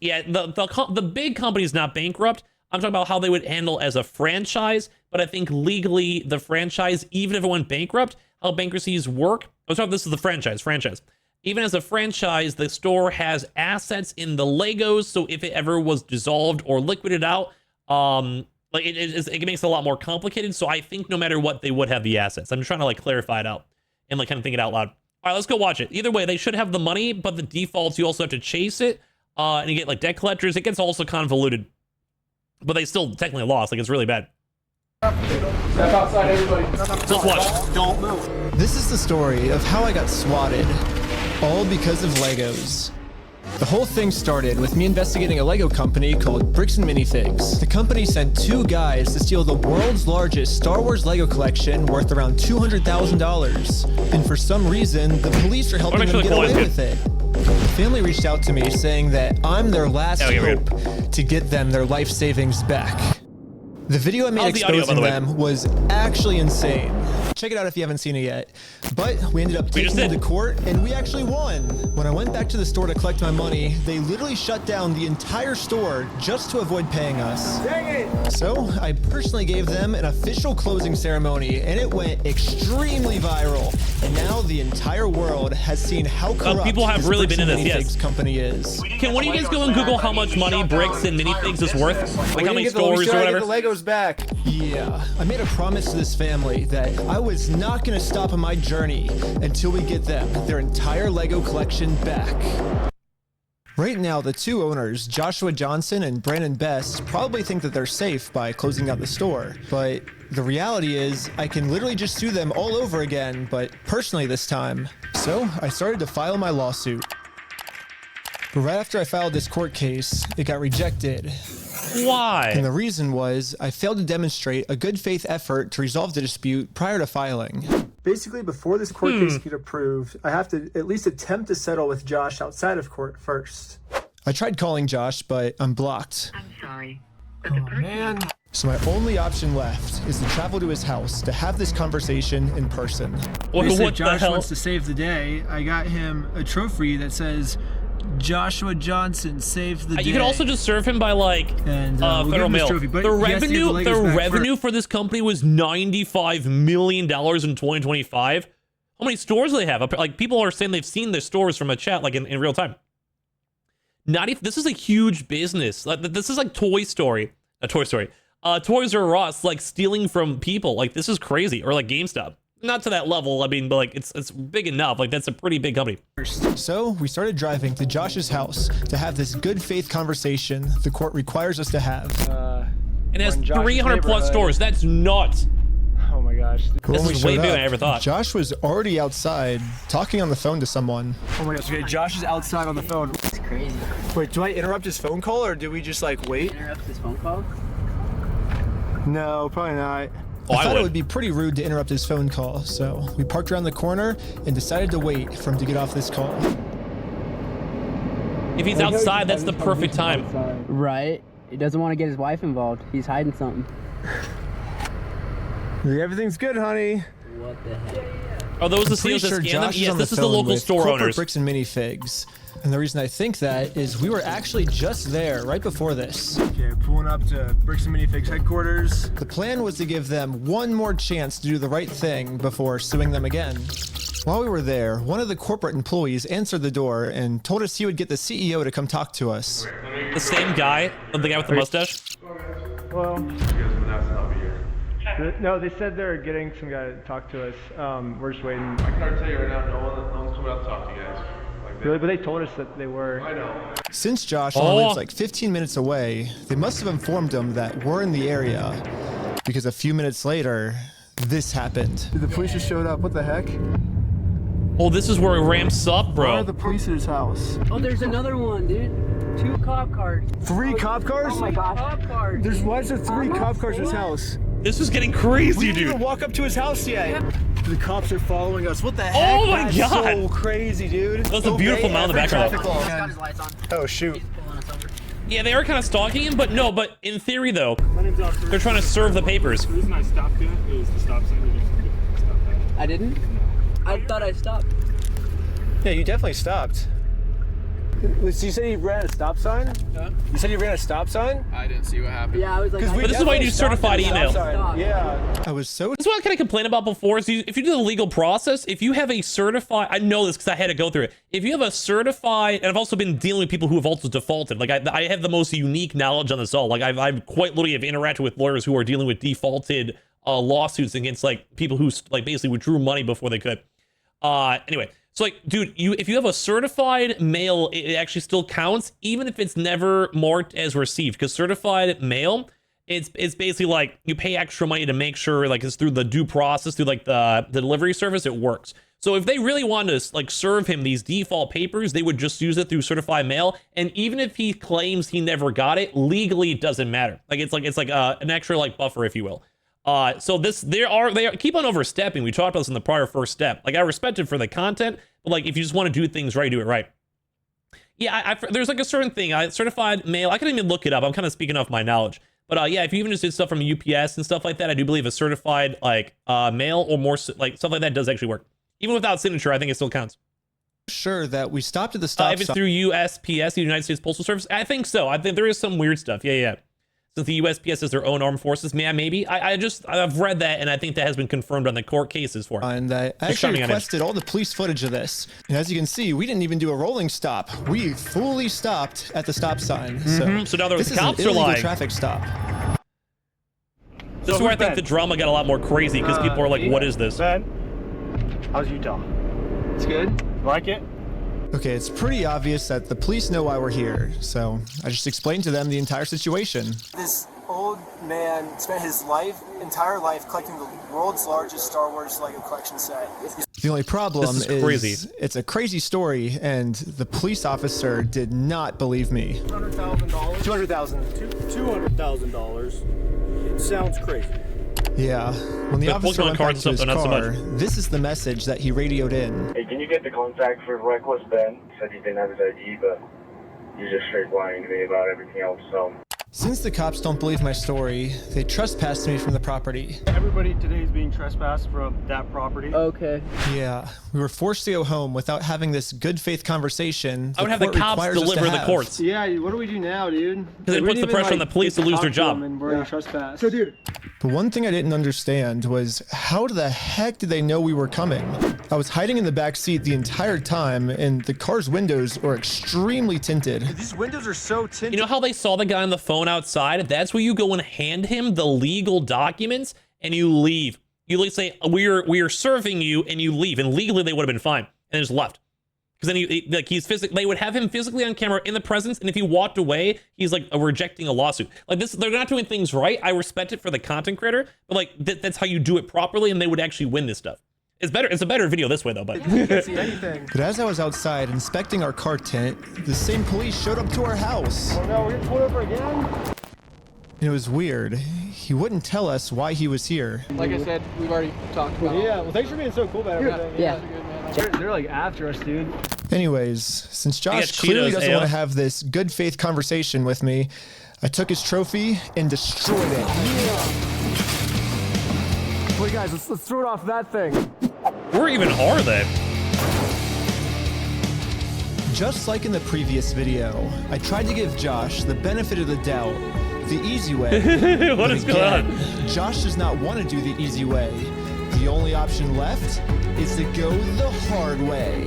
Yeah, the big company is not bankrupt. I'm talking about how they would handle as a franchise, but I think legally the franchise, even if it went bankrupt, how bankruptcies work. I was talking, this is the franchise. Even as a franchise, the store has assets in the Legos, so if it ever was dissolved or liquidated out, like it makes it a lot more complicated. So I think no matter what, they would have the assets. I'm just trying to like clarify it out and like kind of think it out loud. All right, let's go watch it. Either way, they should have the money, but the defaults, you also have to chase it. And you get like debt collectors. It gets also convoluted, but they still technically lost. Like, it's really bad. Step outside, everybody. So let's watch. Don't move. This is the story of how I got swatted, all because of Legos. The whole thing started with me investigating a Lego company called Bricks and Minifigs. The company sent 2 guys to steal the world's largest Star Wars Lego collection worth around $200,000. And for some reason, the police are helping them get away with it. The family reached out to me saying that I'm their last hope to get them their life savings back. The video I made exposing them was actually insane. Check it out if you haven't seen it yet. But we ended up taking it to court, and we actually won. When I went back to the store to collect my money, they literally shut down the entire store just to avoid paying us. Dang it! So I personally gave them an official closing ceremony, and it went extremely viral. And now the entire world has seen how corrupt people have really been in this. Yes, company is. Can one of you guys go and Google how much money Bricks and Minifigs is worth? Like how many stores or whatever? The Legos back. Yeah, I made a promise to this family that I was not going to stop on my journey until we get them their entire Lego collection back. Right now, the 2 owners, Joshua Johnson and Brandon Best, probably think that they're safe by closing down the store. But the reality is, I can literally just sue them all over again, but personally this time. So I started to file my lawsuit. But right after I filed this court case, it got rejected. Why? And the reason was I failed to demonstrate a good faith effort to resolve the dispute prior to filing. Basically, before this court case get approved, I have to at least attempt to settle with Josh outside of court first. I tried calling Josh, but I'm blocked. I'm sorry. Oh, man. So my only option left is to travel to his house to have this conversation in person. What Josh wants to save the day. I got him a trophy that says Joshua Johnson saved the day. You can also just serve him by like federal mail. The revenue for this company was $95 million in 2025. How many stores do they have? Like, people are saying they've seen their stores from a chat like in real time. This is a huge business. Like, this is like Toys R Us, like stealing from people. Like, this is crazy. Or like GameStop. Not to that level, I mean, but like it's big enough. Like, that's a pretty big company. So we started driving to Josh's house to have this good faith conversation the court requires us to have. And it has in Josh's 300 plus neighborhood. stores. That's nuts. Oh my gosh. This When we is way showed bigger than up, I ever thought. Josh was already outside talking on the phone to someone. Oh my gosh. Okay, Josh is outside on the phone. It's crazy. Wait, do I interrupt his phone call or do we just like wait? Interrupt his phone call? No, probably not. I thought it would be pretty rude to interrupt his phone call, so we parked around the corner and decided to wait for him to get off this call. If he's outside, that's the perfect time. Right. He doesn't want to get his wife involved. He's hiding something. Everything's good, honey. What the heck? Are those the I'm pretty CEOs that sure scan them? Josh Yes, on this is the phone local with store Corporate owners. Bricks and Minifigs. And the reason I think that is we were actually just there right before this. Okay, pulling up to Bricks and Minifigs headquarters. The plan was to give them one more chance to do the right thing before suing them again. While we were there, one of the corporate employees answered the door and told us he would get the CEO to come talk to us. The same guy, the guy with the mustache. Well, no, they said they're getting some guy to talk to us. We're just waiting. I can already tell you right now, no one's coming out to talk to you guys. Really? But they told us that they were. I know. Since Josh only lives like 15 minutes away, they must have informed him that we're in the area. Because a few minutes later, this happened. Dude, the police just showed up. What the heck? Oh, this is where it ramps up, Where bro. are the police at his house? Oh, there's another one, dude. 2 cop cars. 3 cop cars? Oh my gosh. Cop cars. Why is there 3 cop cars at his house? This is getting crazy, We didn't dude. even walk up to his house yet. The cops are following us. What the heck? Oh my That's God. so crazy, dude. That's a beautiful mountain in the background. Got his lights on. Oh shoot. Yeah, they are kind of stalking him, but no, but in theory, though, My name's Oscar. they're trying to serve the papers. The reason I stopped you is the stop sign. You didn't stop that. I didn't? I thought I stopped. Yeah, you definitely stopped. So you said you ran a stop sign? Huh? You said you ran a stop sign? I didn't see what happened. Yeah, I was like, But this is why you do certified email. Yeah. I was so... This is what I kind of complained about before. Is if you do the legal process, if you have a certified... I know this because I had to go through it. If you have a certified... And I've also been dealing with people who have also defaulted. Like, I have the most unique knowledge on this all. Like, I've quite literally have interacted with lawyers who are dealing with defaulted lawsuits against, like, people who, like, basically withdrew money before they could. Anyway... So like, dude, if you have a certified mail, it actually still counts, even if it's never marked as received. Because certified mail, it's basically like you pay extra money to make sure, like, it's through the due process, through like the delivery service, it works. So if they really wanted to like serve him these default papers, they would just use it through certified mail. And even if he claims he never got it, legally it doesn't matter. Like it's like an extra like buffer, if you will. So they keep on overstepping. We talked about this in the prior first step. Like, I respect it for the content, but like, if you just want to do things right, do it right. Yeah, there's like a certain thing. Certified mail, I can even look it up. I'm kind of speaking off my knowledge. But yeah, if you even just did stuff from UPS and stuff like that, I do believe a certified like mail or more like stuff like that does actually work. Even without signature, I think it still counts. Sure that we stopped at the stop if it's through USPS, the United States Postal Service, I think so. I think there is some weird stuff. Yeah. Since the USPS has their own armed forces, yeah, maybe. I've read that, and I think that has been confirmed on the court cases for it. And I actually requested all the police footage of this. And as you can see, we didn't even do a rolling stop. We fully stopped at the stop sign. So now the this cops is are an illegal lying. Traffic stop. This is where I think the drama got a lot more crazy, because people are like, what is this? Ben, how's Utah? It's good. Like it? Okay, it's pretty obvious that the police know why we're here, so I just explained to them the entire situation. This old man spent his entire life collecting the world's largest Star Wars Lego collection set. The only problem This is crazy. it's a crazy story, and the police officer did not believe me. $200,000. $200,000. It sounds crazy. Yeah, when the The officer Pokemon went back cards to and his stuff, not so car, much. this is the message that he radioed in. Hey, can you get the contact for Reckless Ben? Said he didn't have his ID, but he's just straight lying to me about everything else, so. Since the cops don't believe my story, they trespassed me from the property. Everybody today is being trespassed from that property. Okay. Yeah, we were forced to go home without having this good faith conversation. I would have the court cops requires us to deliver the have. courts. Yeah, what do we do now, dude? Because it puts the pressure on the police to lose their job. And we're trespassed. So, dude. But one thing I didn't understand was how the heck did they know we were coming? I was hiding in the back seat the entire time, and the car's windows were extremely tinted. These windows are so tinted. You know how they saw the guy on the phone outside? That's where you go and hand him the legal documents, and you leave. You say, we are serving you, and you leave. And legally, they would have been fine, and just left. Because then they would have him physically on camera in the presence, and if he walked away, he's like rejecting a lawsuit. Like this, they're not doing things right. I respect it for the content creator, but like that's how you do it properly, and they would actually win this stuff. It's better. It's a better video this way though, but. But as I was outside inspecting our car tent, the same police showed up to our house. Oh no, we're getting pulled over again? It was weird. He wouldn't tell us why he was here. Like I said, we've already talked about it. Yeah, well thanks for being so cool about everything. Yeah. They're like after us, dude. Anyways, since Josh Cheetos, clearly doesn't AO. want to have this good faith conversation with me, I took his trophy and destroyed it. Wait guys, let's throw it off that thing. Where even are they? Just like in the previous video, I tried to give Josh the benefit of the doubt, the easy way. What is going on? Josh does not want to do the easy way. The only option left is to go the hard way.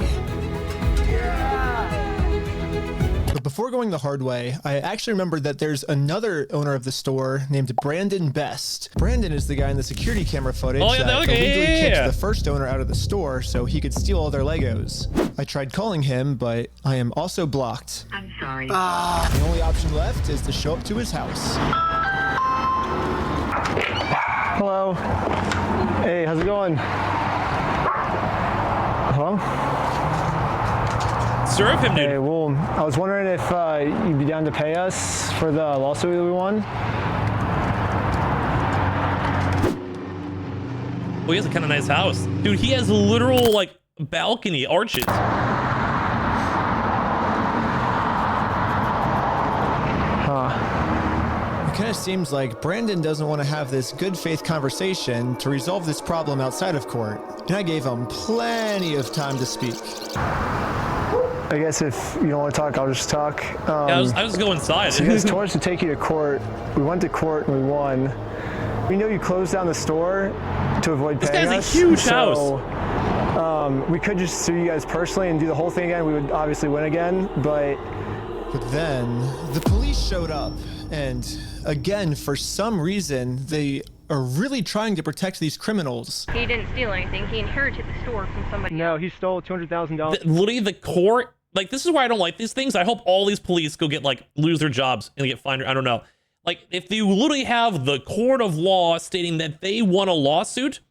But before going the hard way, I actually remembered that there's another owner of the store named Brandon Best. Brandon is the guy in the security camera footage that illegally kicked the first owner out of the store so he could steal all their Legos. I tried calling him, but I am also blocked. I'm sorry. The only option left is to show up to his house. Hello. Hey, how's it going? Hello? Serve him, dude. Hey, well, I was wondering if you'd be down to pay us for the lawsuit that we won. Oh, he has a kind of nice house. Dude, he has literal, like, balcony arches. It kind of seems like Brandon doesn't want to have this good faith conversation to resolve this problem outside of court. And I gave him plenty of time to speak. I guess if you don't want to talk, I'll just talk. Yeah, I was going inside. So you guys told us to take you to court. We went to court and we won. We know you closed down the store to avoid paying us. This guy's a huge house. We could just sue you guys personally and do the whole thing again. We would obviously win again, but then the police showed up, and again, for some reason, they are really trying to protect these criminals. He didn't steal anything. He inherited the store from somebody. No, he stole $200,000. Literally, the court, like, this is why I don't like these things. I hope all these police go get, like, lose their jobs and get fined. I don't know. Like, if you literally have the court of law stating that they won a lawsuit,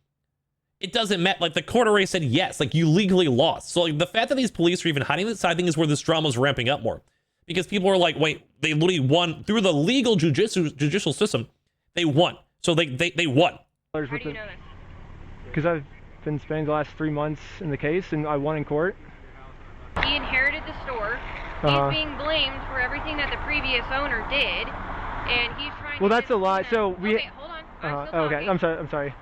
it doesn't matter. Like, the court already said yes. Like, you legally lost. So, like, the fact that these police are even hiding this, I think, is where this drama is ramping up more. Because people are like, wait, they literally won through the legal judicial system. They won. So they won. How do you know this? Because I've been spending the last 3 months in the case, and I won in court. He inherited the store. Uh-huh. He's being blamed for everything that the previous owner did, and he's trying Well, to that's a lie. So we. Okay, hold on. I'm still Okay, I'm sorry.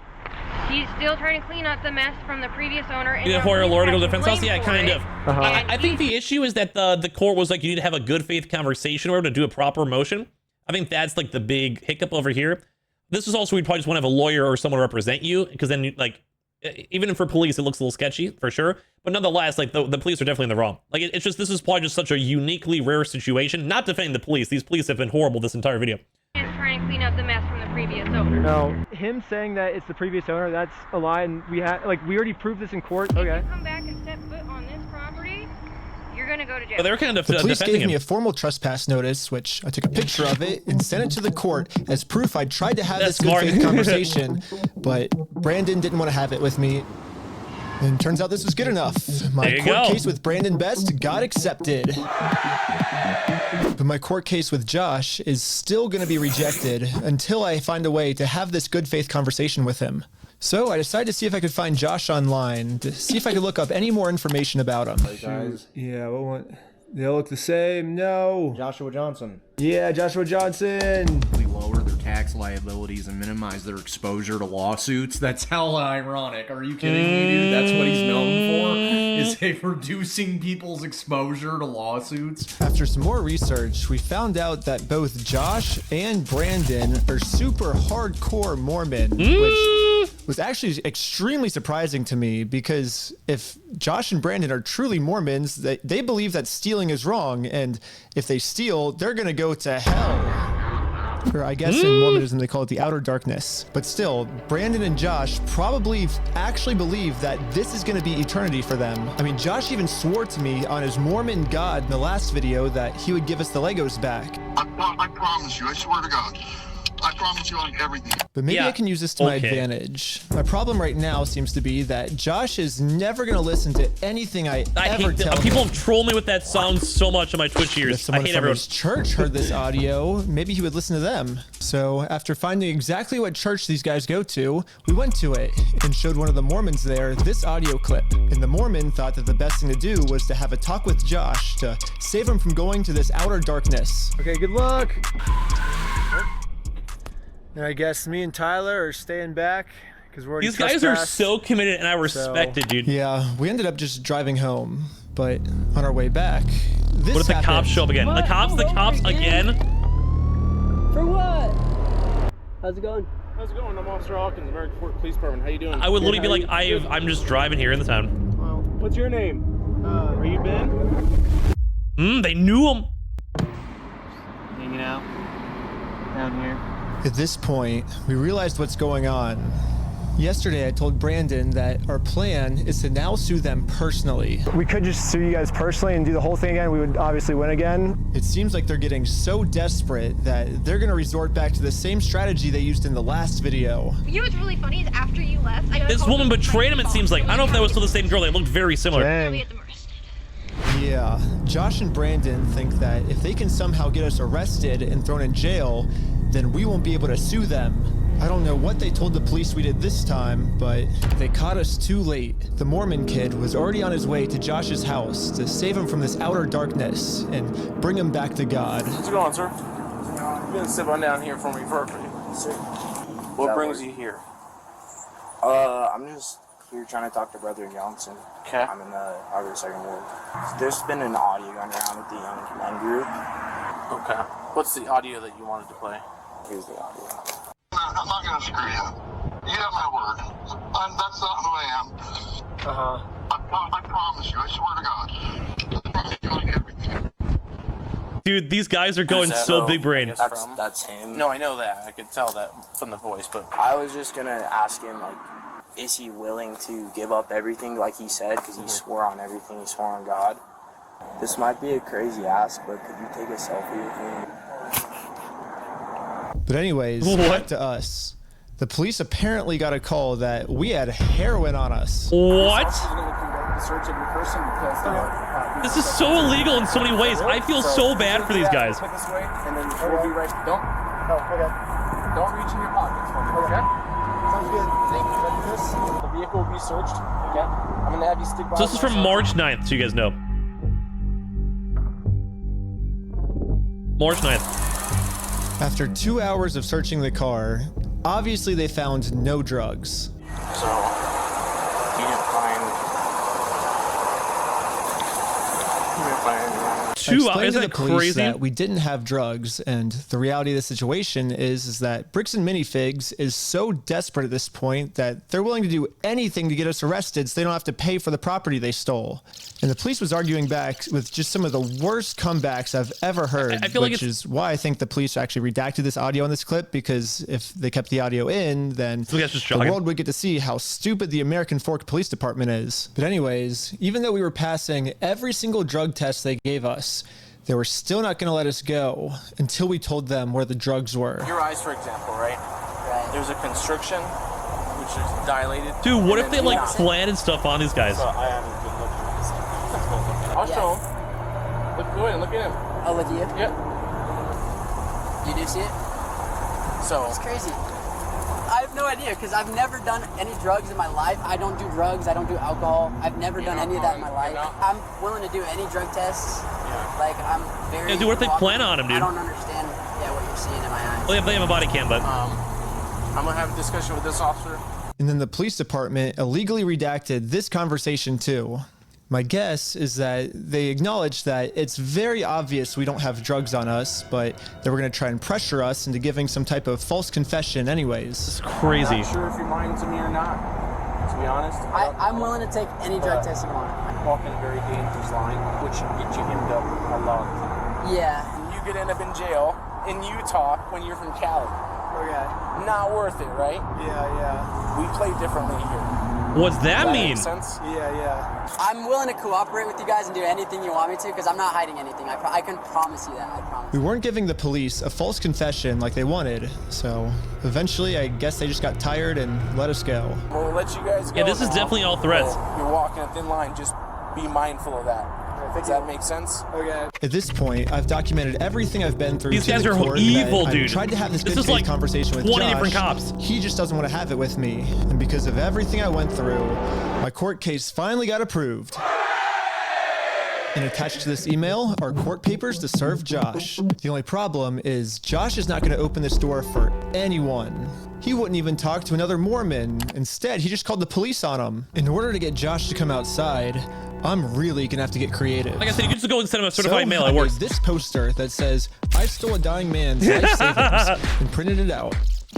He's still trying to clean up the mess from the previous owner. And You for a lawyer to go to defense house? Yeah, kind of. Uh-huh. I think the issue is that the court was like, you need to have a good faith conversation in order to do a proper motion. I think that's like the big hiccup over here. This is also, we'd probably just want to have a lawyer or someone represent you, because then, like, even for police, it looks a little sketchy for sure. But nonetheless, like, the police are definitely in the wrong. Like, it's just, this is probably just such a uniquely rare situation. Not defending the police. These police have been horrible this entire video. He's trying to clean up the mess from the previous owner. No, him saying that it's the previous owner, that's a lie, and we already proved this in court. Okay. If you come back and step foot on this property, you're gonna go to jail. But they're kind of The police defending gave me him. a formal trespass notice, which I took a picture of it and sent it to the court as proof I tried to have That's this good smart. faith conversation, but Brandon didn't want to have it with me. And turns out this was good enough. My There you court go. case with Brandon Best got accepted. But my court case with Josh is still going to be rejected until I find a way to have this good faith conversation with him. So I decided to see if I could find Josh online, to see if I could look up any more information about him. Guys. Yeah, they all look the same. No. Joshua Johnson. Yeah, Joshua Johnson. We lower their tax liabilities and minimize their exposure to lawsuits. That's hella ironic. Are you kidding me, dude? That's what he's known for, is reducing people's exposure to lawsuits. After some more research, we found out that both Josh and Brandon are super hardcore Mormon, which was actually extremely surprising to me, because if Josh and Brandon are truly Mormons, they believe that stealing is wrong, and if they steal, they're gonna go to hell. Or I guess in Mormonism they call it the outer darkness. But still, Brandon and Josh probably actually believe that this is going to be eternity for them. I mean, Josh even swore to me on his Mormon God in the last video that he would give us the Legos back. I promise you, I swear to God. I promise you on everything. But maybe I can use this to my advantage. My problem right now seems to be that Josh is never going to listen to anything I ever tell him. People troll me with that sound so much on my Twitch ears. If someone from his church heard this audio, maybe he would listen to them. So after finding exactly what church these guys go to, we went to it and showed one of the Mormons there this audio clip. And the Mormon thought that the best thing to do was to have a talk with Josh to save him from going to this outer darkness. Okay, good luck. And I guess me and Tyler are staying back because we're These guys are so committed, and I respect it, dude. Yeah, we ended up just driving home, but on our way back, this what if the cops show up again? What? The cops again? For what? How's it going? How's it going? I'm Officer Hawkins, American Fort Police Department. How you doing? I would literally be like, I'm just driving here in the town. Well, what's your name? Are you Ben? They knew him. Hanging out down here. At this point, we realized what's going on. Yesterday, I told Brandon that our plan is to now sue them personally. We could just sue you guys personally and do the whole thing again. We would obviously win again. It seems like they're getting so desperate that they're going to resort back to the same strategy they used in the last video. You know what's really funny is after you left, This woman betrayed him, it seems like. I don't know if that was still the same girl. They looked very similar. Dang. Yeah, Josh and Brandon think that if they can somehow get us arrested and thrown in jail, then we won't be able to sue them. I don't know what they told the police we did this time, but they caught us too late. The Mormon kid was already on his way to Josh's house to save him from this outer darkness and bring him back to God. What's going on, sir? You gonna sit on down here for me first, sir? What brings you here? I'm just here trying to talk to Brother Johnson. Okay. I'm in the Harvard Second Ward. There's been an audio going around with the young men group. Okay. What's the audio that you wanted to play? Here's the audio. I'm not gonna screw you. You have my word. That's not who I am. I promise you. I swear to God. I promise you on everything. Dude, these guys are going so big brain. That's him. No, I know that. I could tell that from the voice, but I was just gonna ask him, like, is he willing to give up everything like he said? Because he swore on everything. He swore on God. This might be a crazy ask, but could you take a selfie with me? But anyways, back to us. The police apparently got a call that we had heroin on us. What? This is so illegal in so many ways. I feel so bad for these guys. Put this way, and then we'll be right. Don't reach in your pockets for me, okay? Sounds good. Thank you. Ready for this? The vehicle will be searched, okay? I'm gonna have you stick by. So this is from March 9th, so you guys know. March 9th. After 2 hours of searching the car, obviously they found no drugs. So, you didn't find 2 hours. Isn't it crazy that we didn't have drugs? And the reality of the situation is that Bricks and Minifigs is so desperate at this point that they're willing to do anything to get us arrested so they don't have to pay for the property they stole. And the police was arguing back with just some of the worst comebacks I've ever heard, I feel like which is why I think the police actually redacted this audio in this clip, because if they kept the audio in, then the world would get to see how stupid the American Fork Police Department is. But anyways, even though we were passing every single drug test they gave us, they were still not going to let us go until we told them where the drugs were. your eyes, for example, right? There's a constriction, which is dilated. Dude, what if they like planted stuff on these guys? So I haven't been looking at this. I'll show him. Go ahead and look at him. I'll look at you? Yep. You do see it? So it's crazy. I have no idea, because I've never done any drugs in my life. I don't do drugs. I don't do alcohol. I've never done any of that in my life. I'm willing to do any drug tests. Like, I'm very... Yeah, dude, what if they plan on him, dude? I don't understand what you're seeing in my eyes. Well, they have a body cam, but... I'm going to have a discussion with this officer. And then the police department illegally redacted this conversation too. My guess is that they acknowledged that it's very obvious we don't have drugs on us, but they were going to try and pressure us into giving some type of false confession anyways. This is crazy. I'm not sure if you're lying to me or not, to be honest. I'm willing to take any drug test you want. Walking a very dangerous line, which can get you hemmed up a lot. Yeah. You could end up in jail in Utah when you're from Cali. Okay. Not worth it, right? Yeah. We play differently here. What's that Does mean? Make sense? Yeah. I'm willing to cooperate with you guys and do anything you want me to because I'm not hiding anything. I can promise you that. I promise. We weren't giving the police a false confession like they wanted, so eventually I guess they just got tired and let us go. We'll let you guys go. Yeah, this is now. definitely all threats. You're walking a thin line. Just be mindful of that. Does that make sense? Okay. At this point, I've documented everything I've been through. These to guys the are court, evil, and dude. I've tried to have this This good is faith like conversation with 20 Josh. different cops. He just doesn't want to have it with me, and because of everything I went through, my court case finally got approved. And attached to this email are court papers to serve Josh. The only problem is Josh is not going to open this door for anyone. He wouldn't even talk to another Mormon. Instead, he just called the police on him. In order to get Josh to come outside, I'm really gonna have to get creative. Like I said, you can just go and send him a certified mail. I It made works. this poster that says, "I stole a dying man's life savings," and printed it out.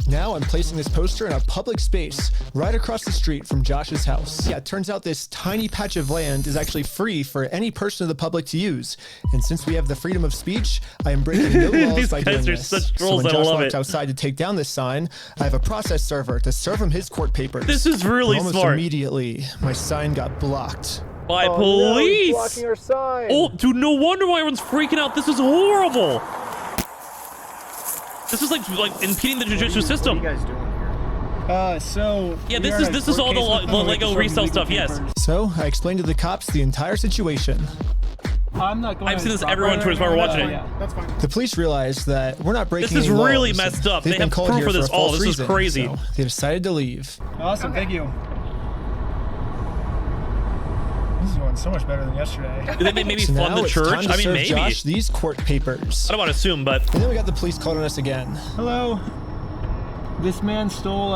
Now I'm placing this poster in a public space right across the street from Josh's house. Yeah, it turns out this tiny patch of land is actually free for any person of the public to use. And since we have the freedom of speech, I am breaking no laws These by guys doing are this. such So trolls, when I Josh love walks it. outside to take down this sign, I have a process server to serve him his court papers. This is really And almost smart. Immediately, my sign got blocked. By Oh, police. No, he's blocking our sign. Oh, dude, no wonder why everyone's freaking out. This is horrible. This is like impeding the judicial system. What are you guys doing here? So Yeah, we this are is in a this is court all the case with them. We have Lego to serve resale legal stuff. Yes. papers. So I explained to the cops the entire situation. I'm not going. I've seen to this stop everyone right Twitch while we're now. watching it. Yeah, that's fine. The police realized that we're not breaking This is any laws. really messed up. They've They been have called proof here of this for a all. false This is reason, crazy. so they decided to leave. Awesome, thank you. This is going so much better than yesterday. Did they maybe So flood now the it's church? time to I mean, serve maybe. Josh these court papers. I don't want to assume, but And then we got the police calling on us again. Hello. This man stole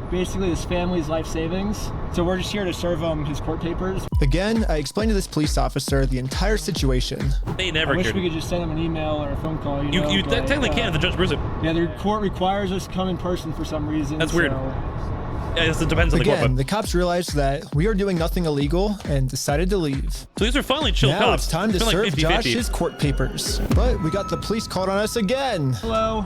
basically his family's life savings. So we're just here to serve him his court papers. Again, I explained to this police officer the entire situation. they never I wish cared. we could just send him an email or a phone call. You know, You but, technically can if the judge approves it. Yeah, the court requires us to come in person for some reason. That's weird. so- Yeah, it depends on the court. Again, But the cops realized that we are doing nothing illegal and decided to leave. so these are finally chill Now cops. it's time to It's been serve like 50-50. Josh his court papers. But we got the police called on us again. Hello.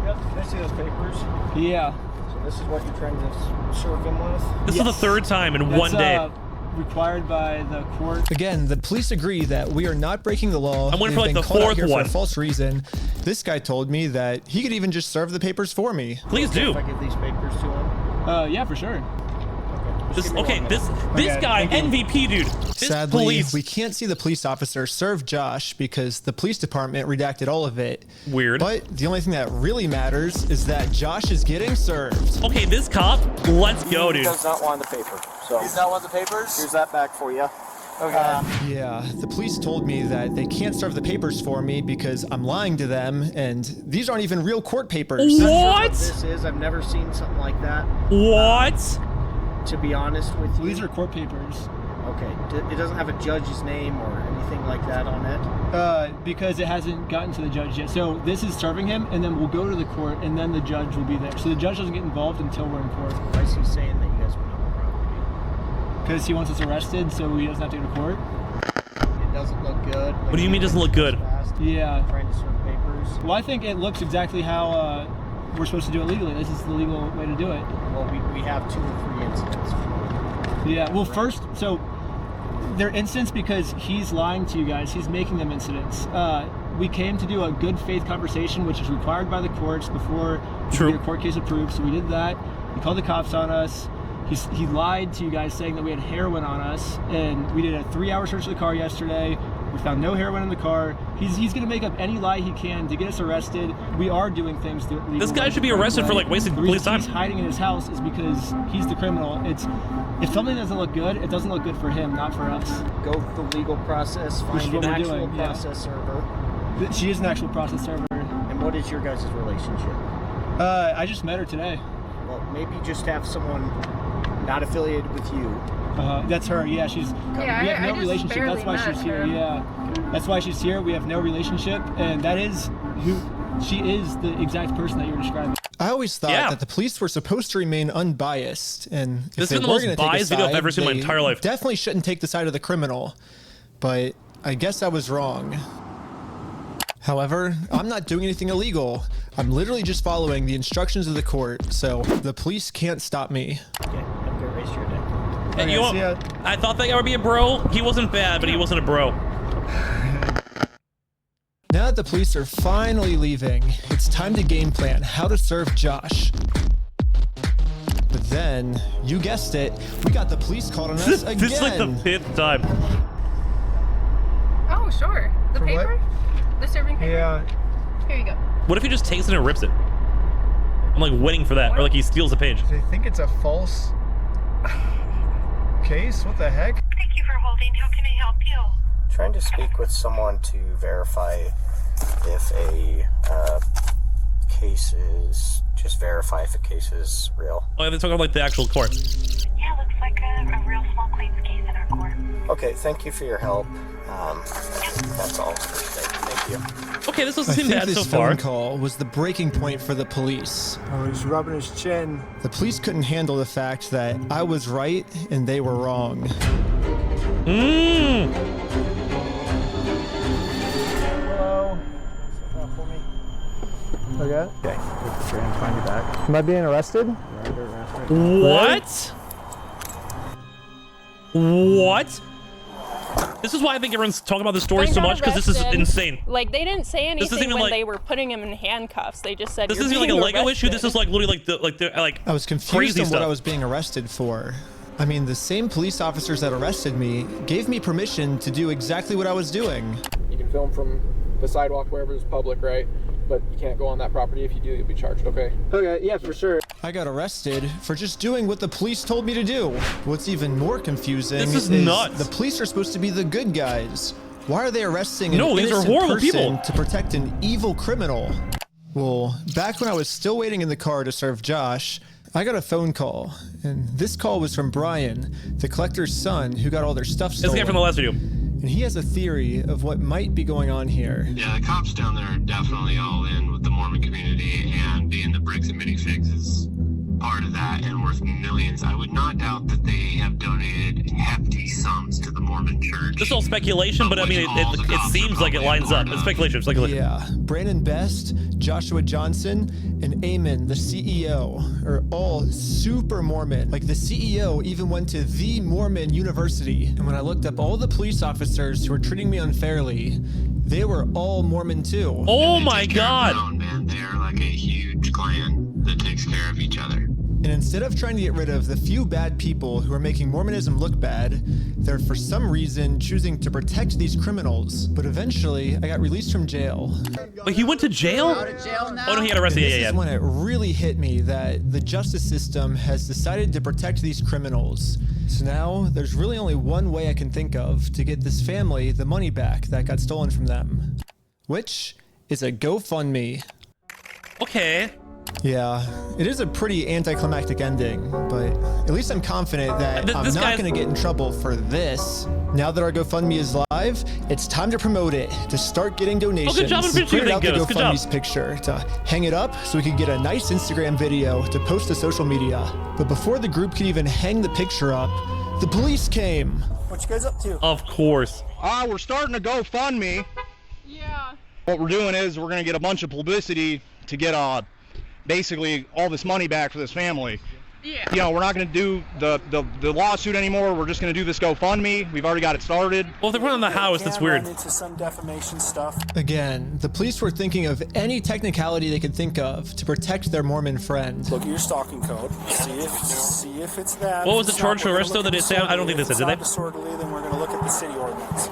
Yep. Can I see those papers? Yeah. So this is what you're trying to serve them with? This is the third time in That's, one day. Required by the court. Again, the police agree that we are not breaking the law. I'm waiting They've for, like, been the called out fourth here for one. a false reason. This guy told me that he could even just serve the papers for me. Please do. If I give these papers to him? Yeah, for sure. This give me one this Okay, guy thank you. MVP dude. This Sadly, police. we can't see the police officer serve Josh because the police department redacted all of it. Weird. But the only thing that really matters is that Josh is getting served. Okay, this cop. Let's go, He dude. does not want the paper. So He's not want the papers? here's that back for you. Yeah, the police told me that they can't serve the papers for me because I'm lying to them, and these aren't even real court papers. What? This is, I've never seen something like that. What? To be honest with you. These are court papers. Okay. It doesn't have a judge's name or anything like that on it? Because it hasn't gotten to the judge yet. So this is serving him, and then we'll go to the court, and then the judge will be there. So the judge doesn't get involved until we're in court. Why is he saying that you guys went on the property? Because he wants us arrested, so he doesn't have to go to court. It doesn't look good. What do you mean doesn't look good? Yeah. Trying to serve papers. Well, I think it looks exactly how we're supposed to do it legally. This is the legal way to do it. Well, we have 2 or 3 incidents. Yeah. Well, first, so they're incidents because he's lying to you guys. He's making them incidents. We came to do a good faith conversation, which is required by the courts before we get a court case approved. So we did that. He called the cops on us. He lied to you guys saying that we had heroin on us, and we did a 3-hour search of the car yesterday. We found no heroin in the car. He's going to make up any lie he can to get us arrested. We are doing things the legal This guy way. should be arrested for like wasting The police reason time. he's hiding in his house is because he's the criminal. If something doesn't look good, it doesn't look good for him, not for us. Go through the legal process, Which is find what an we're actual doing, yeah. process server. She is an actual process server. And what is your guys' relationship? I just met her today. Well, maybe just have someone not affiliated with you. That's her. Yeah, she's. Yeah, we have I no just relationship. That's barely why met she's here. her. Yeah, that's why she's here. We have no relationship, and that is who she is. The exact person that you were describing. I always thought that the police were supposed to remain unbiased, and if This they is the were most going to take a biased video I've side, ever seen in my they entire life. Definitely shouldn't take the side of the criminal, but I guess I was wrong. However, I'm not doing anything illegal. I'm literally just following the instructions of the court, so the police can't stop me. Okay, have a good rest of your day. And you know, I thought that guy would be a bro. He wasn't bad, but he wasn't a bro. Now that the police are finally leaving, it's time to game plan how to serve Josh. But then, you guessed it, we got the police called on us again. This is like the 5th time. Oh, sure. The paper? The serving paper? Yeah. Here you go. What if he just takes it and rips it? I'm like waiting for that, or like he steals the page. They think it's a false case? What the heck? Thank you for holding. How can I help you? Trying to speak with someone to verify if a case is, just verify if a case is real. Oh, they're talking about like the actual court. Yeah, looks like a real small claims case in our court. Okay, thank you for your help. That's all for today. Thank you. Okay, this doesn't I seem think bad this so far. phone call was the breaking point for the police. Oh, he's rubbing his chin. The police couldn't handle the fact that I was right and they were wrong. Mmm. Hello. For me. Okay. Okay. Trying to find you back. Am I being arrested? What? What? This is why I think everyone's talking about this story so much, because this is insane. Like, they didn't say anything even when like- they were putting him in handcuffs. They just said This you're isn't like a being Lego issue. This arrested. is like literally like I was confused crazy on what stuff. I was being arrested for. I mean, the same police officers that arrested me gave me permission to do exactly what I was doing. You can film from the sidewalk wherever is public, right? But you can't go on that property. If you do, you'll be charged, okay? Okay, yeah, for sure. I got arrested for just doing what the police told me to do. What's even more confusing This is nuts. the police are supposed to be the good guys. Why are they arresting an No, these are innocent horrible person people. to protect an evil criminal? Well, back when I was still waiting in the car to serve Josh, I got a phone call, and this call was from Brian, the collector's son, who got all their stuff This stolen. guy from the last video. And he has a theory of what might be going on here. Yeah, the cops down there are definitely all in with the Mormon community, and being the bricks and minifigs is part of that and worth millions. I would not doubt that they have donated hefty sums to the Mormon church. This is all speculation, but I mean, it seems like it lines up. It's speculation. Speculation. Yeah, Brandon Best, Joshua Johnson, and Eamon, the CEO, are all super Mormon. Like, the CEO even went to the Mormon University. And when I looked up all the police officers who were treating me unfairly, they were all Mormon too. Oh my God! Man, they are like a huge clan that takes care of each other. And instead of trying to get rid of the few bad people who are making Mormonism look bad, they're for some reason choosing to protect these criminals. But eventually, I got released from jail. Wait, he went to jail? Oh no, he got arrested. And Yeah, this yeah. is when it really hit me that the justice system has decided to protect these criminals. So now, there's really only one way I can think of to get this family the money back that got stolen from them. Which is a GoFundMe. Okay. Yeah, it is a pretty anticlimactic ending, but at least I'm confident that I'm not going to get in trouble for this. Now that our GoFundMe is live, it's time to promote it, to start getting donations. Oh, good job on We pitching printed it, out the Ghost. Good job. GoFundMe's picture to hang it up so we could get a nice Instagram video to post to social media. But before the group could even hang the picture up, the police came. What you guys up to? Of course. We're starting to GoFundMe. Yeah. What we're doing is we're going to get a bunch of publicity to get basically all this money back for this family. Yeah. You know, we're not going to do the lawsuit anymore. We're just going to do this GoFundMe. We've already got it started. Well, if they're putting on the house, that's weird. Into some defamation stuff. Again, the police were thinking of any technicality they could think of to protect their Mormon friend. Look at your stalking code. See if it's that. What was the charge for arrest though that it said? I don't think they said, did they? Disorderly, then we're going to look at the city ordinance.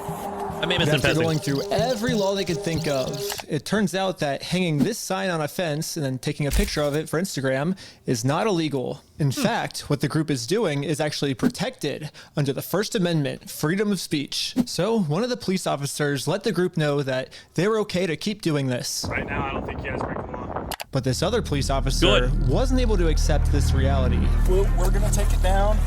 I may have missed After passing. going through every law they could think of, it turns out that hanging this sign on a fence and then taking a picture of it for Instagram is not illegal. In fact, what the group is doing is actually protected under the First Amendment, freedom of speech. So one of the police officers let the group know that they were okay to keep doing this. Right now, I don't think you guys break the law. But this other police officer wasn't able to accept this reality. We're going to take it down.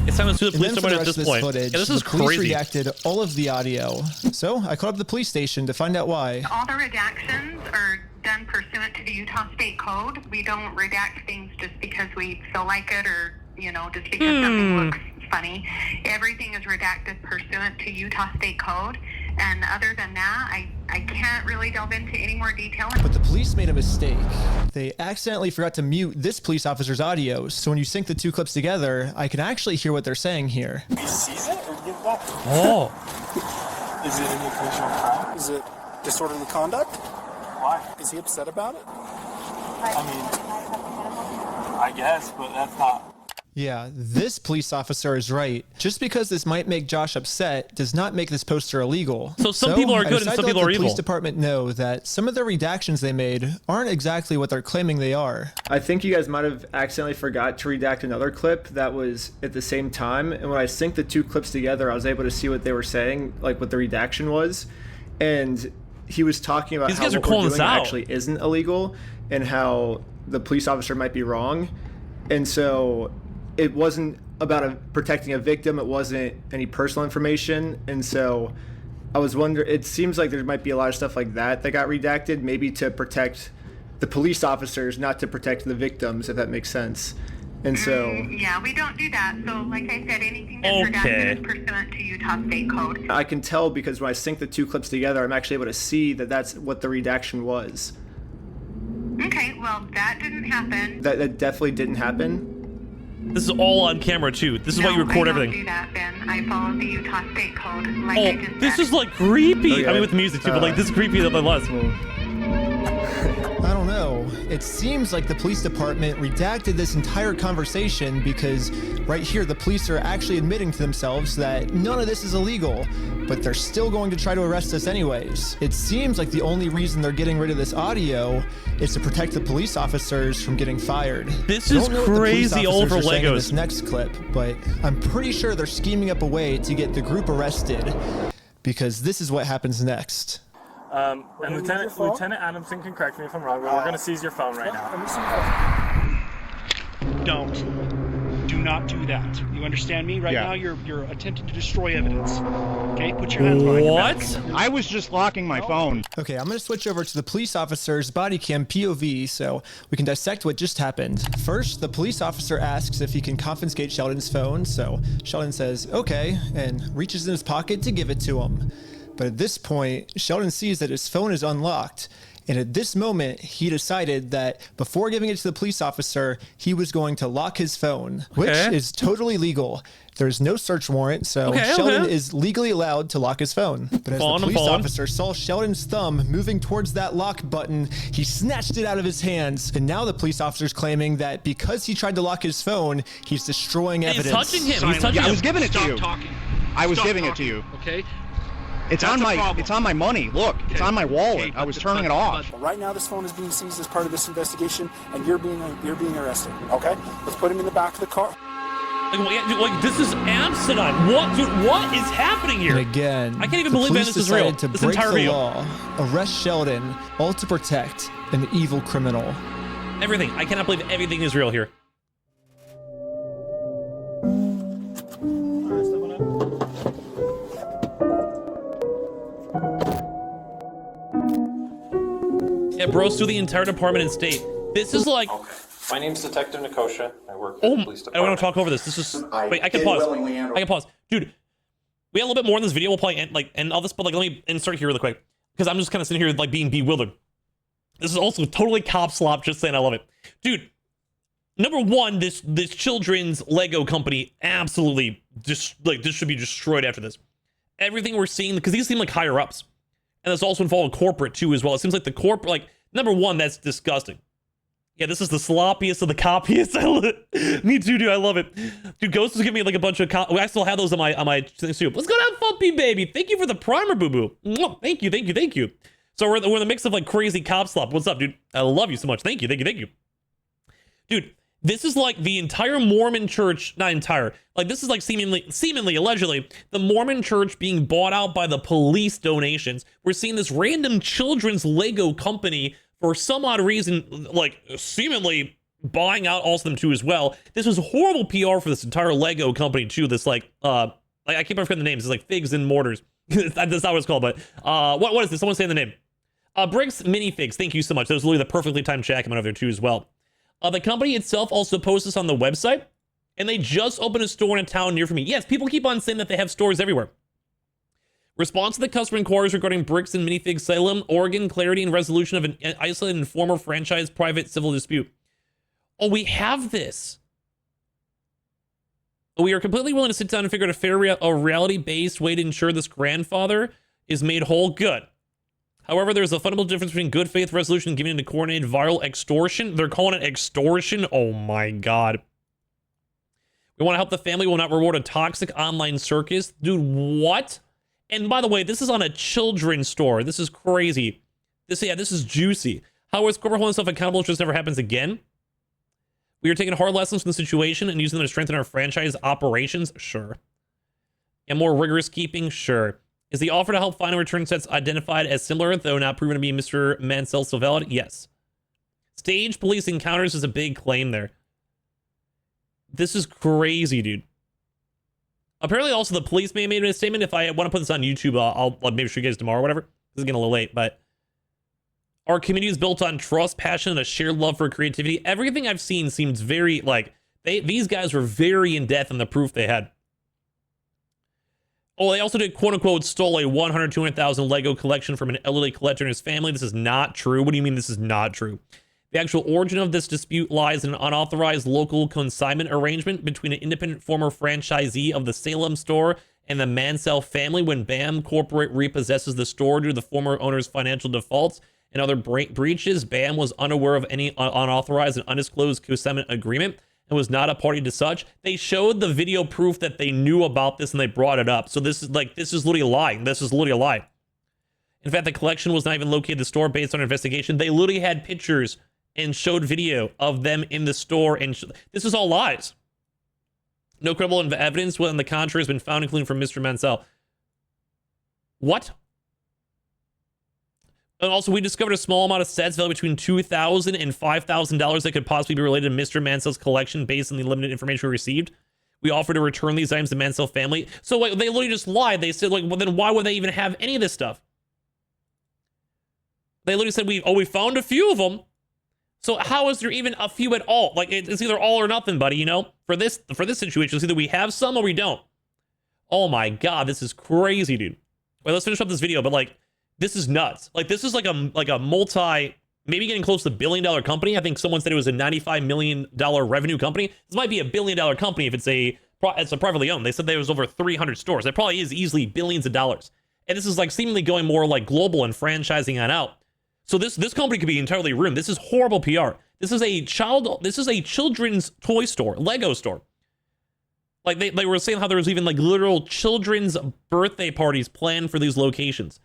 It's time to sue the And police then for the at rest this of point. footage, Yeah, this is the police crazy. redacted all of the audio. So I called up the police station to find out why. All the redactions are done pursuant to the Utah State Code. We don't redact things just because we feel like it or, just because something looks funny. Everything is redacted pursuant to Utah State Code. And other than that, I can't really delve into any more detail. But the police made a mistake. They accidentally forgot to mute this police officer's audio, so when you sync the two clips together, I can actually hear what they're saying here. He sees it or give back? Oh. Is it an indication of crime? Is it disorderly conduct? Why? Is he upset about it? I mean, I guess, but that's not. Yeah, this police officer is right. Just because this might make Josh upset does not make this poster illegal. So some people are good and I decided some to people let are the police evil. department know that some of the redactions they made aren't exactly what they're claiming they are. I think you guys might have accidentally forgot to redact another clip that was at the same time. And when I synced the two clips together, I was able to see what they were saying, like what the redaction was. And he was talking about These how guys are what we're calling doing us out. actually isn't illegal and how the police officer might be wrong. And so it wasn't about protecting a victim. It wasn't any personal information. And so I was wondering, it seems like there might be a lot of stuff like that that got redacted, maybe to protect the police officers, not to protect the victims, if that makes sense. And so... Yeah, we don't do that. So like I said, anything that's redacted is pursuant to Utah State Code. I can tell because when I sync the two clips together, I'm actually able to see that that's what the redaction was. Okay, well, that didn't happen. That definitely didn't happen. This is all on camera too. This is why you record I everything. don't do that, Ben. I follow the Utah State Code. Like I just This said. is like creepy. Okay. I mean, with music too, but like this is creepy that less. I don't know. It seems like the police department redacted this entire conversation because right here the police are actually admitting to themselves that none of this is illegal, but they're still going to try to arrest us anyways. It seems like the only reason they're getting rid of this audio is to protect the police officers from getting fired. This I is don't know what the police crazy officers over are saying in Legos. this next clip, but I'm pretty sure they're scheming up a way to get the group arrested because this is what happens next. And Lieutenant Adamson can correct me if I'm wrong, but we're going to seize your phone right now. Do not do that. You understand me? Right Yeah. now, you're attempting to destroy evidence. Okay, put your hands behind your back. What? I was just locking my phone. Okay, I'm going to switch over to the police officer's body cam POV so we can dissect what just happened. First, the police officer asks if he can confiscate Sheldon's phone, so Sheldon says, okay, and reaches in his pocket to give it to him. But at this point, Sheldon sees that his phone is unlocked. And at this moment, he decided that before giving it to the police officer, he was going to lock his phone, which is totally legal. There's no search warrant, so Sheldon is legally allowed to lock his phone. But as the police officer saw Sheldon's thumb moving towards that lock button, he snatched it out of his hands. And now the police officer's claiming that because he tried to lock his phone, he's destroying evidence. He's touching him. He's touching I him. was giving it to you. Talking. I was Stop giving it talking, to you. Okay. It's on my money. Look, it's on my wallet. I was turning it off. Right now, this phone is being seized as part of this investigation, and you're being arrested. Okay, let's put him in the back of the car. Like this is Amsterdam. What, dude? What is happening here? And again, I can't even the believe that police this is real. decided to This break entire the video. law, arrest Sheldon, all to protect an evil criminal. Everything. I cannot believe everything is real here. Yeah, bros, through the entire department and state. This is like. My name's Detective Nikosha. I work for Oh, the police I don't want department. to talk over this. This is. Wait, I can pause. I can pause, dude. We have a little bit more in this video. We'll probably end all this, but like, let me insert here really quick because I'm just kind of sitting here like being bewildered. This is also totally cop slop. Just saying, I love it, dude. Number one, this children's Lego company absolutely just like this should be destroyed after this. Everything we're seeing because these seem like higher ups, and this also involved corporate too as well. It seems like the corporate, like number one, that's disgusting. Yeah, this is the sloppiest of the copiest. Me too, dude. I love it. Dude, Ghost is giving me like a bunch of I still have those on my soup. Let's go down, Fumpy baby. Thank you for the primer, boo boo. Thank you. So we're in the mix of like crazy cop slop. What's up, dude? I love you so much. Thank you. Dude, this is like the entire Mormon church, not entire. Like this is like seemingly, allegedly, the Mormon church being bought out by the police donations. We're seeing this random children's Lego company for some odd reason, like seemingly buying out also them too as well. This was horrible PR for this entire Lego company too. This like I keep forgetting the names. It's like Figs and Mortars. That's not what it's called, but what is this? Someone say the name. Briggs Minifigs. Thank you so much. That was literally the perfectly timed chat coming over there too as well. The company itself also posts this on the website, and they just opened a store in a town near from me. Yes, people keep on saying that they have stores everywhere. Response to the customer inquiries regarding bricks and minifigs Salem, Oregon, clarity and resolution of an isolated and former franchise private civil dispute. Oh, we have this. We are completely willing to sit down and figure out a reality-based way to ensure this grandfather is made whole. Good. However, there's a fundamental difference between good faith resolution and giving into coordinated viral extortion. They're calling it extortion. Oh my God. We want to help the family. We will not reward a toxic online circus. Dude, what? And by the way, this is on a children's store. This is crazy. This is juicy. How is corporate holding itself accountable if this never happens again? We are taking hard lessons from the situation and using them to strengthen our franchise operations. Sure. And more rigorous keeping. Sure. Is the offer to help find and return sets identified as similar, though not proven to be Mr. Mansell still valid? Yes. Stage police encounters is a big claim there. This is crazy, dude. Apparently, also, the police may have made a statement. If I want to put this on YouTube, I'll maybe show you guys tomorrow or whatever. This is getting a little late, but our community is built on trust, passion, and a shared love for creativity. Everything I've seen seems very, like, these guys were very in-depth in the proof they had. Oh, they also did, quote-unquote, stole a 200,000 Lego collection from an elderly collector and his family. This is not true. What do you mean this is not true? The actual origin of this dispute lies in an unauthorized local consignment arrangement between an independent former franchisee of the Salem store and the Mansell family when BAM Corporate repossesses the store due to the former owner's financial defaults and other breaches. BAM was unaware of any unauthorized and undisclosed consignment agreement and was not a party to such. They showed the video proof that they knew about this and they brought it up. So this is literally a lie. This is literally a lie. In fact, the collection was not even located at the store based on investigation. They literally had pictures and showed video of them in the store. And this is all lies. No credible evidence when the contrary has been found, including from Mr. Mansell. What? And also, we discovered a small amount of sets valued between $2,000 and $5,000 that could possibly be related to Mr. Mansell's collection based on the limited information we received. We offered to return these items to the Mansell family. So like, they literally just lied. They said, like, well, then why would they even have any of this stuff? They literally said, we found a few of them. So how is there even a few at all? Like, it's either all or nothing, buddy, you know? For this situation, it's either we have some or we don't. Oh my God, this is crazy, dude. Wait, let's finish up this video, but like, this is nuts. Like, this is like a multi, maybe getting close to $1 billion company. I think someone said it was a $95 million revenue company. This might be $1 billion company if it's a privately owned. They said there was over 300 stores. That probably is easily billions of dollars. And this is like seemingly going more like global and franchising on out. So this company could be entirely ruined. This is horrible PR. This is a children's toy store, Lego store. Like they were saying how there was even like literal children's birthday parties planned for these locations.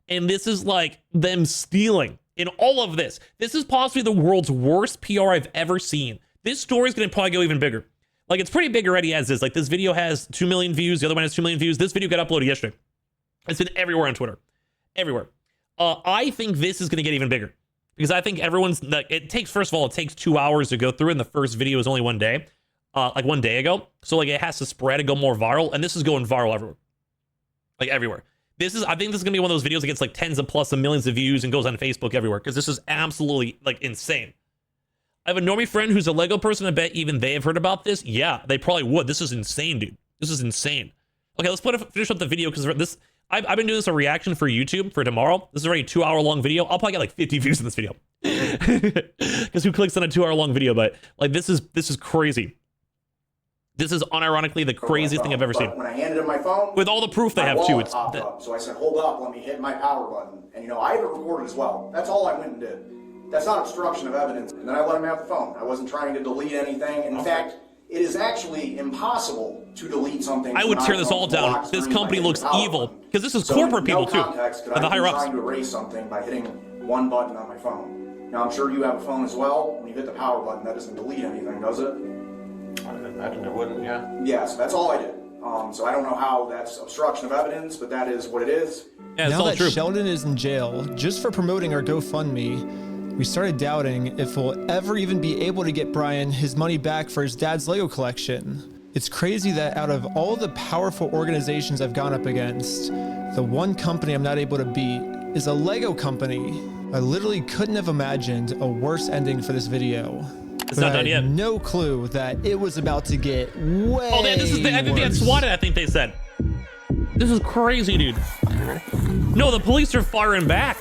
And this is like them stealing in all of this. This is possibly the world's worst PR I've ever seen. This story is going to probably go even bigger. Like, it's pretty big already as is. Like, this video has 2 million views. The other one has 2 million views. This video got uploaded yesterday. It's been everywhere on Twitter. Everywhere. I think this is going to get even bigger. Because I think everyone's... It takes 2 hours to go through, and the first video is only 1 day. Like, 1 day ago. So, like, it has to spread and go more viral. And this is going viral everywhere. Like, everywhere. I think this is gonna be one of those videos that gets like tens of plus of millions of views and goes on Facebook everywhere, because this is absolutely like insane. I have a normie friend who's a Lego person. I bet even they have heard about this. Yeah, they probably would. This is insane, dude. This is insane. Okay, let's finish up the video, because I've been doing this a reaction for YouTube for tomorrow. This is already a 2-hour-long video. I'll probably get like 50 views in this video. Because who clicks on a 2-hour-long video? But like, this is crazy. This is unironically the craziest thing I've ever seen. When I handed him my phone, with all the proof they have too, it's up. So I said, "Hold up, let me hit my power button." And you know, I have it recorded as well. That's all I went and did. That's not obstruction of evidence. And then I let him have the phone. I wasn't trying to delete anything. In fact, it is actually impossible to delete something. I would tear this all down. This company looks evil, because this is corporate people too, the higher ups. Trying to erase something by hitting one button on my phone. Now I'm sure you have a phone as well. When you hit the power button, that doesn't delete anything, does it? I would imagine it wouldn't, yeah. Yes, that's all I did. So I don't know how that's obstruction of evidence, but that is what it is. Yeah, now that Sheldon is in jail, just for promoting our GoFundMe, we started doubting if we'll ever even be able to get Brian his money back for his dad's Lego collection. It's crazy that out of all the powerful organizations I've gone up against, the one company I'm not able to beat is a Lego company. I literally couldn't have imagined a worse ending for this video. It's not done yet. No clue that it was about to get way I think they had swatted, I think they said. This is crazy, dude. No, the police are firing back.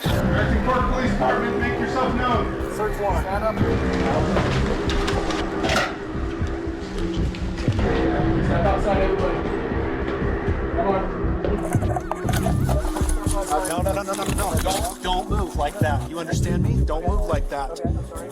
American Park Police Department, make yourself known. Search warrant. Stand up. Step outside, everybody. Come on. No. Don't move like that. You understand me? Don't move like that.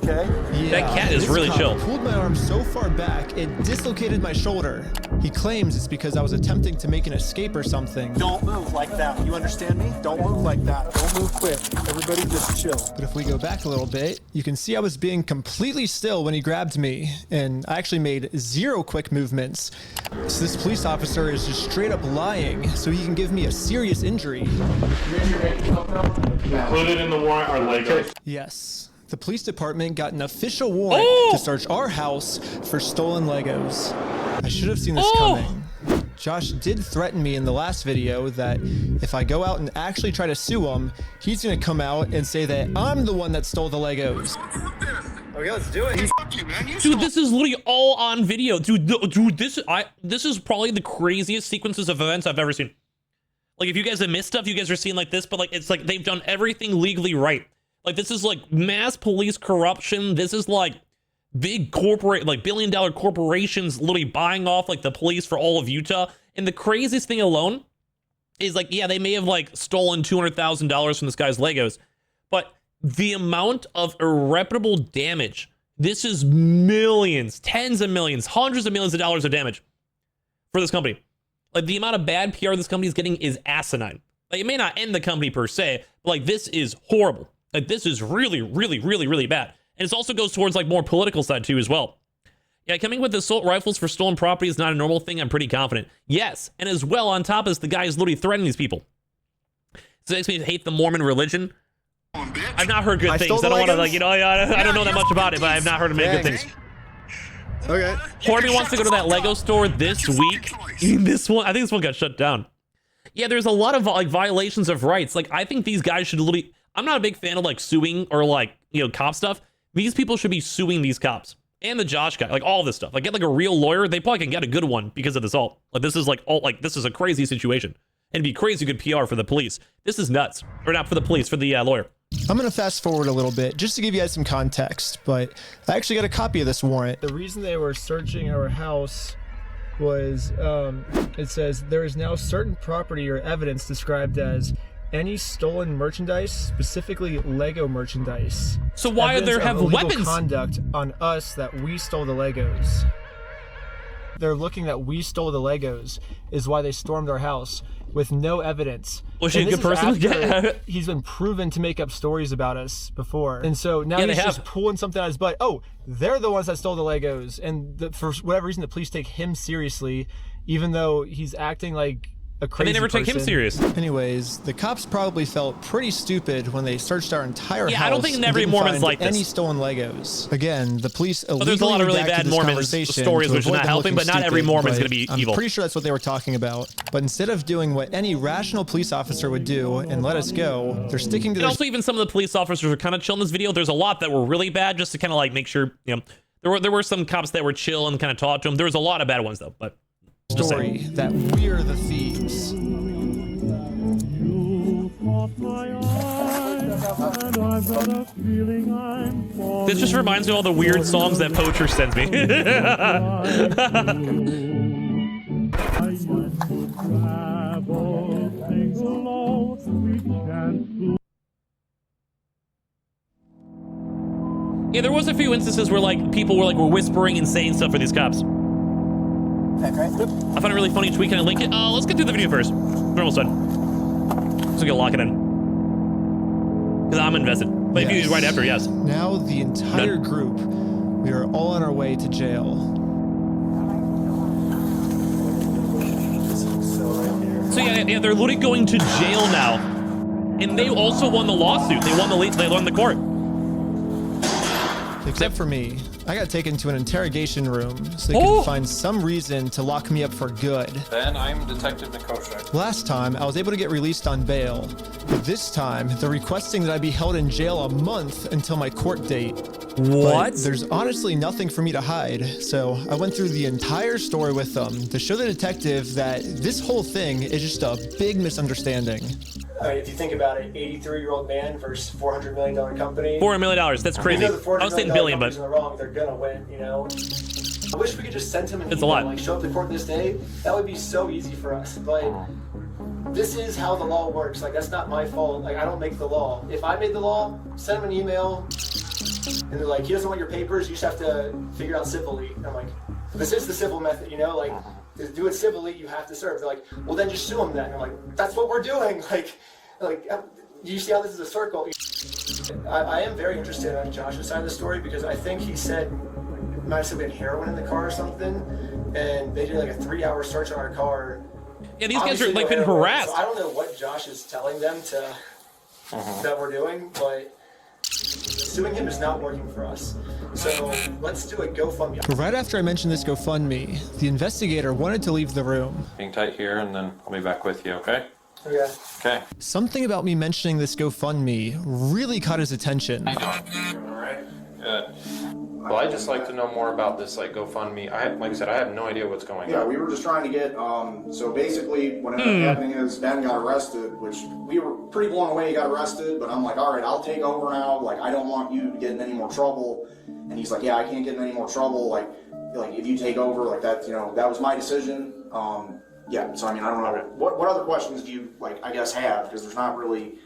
Okay? Yeah, that cat is really chill. Pulled my arm so far back, it dislocated my shoulder. He claims it's because I was attempting to make an escape or something. Don't move like that. You understand me? Don't move like that. Don't move quick. Everybody just chill. But if we go back a little bit, you can see I was being completely still when he grabbed me, and I actually made 0 quick movements. So this police officer is just straight up lying so he can give me a serious injury. Included in the warrant are Legos. Yes. The police department got an official warrant to search our house for stolen Legos. I should have seen this coming. Josh did threaten me in the last video that if I go out and actually try to sue him, he's gonna come out and say that I'm the one that stole the Legos. Okay, let's do it. Dude, this is literally all on video. Dude, this is probably the craziest sequences of events I've ever seen. Like, if you guys have missed stuff, you guys are seeing like this, but like, it's like they've done everything legally right. Like, this is like mass police corruption. This is like big corporate, like billion-dollar corporations literally buying off like the police for all of Utah. And the craziest thing alone is like, yeah, they may have like stolen $200,000 from this guy's Legos, but the amount of irreparable damage, this is millions, tens of millions, hundreds of millions of dollars of damage for this company. Like, the amount of bad PR this company is getting is asinine. Like, it may not end the company per se, but like, this is horrible. Like, this is really, really, really, really bad. And it also goes towards like more political side too as well. Yeah, coming with assault rifles for stolen property is not a normal thing. I'm pretty confident. Yes, and as well, on top of this, the guy is literally threatening these people. So it makes me hate the Mormon religion. I've not heard good things. I don't want to, like, you know, I don't know that much about it, but I've not heard many good things. Okay. Corby wants to go to that Lego store this week. This one, I think this one got shut down. Yeah, there's a lot of like violations of rights. Like, I think these guys should literally, I'm not a big fan of like suing or like, you know, cop stuff. These people should be suing these cops and the Josh guy, like all this stuff. Like, get like a real lawyer. They probably can get a good one because of this all. Like, this is like all, like, this is a crazy situation. And it'd be crazy good PR for the police. This is nuts. Or not for the police, for the lawyer. I'm going to fast forward a little bit just to give you guys some context, but I actually got a copy of this warrant. The reason they were searching our house was, it says, there is now certain property or evidence described as any stolen merchandise, specifically Lego merchandise. So why Evidence are there have of illegal weapons? Conduct on us that we stole the Legos. They're looking that we stole the Legos is why they stormed our house with no evidence. Was she a good person? Yeah. He's been proven to make up stories about us before. And so now he's just pulling something out of his butt. Oh, they're the ones that stole the Legos. And for whatever reason, the police take him seriously, even though he's acting like a crazy And they never take him serious. Anyways, the cops probably felt pretty stupid when they searched our entire house. I don't think every Mormon's like this. Any stolen Legos. Again, the police illegally there's a lot of really redacted bad this Mormon conversation stories, to which is avoid not them helping, looking but not every stupid, Mormon's but gonna be evil. I'm pretty sure that's what they were talking about. But instead of doing what any rational police officer would do and let us go, they're sticking to And also, even some of the police officers are kind of chill in this video. There's a lot that were really bad, just to kind of like make sure, you know, there were some cops that were chill and kind of talked to them. There was a lot of bad ones though, but story that we're the thieves. This just reminds me of all the weird songs that Poacher sends me. Yeah, there was a few instances where like people were whispering and saying stuff for these cops. I found a really funny tweet. Can I link it? Let's get through the video first. We're almost done. So go lock it in. Because I'm invested. But if you right after, yes. Now the entire group, we are all on our way to jail. So yeah, they're literally going to jail now. And they also won the lawsuit. They won the court. Except for me. I got taken to an interrogation room so they could find some reason to lock me up for good. Ben, I'm Detective Nikosha. Last time, I was able to get released on bail. But this time, they're requesting that I be held in jail a month until my court date. What? But there's honestly nothing for me to hide, so I went through the entire story with them to show the detective that this whole thing is just a big misunderstanding. If you think about it, 83-year-old man versus $400 million company. $400 million, that's crazy. You know the $400 I was saying million billion, but company's in the wrong, they're gonna win, you know? I wish we could just send him an it's a email, lot. like show up to court this day. That would be so easy for us, but this is how the law works. Like, that's not my fault. Like, I don't make the law. If I made the law, send him an email, and they're like, he doesn't want your papers, you just have to figure it out civilly. And I'm like, this is the civil method, you know? Like, to do it civilly, you have to serve. They're like, well, then just sue him then. And I'm like, that's what we're doing. Like, you see how this is a circle? I am very interested on Josh's side of the story because I think he said, might have said we had heroin in the car or something, and they did like a 3-hour search on our car. Yeah, these guys are Obviously, like no been heroin, harassed. So I don't know what Josh is telling them to that we're doing, but suing him is not working for us. So let's do a GoFundMe. Right after I mentioned this GoFundMe, the investigator wanted to leave the room. Hang tight here, and then I'll be back with you, okay? Okay. Okay. Something about me mentioning this GoFundMe really caught his attention. All right. Good. Well, I'd just like to know more about this, like, GoFundMe. Like I said, I have no idea what's going on. Yeah, we were just trying to get, so basically what ended up happening is Ben got arrested, which we were pretty blown away he got arrested, but I'm like, all right, I'll take over now. Like, I don't want you to get in any more trouble. And he's like, yeah, I can't get in any more trouble. Like if you take over, like that, you know, that was my decision. Yeah, so I mean, I don't know. What other questions do you, like, I guess have? Because there's not really,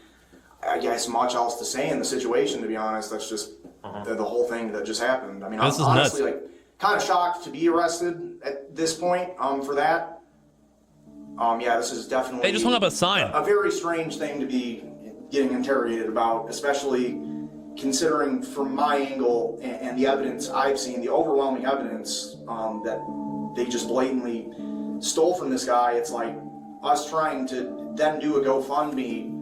I guess, much else to say in the situation, to be honest. That's just the whole thing that just happened. I mean, I'm honestly, like, kind of shocked to be arrested at this point for that. Yeah, this is definitely... They just hung up a sign. A very strange thing to be getting interrogated about, especially considering from my angle and the evidence I've seen, the overwhelming evidence that they just blatantly stole from this guy. It's like us trying to then do a GoFundMe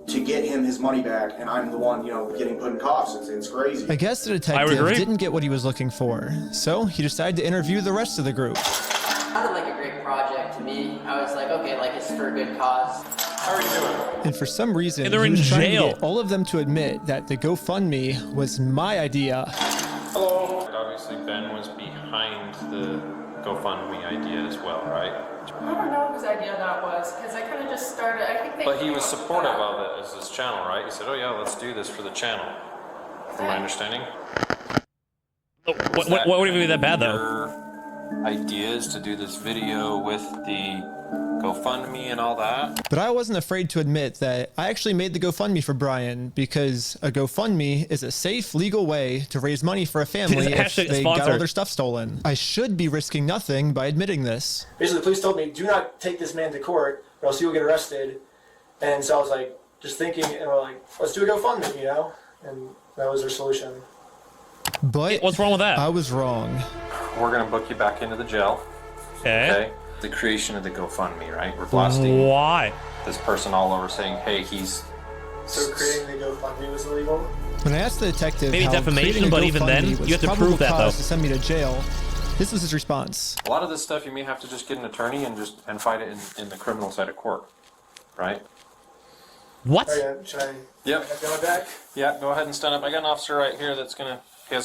to get him his money back, and I'm the one, you know, getting put in cuffs. It's crazy. I guess the detective didn't get what he was looking for, so he decided to interview the rest of the group. It sounded like a great project to me. I was like, okay, like it's for a good cause. How are you doing? And for some reason, they're he was in trying jail. to get all of them to admit that the GoFundMe was my idea. Hello. Obviously, Ben was behind the GoFundMe idea as well, right? I don't know whose idea that was, because I kind of just started, I think they... But he was supportive of it as his channel, right? He said, oh yeah, let's do this for the channel. From my understanding. What would be that bad, though? Your ideas to do this video with the GoFundMe and all that? But I wasn't afraid to admit that I actually made the GoFundMe for Brian because a GoFundMe is a safe, legal way to raise money for a family if they got all their stuff stolen. I should be risking nothing by admitting this. Basically, the police told me, do not take this man to court or else you'll get arrested. And so I was like, just thinking, and we're like, let's do a GoFundMe, you know? And that was their solution. But what's wrong with that? I was wrong. We're gonna book you back into the jail. Okay. The creation of the GoFundMe, right? We're blasting Why? this person all over saying, hey, he's... So creating the GoFundMe was illegal? When I asked the detective Maybe how defamation, creating a but even then, GoFundMe was you have to probable prove that, cause though. to send me to jail, this was his response. A lot of this stuff you may have to just get an attorney and fight it in the criminal side of court, right? What? Should I Yep. go back? Yeah, go ahead and stand up. I got an officer right here that's gonna...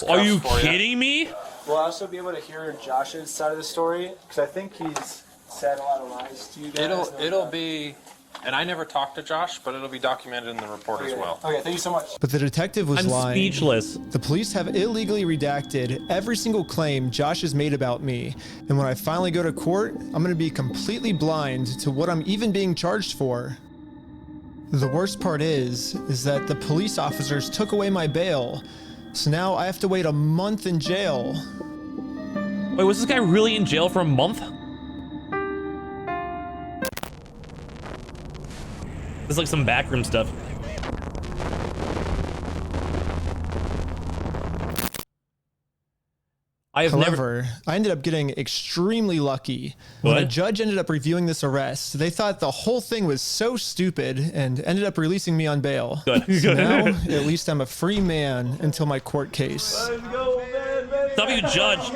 Are you kidding me? Will I also be able to hear Josh's side of the story? Because I think he's said a lot of lies to you guys. It'll be... And I never talked to Josh, but it'll be documented in the report as well. Okay, thank you so much. But the detective was I'm lying. speechless. The police have illegally redacted every single claim Josh has made about me. And when I finally go to court, I'm going to be completely blind to what I'm even being charged for. The worst part is that the police officers took away my bail. So now I have to wait a month in jail. Wait, was this guy really in jail for a month? This is like some backroom stuff. However, I ended up getting extremely lucky. When a What? judge ended up reviewing this arrest, they thought the whole thing was so stupid and ended up releasing me on bail. Good. So now, at least I'm a free man until my court case. Let's go, W judge.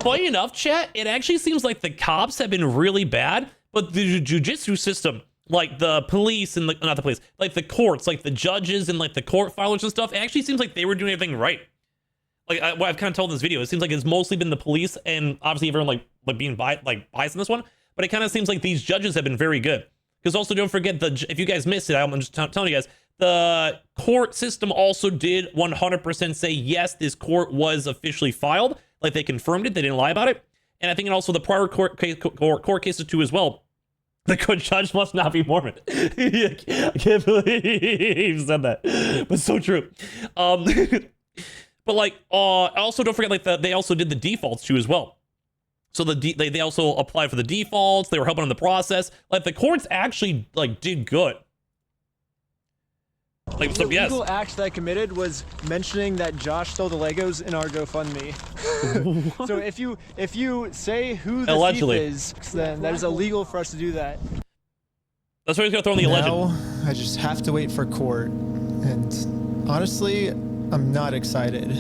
Funny enough, chat, it actually seems like the cops have been really bad, but the jujitsu system, like the police and not the police, like the courts, like the judges and like the court filers and stuff, it actually seems like they were doing everything right. Like what I've kind of told in this video, it seems like it's mostly been the police and obviously everyone like being biased in this one, but it kind of seems like these judges have been very good. Because also don't forget, if you guys missed it, I'm just telling you guys, the court system also did 100% say, yes, this court was officially filed. Like they confirmed it, they didn't lie about it. And I think also the prior court cases too as well. The good judge must not be Mormon. I can't believe he said that, but so true. But like, also don't forget, like they also did the defaults too as well. So they also applied for the defaults. They were helping in the process. Like the courts actually like did good. Like The yes. legal act that I committed was mentioning that Josh stole the Legos in our GoFundMe. So if you say who the Allegedly. thief is, then that is illegal for us to do that. That's why he's gonna throw in the alleged. Now, I just have to wait for court. And honestly, I'm not excited.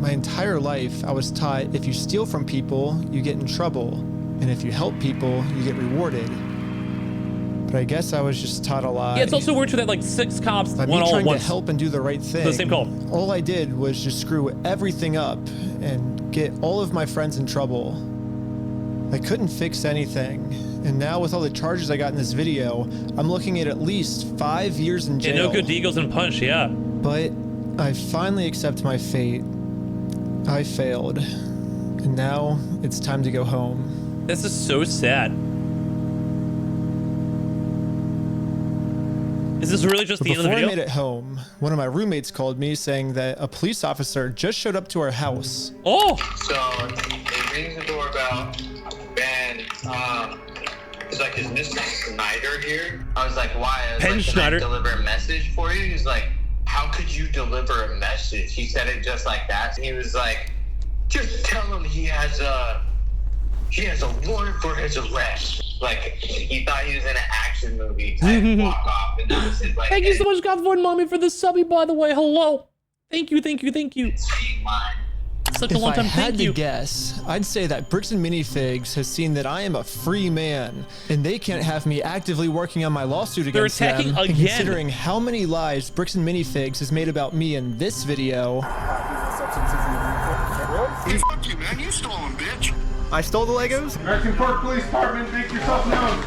My entire life, I was taught if you steal from people, you get in trouble. And if you help people, you get rewarded. But I guess I was just taught a lie. Yeah, it's also weird too that like 6 cops By won me all trying at once. to help and do the right thing, The same call. all I did was just screw everything up and get all of my friends in trouble. I couldn't fix anything. And now with all the charges I got in this video, I'm looking at least 5 years in jail. Yeah, no good deed goes unpunished, yeah. But I finally accept my fate. I failed. And now it's time to go home. This is so sad. Is this really just the end of the Before video? I made it home, one of my roommates called me saying that a police officer just showed up to our house. Oh! So he rings the doorbell, and he's like, "Is Mr. Snyder here?" I was like, "Why?" I was Penn like, "Can Schneider. I deliver a message for you?" He's like, "How could you deliver a message?" He said it just like that. He was like, "Just tell him he has a warrant for his arrest." Like he thought he was in an action movie type walk off, and that was his like. Thank you so much, God4 Mommy, for the subby, by the way. Hello. Thank you, thank you, thank you. Such a long time. If I had Thank to you. guess, I'd say that Bricks and Minifigs has seen that I am a free man, and they can't have me actively working on my lawsuit They're against them. attacking And again. considering how many lies Bricks and Minifigs has made about me in this video. Fuck you, man! You stole him, bitch. I stole the Legos? American Park Police Department, make yourself known.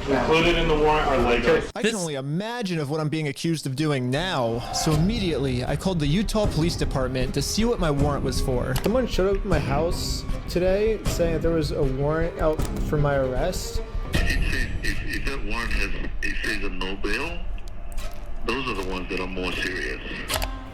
Included in the warrant are Legos. I can only imagine of what I'm being accused of doing now. So immediately, I called the Utah Police Department to see what my warrant was for. Someone showed up at my house today saying that there was a warrant out for my arrest. If that warrant says a no bail, those are the ones that are more serious.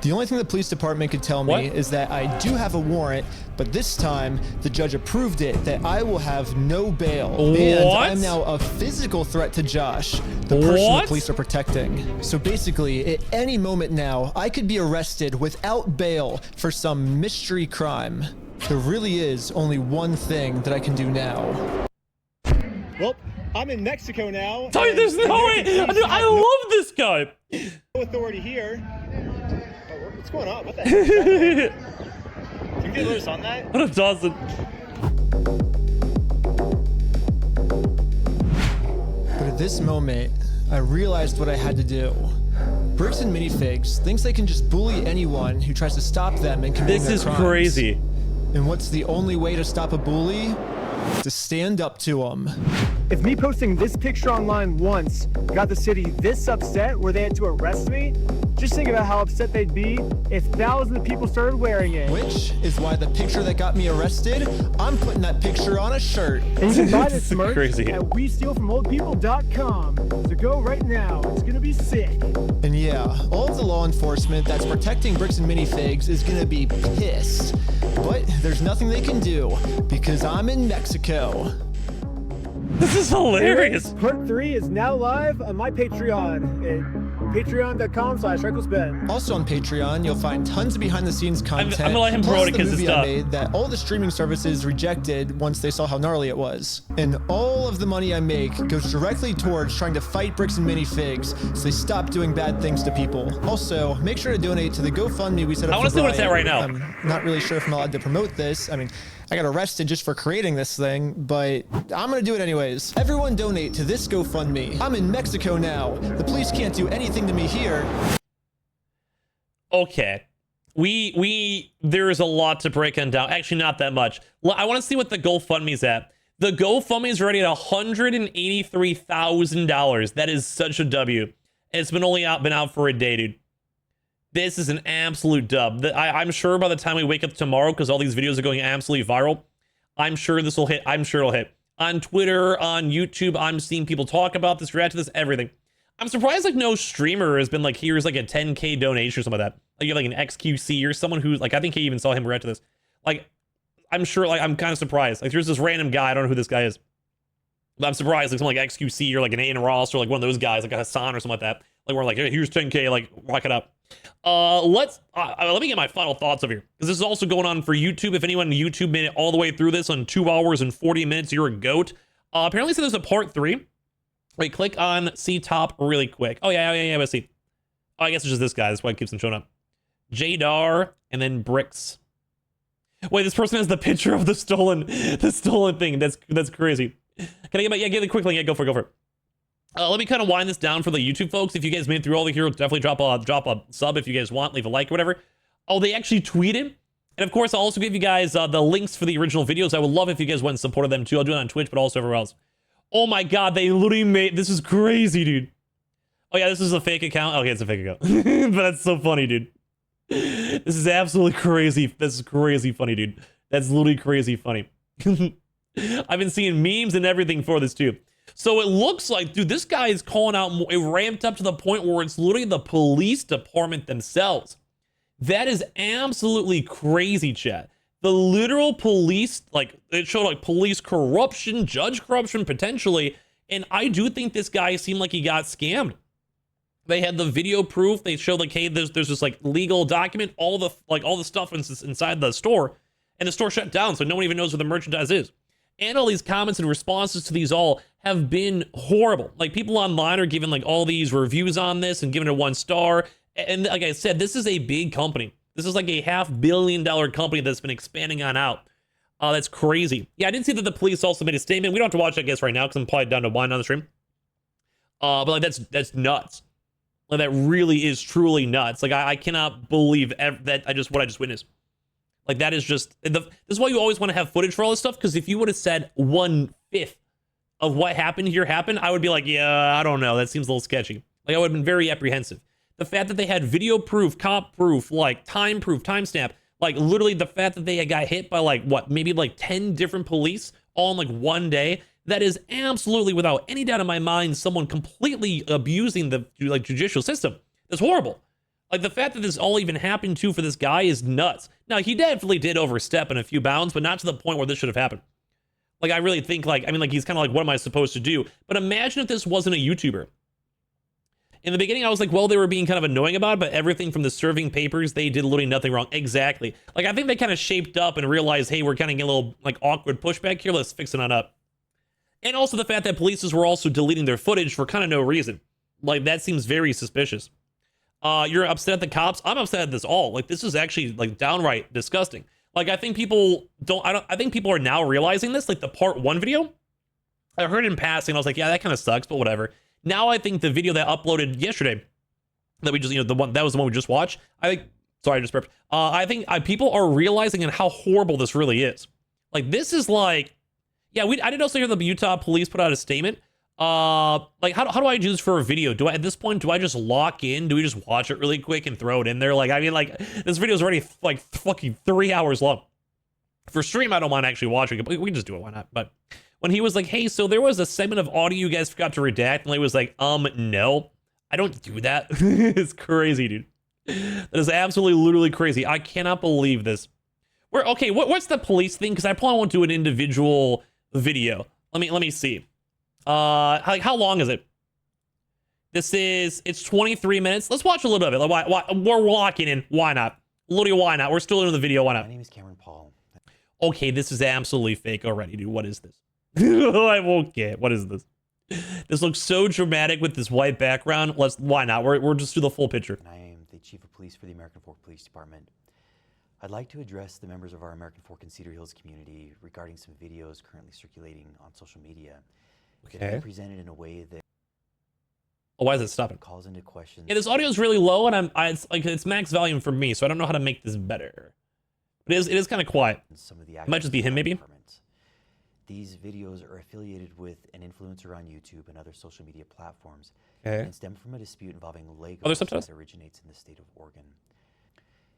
The only thing the police department could tell me is that I do have a warrant, but this time the judge approved it that I will have no bail. And I'm now a physical threat to Josh, the person the police are protecting. So basically, at any moment now, I could be arrested without bail for some mystery crime. There really is only one thing that I can do now. Well, I'm in Mexico now. Sorry, there's no way. Dude, I love this guy. No authority here. What's going on? What the heck is that? Can you get loose on that? What a dozen. But at this moment, I realized what I had to do. Bricks and Minifigs thinks they can just bully anyone who tries to stop them and commit This is crazy. And what's the only way to stop a bully? To stand up to them. If me posting this picture online once got the city this upset where they had to arrest me, just think about how upset they'd be if thousands of people started wearing it. Which is why the picture that got me arrested, I'm putting that picture on a shirt. And you can buy this merch crazy. at WeStealFromOldPeople.com. So go right now. It's gonna be sick. And yeah, all of the law enforcement that's protecting Bricks and Minifigs is gonna be pissed. But there's nothing they can do because I'm in Mexico. This is hilarious. Part 3 is now live on my Patreon. Patreon.com/recklessben. Also on Patreon, you'll find tons of behind-the-scenes content. I'm gonna let him promote it because it's I made that all the streaming services rejected once they saw how gnarly it was. And all of the money I make goes directly towards trying to fight bricks and minifigs so they stop doing bad things to people. Also, make sure to donate to the GoFundMe we set up. I want to see what it's at right now. I'm not really sure if I'm allowed to promote this. I mean, I got arrested just for creating this thing, but I'm gonna do it anyways. Everyone donate to this GoFundMe. I'm in Mexico now. The police can't do anything to me here. Okay. There's a lot to break down. Actually, not that much. I want to see what the GoFundMe's at. The GoFundMe's already at $183,000. That is such a W. It's been out for a day, dude. This is an absolute dub. I'm sure by the time we wake up tomorrow, because all these videos are going absolutely viral, I'm sure this will hit. I'm sure it'll hit. On Twitter, on YouTube, I'm seeing people talk about this, react to this, everything. I'm surprised like no streamer has been like, here's like a 10K donation or something like that. Like you have like an XQC or someone who's like, I think he even saw him react to this. Like, I'm sure, like, I'm kind of surprised. Like there's this random guy, I don't know who this guy is. But I'm surprised, like someone like XQC or like an Aiden Ross or like one of those guys, like a Hassan or something like that. Like we're like, hey, here's 10K, like rock it up. Let me get my final thoughts over here, because this is also going on for YouTube. If anyone on YouTube made it all the way through this on 2 hours and 40 minutes, you're a goat. Apparently, so there's a part 3. Wait, click on see top really quick. Oh yeah, let's see. Oh, I guess it's just this guy. That's why it keeps on showing up. Jadar and then Bricks. Wait, this person has the picture of the stolen thing. That's crazy. Can I get my get the quick link? Yeah, go for it. Let me kind of wind this down for the YouTube folks. If you guys made it through all the here, definitely drop a sub if you guys want, leave a like or whatever. Oh, they actually tweeted. And of course, I'll also give you guys the links for the original videos. I would love if you guys went and supported them too. I'll do it on Twitch, but also everywhere else. Oh my God, they literally made, this is crazy, dude. Oh yeah, this is a fake account. Okay, it's a fake account. But that's so funny, dude. This is absolutely crazy. This is crazy funny, dude. That's literally crazy funny. I've been seeing memes and everything for this too. So it looks like, dude, this guy is calling out, it ramped up to the point where it's literally the police department themselves. That is absolutely crazy, chat. The literal police, like, it showed like police corruption, judge corruption, potentially. And I do think this guy seemed like he got scammed. They had the video proof. They showed like, hey, there's this like legal document, all the stuff inside the store, and the store shut down. So no one even knows where the merchandise is. And all these comments and responses to these all have been horrible. Like people online are giving like all these reviews on this and giving it 1 star. And like I said, this is a big company. This is like a $500 million company that's been expanding on out. That's crazy. Yeah, I didn't see that the police also made a statement. We don't have to watch it, I guess, right now because I'm probably down to 1 on the stream. But like that's nuts. Like that really is truly nuts. Like I cannot believe what I just witnessed. Like that is just, this is why you always want to have footage for all this stuff, because if you would have said 1/5 of what happened here happened, I would be like, yeah, I don't know. That seems a little sketchy. Like I would have been very apprehensive. The fact that they had video proof, cop proof, like time proof, timestamp, like literally the fact that they got hit by like, what, maybe like 10 different police all in like 1 day, that is absolutely without any doubt in my mind, someone completely abusing the like judicial system. That's horrible. Like the fact that this all even happened to for this guy is nuts. Now he definitely did overstep in a few bounds, but not to the point where this should have happened. Like I really think like, I mean like he's kind of like, what am I supposed to do? But imagine if this wasn't a YouTuber. In the beginning I was like, well, they were being kind of annoying about it, but everything from the serving papers, they did literally nothing wrong. Exactly. Like I think they kind of shaped up and realized, hey, we're kind of getting a little like awkward pushback here. Let's fix it on up. And also the fact that police were also deleting their footage for kind of no reason. Like that seems very suspicious. You're upset at the cops. I'm upset at this all. Like this is actually like downright disgusting. Like I think people I think people are now realizing this. Like the part 1 video, I heard in passing. I was like, yeah, that kind of sucks, but whatever. Now I think the video that uploaded yesterday, that we just, you know, that was the one we just watched. I think, sorry, I just burped. I think people are realizing and how horrible this really is. Like this is like, yeah, I did also hear the Utah police put out a statement. Like how do I do this for a video? At this point, do I just lock in? Do we just watch it really quick and throw it in there? Like, I mean, like this video is already like fucking 3 hours long. For stream, I don't mind actually watching it, but we can just do it. Why not? But when he was like, hey, so there was a segment of audio you guys forgot to redact, and he was like, no, I don't do that. It's crazy, dude. That is absolutely literally crazy. I cannot believe this. Okay, what's the police thing? Because I probably won't do an individual video. Let me see. How long is it? It's 23 minutes. Let's watch a little bit of it. Like, why, we're walking in. Why not? Literally, why not? We're still in the video. Why not? My name is Cameron Paul. Okay, this is absolutely fake already, dude. What is this? I won't get. What is this? This looks so dramatic with this white background. Why not? We're just do the full picture. I am the Chief of Police for the American Fork Police Department. I'd like to address the members of our American Fork and Cedar Hills community regarding some videos currently circulating on social media. That have been presented in a way that why is it stopping? Calls into question. Yeah, this audio is really low, and it's max volume for me, so I don't know how to make this better. But it is kind of quiet. It might just be him, maybe. These videos are affiliated with an influencer on YouTube and other social media platforms, Okay. and stem from a dispute involving Legos there's subtitles? that originates in the state of Oregon.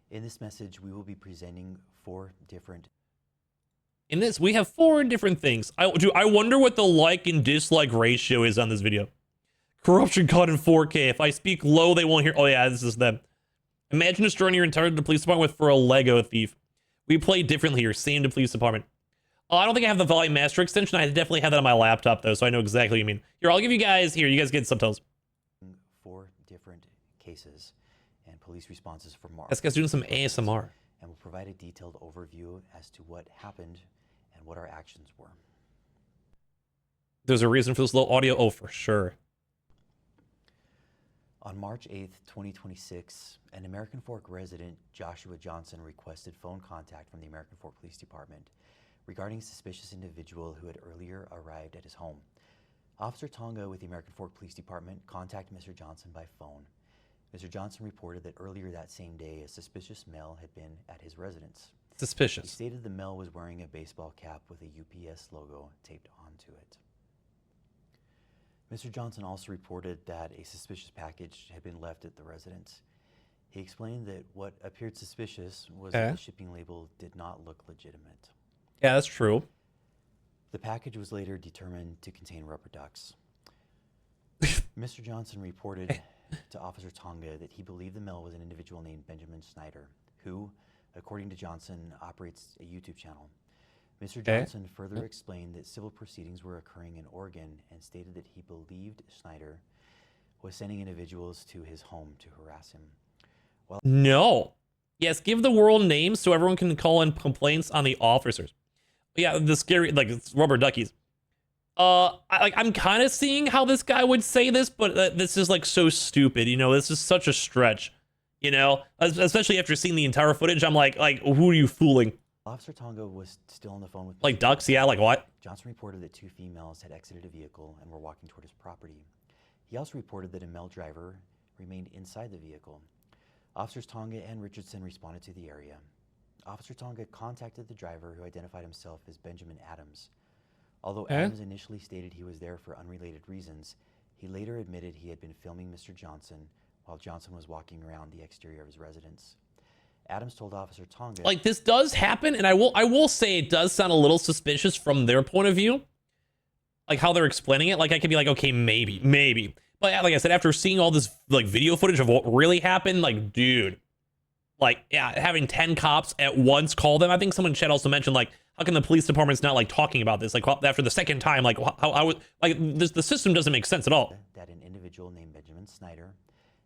In this message, we will be presenting 4 different. In this, we have 4 different things. I wonder what the like and dislike ratio is on this video. Corruption caught in 4K. If I speak low, they won't hear. Oh yeah, this is them. Imagine destroying your entire police department for a Lego thief. We play differently here. Same to police department. I don't think I have the volume master extension. I definitely have that on my laptop though, so I know exactly what you mean. Here, I'll give you guys. Here, you guys get subtitles. 4 different cases and police responses for March. This guy's doing some ASMR. And will provide a detailed overview as to what happened and what our actions were. There's a reason for this low audio. Oh, for sure. On March 8th, 2026, an American Fork resident, Joshua Johnson, requested phone contact from the American Fork Police Department regarding a suspicious individual who had earlier arrived at his home. Officer Tonga with the American Fork Police Department contacted Mr. Johnson by phone. Mr. Johnson reported that earlier that same day, a suspicious male had been at his residence. Suspicious. He stated the male was wearing a baseball cap with a UPS logo taped onto it. Mr. Johnson also reported that a suspicious package had been left at the residence. He explained that what appeared suspicious was that the shipping label did not look legitimate. Yeah, that's true. The package was later determined to contain rubber ducks. Mr. Johnson reported to Officer Tonga that he believed the male was an individual named Benjamin Snyder, who, according to Johnson, operates a YouTube channel. Mr. Johnson further explained that civil proceedings were occurring in Oregon and stated that he believed Snyder was sending individuals to his home to harass him. No. Yes, give the world names so everyone can call in complaints on the officers. Yeah, the scary, like, it's rubber duckies. I'm kind of seeing how this guy would say this, but this is, like, so stupid, you know? This is such a stretch, you know? Especially after seeing the entire footage, I'm like, who are you fooling? Officer Tonga was still on the phone with like ducks, yeah, like what? Johnson reported that 2 females had exited a vehicle and were walking toward his property. He also reported that a male driver remained inside the vehicle. Officers Tonga and Richardson responded to the area. Officer Tonga contacted the driver, who identified himself as Benjamin Adams. Although Adams initially stated he was there for unrelated reasons, he later admitted he had been filming Mr. Johnson while Johnson was walking around the exterior of his residence. Adams told Officer Tonga, like, this does happen, and I will say it does sound a little suspicious from their point of view, like how they're explaining it. Like, I could be like, okay, maybe, but like I said, after seeing all this like video footage of what really happened, like, dude, like, yeah, having 10 cops at once call them. I think someone in chat also mentioned, like, how can the police department's not like talking about this? Like, after the second time, like, how would, like, the system doesn't make sense at all. That an individual named Benjamin Snyder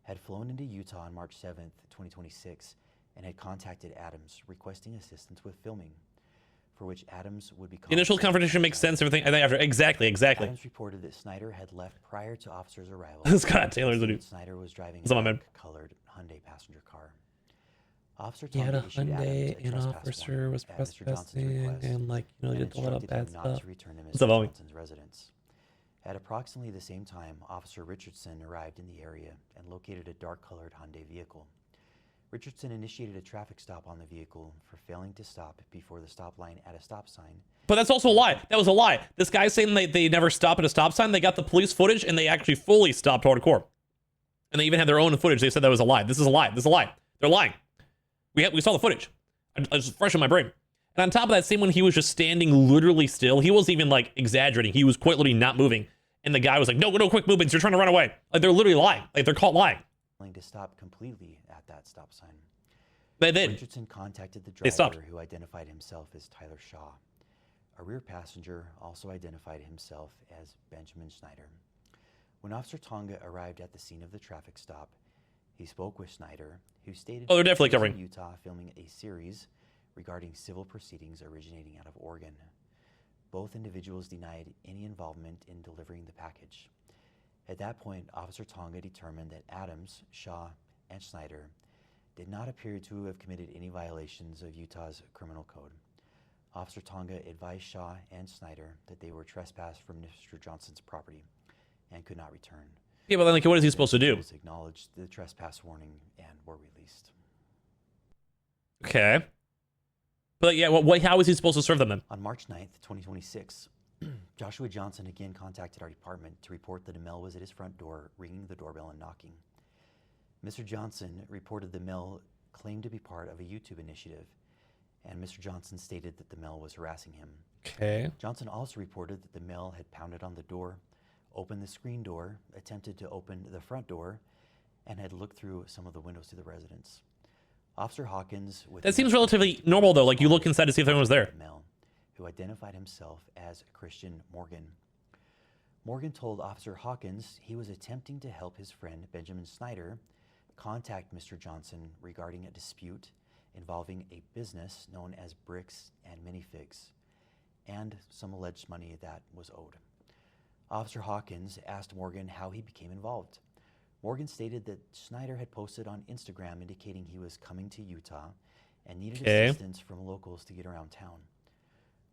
had flown into Utah on March 7th, 2026, and had contacted Adams requesting assistance with filming, for which Adams would be. Initial confrontation makes sense. Everything. I think after exactly. Adams reported that Snyder had left prior to officers' arrival. Scott Taylor's the dude. Snyder was driving a colored Hyundai passenger car. Officer he had a issued Hyundai, Adams a an trespass officer warrant was at Mr. Johnson's trespassing, request, and like, you know, did a lot of instructed bad him not stuff. to return to What's Mr. up, homie? Johnson's residence. At approximately the same time, Officer Richardson arrived in the area and located a dark-colored Hyundai vehicle. Richardson initiated a traffic stop on the vehicle for failing to stop before the stop line at a stop sign. But that's also a lie. That was a lie. This guy's saying they never stop at a stop sign. They got the police footage and they actually fully stopped hardcore. And they even had their own footage. They said that was a lie. This is a lie. This is a lie. They're lying. We saw the footage. It's fresh in my brain. And on top of that, same when he was just standing literally still, he wasn't even like exaggerating. He was quite literally not moving. And the guy was like, no quick movements. You're trying to run away. Like, they're literally lying. Like, they're caught lying. To stop completely at that stop sign. They did. Richardson contacted the driver, who identified himself as Tyler Shaw. A rear passenger also identified himself as Benjamin Snyder. When Officer Tonga arrived at the scene of the traffic stop, he spoke with Snyder, who stated Oh, they're definitely he was covering. in Utah filming a series regarding civil proceedings originating out of Oregon. Both individuals denied any involvement in delivering the package. At that point, Officer Tonga determined that Adams, Shaw, and Snyder did not appear to have committed any violations of Utah's criminal code. Officer Tonga advised Shaw and Snyder that they were trespassed from Mr. Johnson's property and could not return. Yeah, but then, like, what is he supposed to do? Acknowledged the trespass warning and were released. Okay. But yeah, how is he supposed to serve them then? On March 9th, 2026, Joshua Johnson again contacted our department to report that a male was at his front door, ringing the doorbell and knocking. Mr. Johnson reported the male claimed to be part of a YouTube initiative, and Mr. Johnson stated that the male was harassing him. Okay. Johnson also reported that the male had pounded on the door, opened the screen door, attempted to open the front door, and had looked through some of the windows to the residence. Officer Hawkins... That seems relatively normal, though. Like, you look inside to see if anyone was there. Male, who identified himself as Christian Morgan. Morgan told Officer Hawkins he was attempting to help his friend Benjamin Snyder contact Mr. Johnson regarding a dispute involving a business known as Bricks and Minifigs, and some alleged money that was owed. Officer Hawkins asked Morgan how he became involved. Morgan stated that Snyder had posted on Instagram indicating he was coming to Utah and needed assistance from locals to get around town.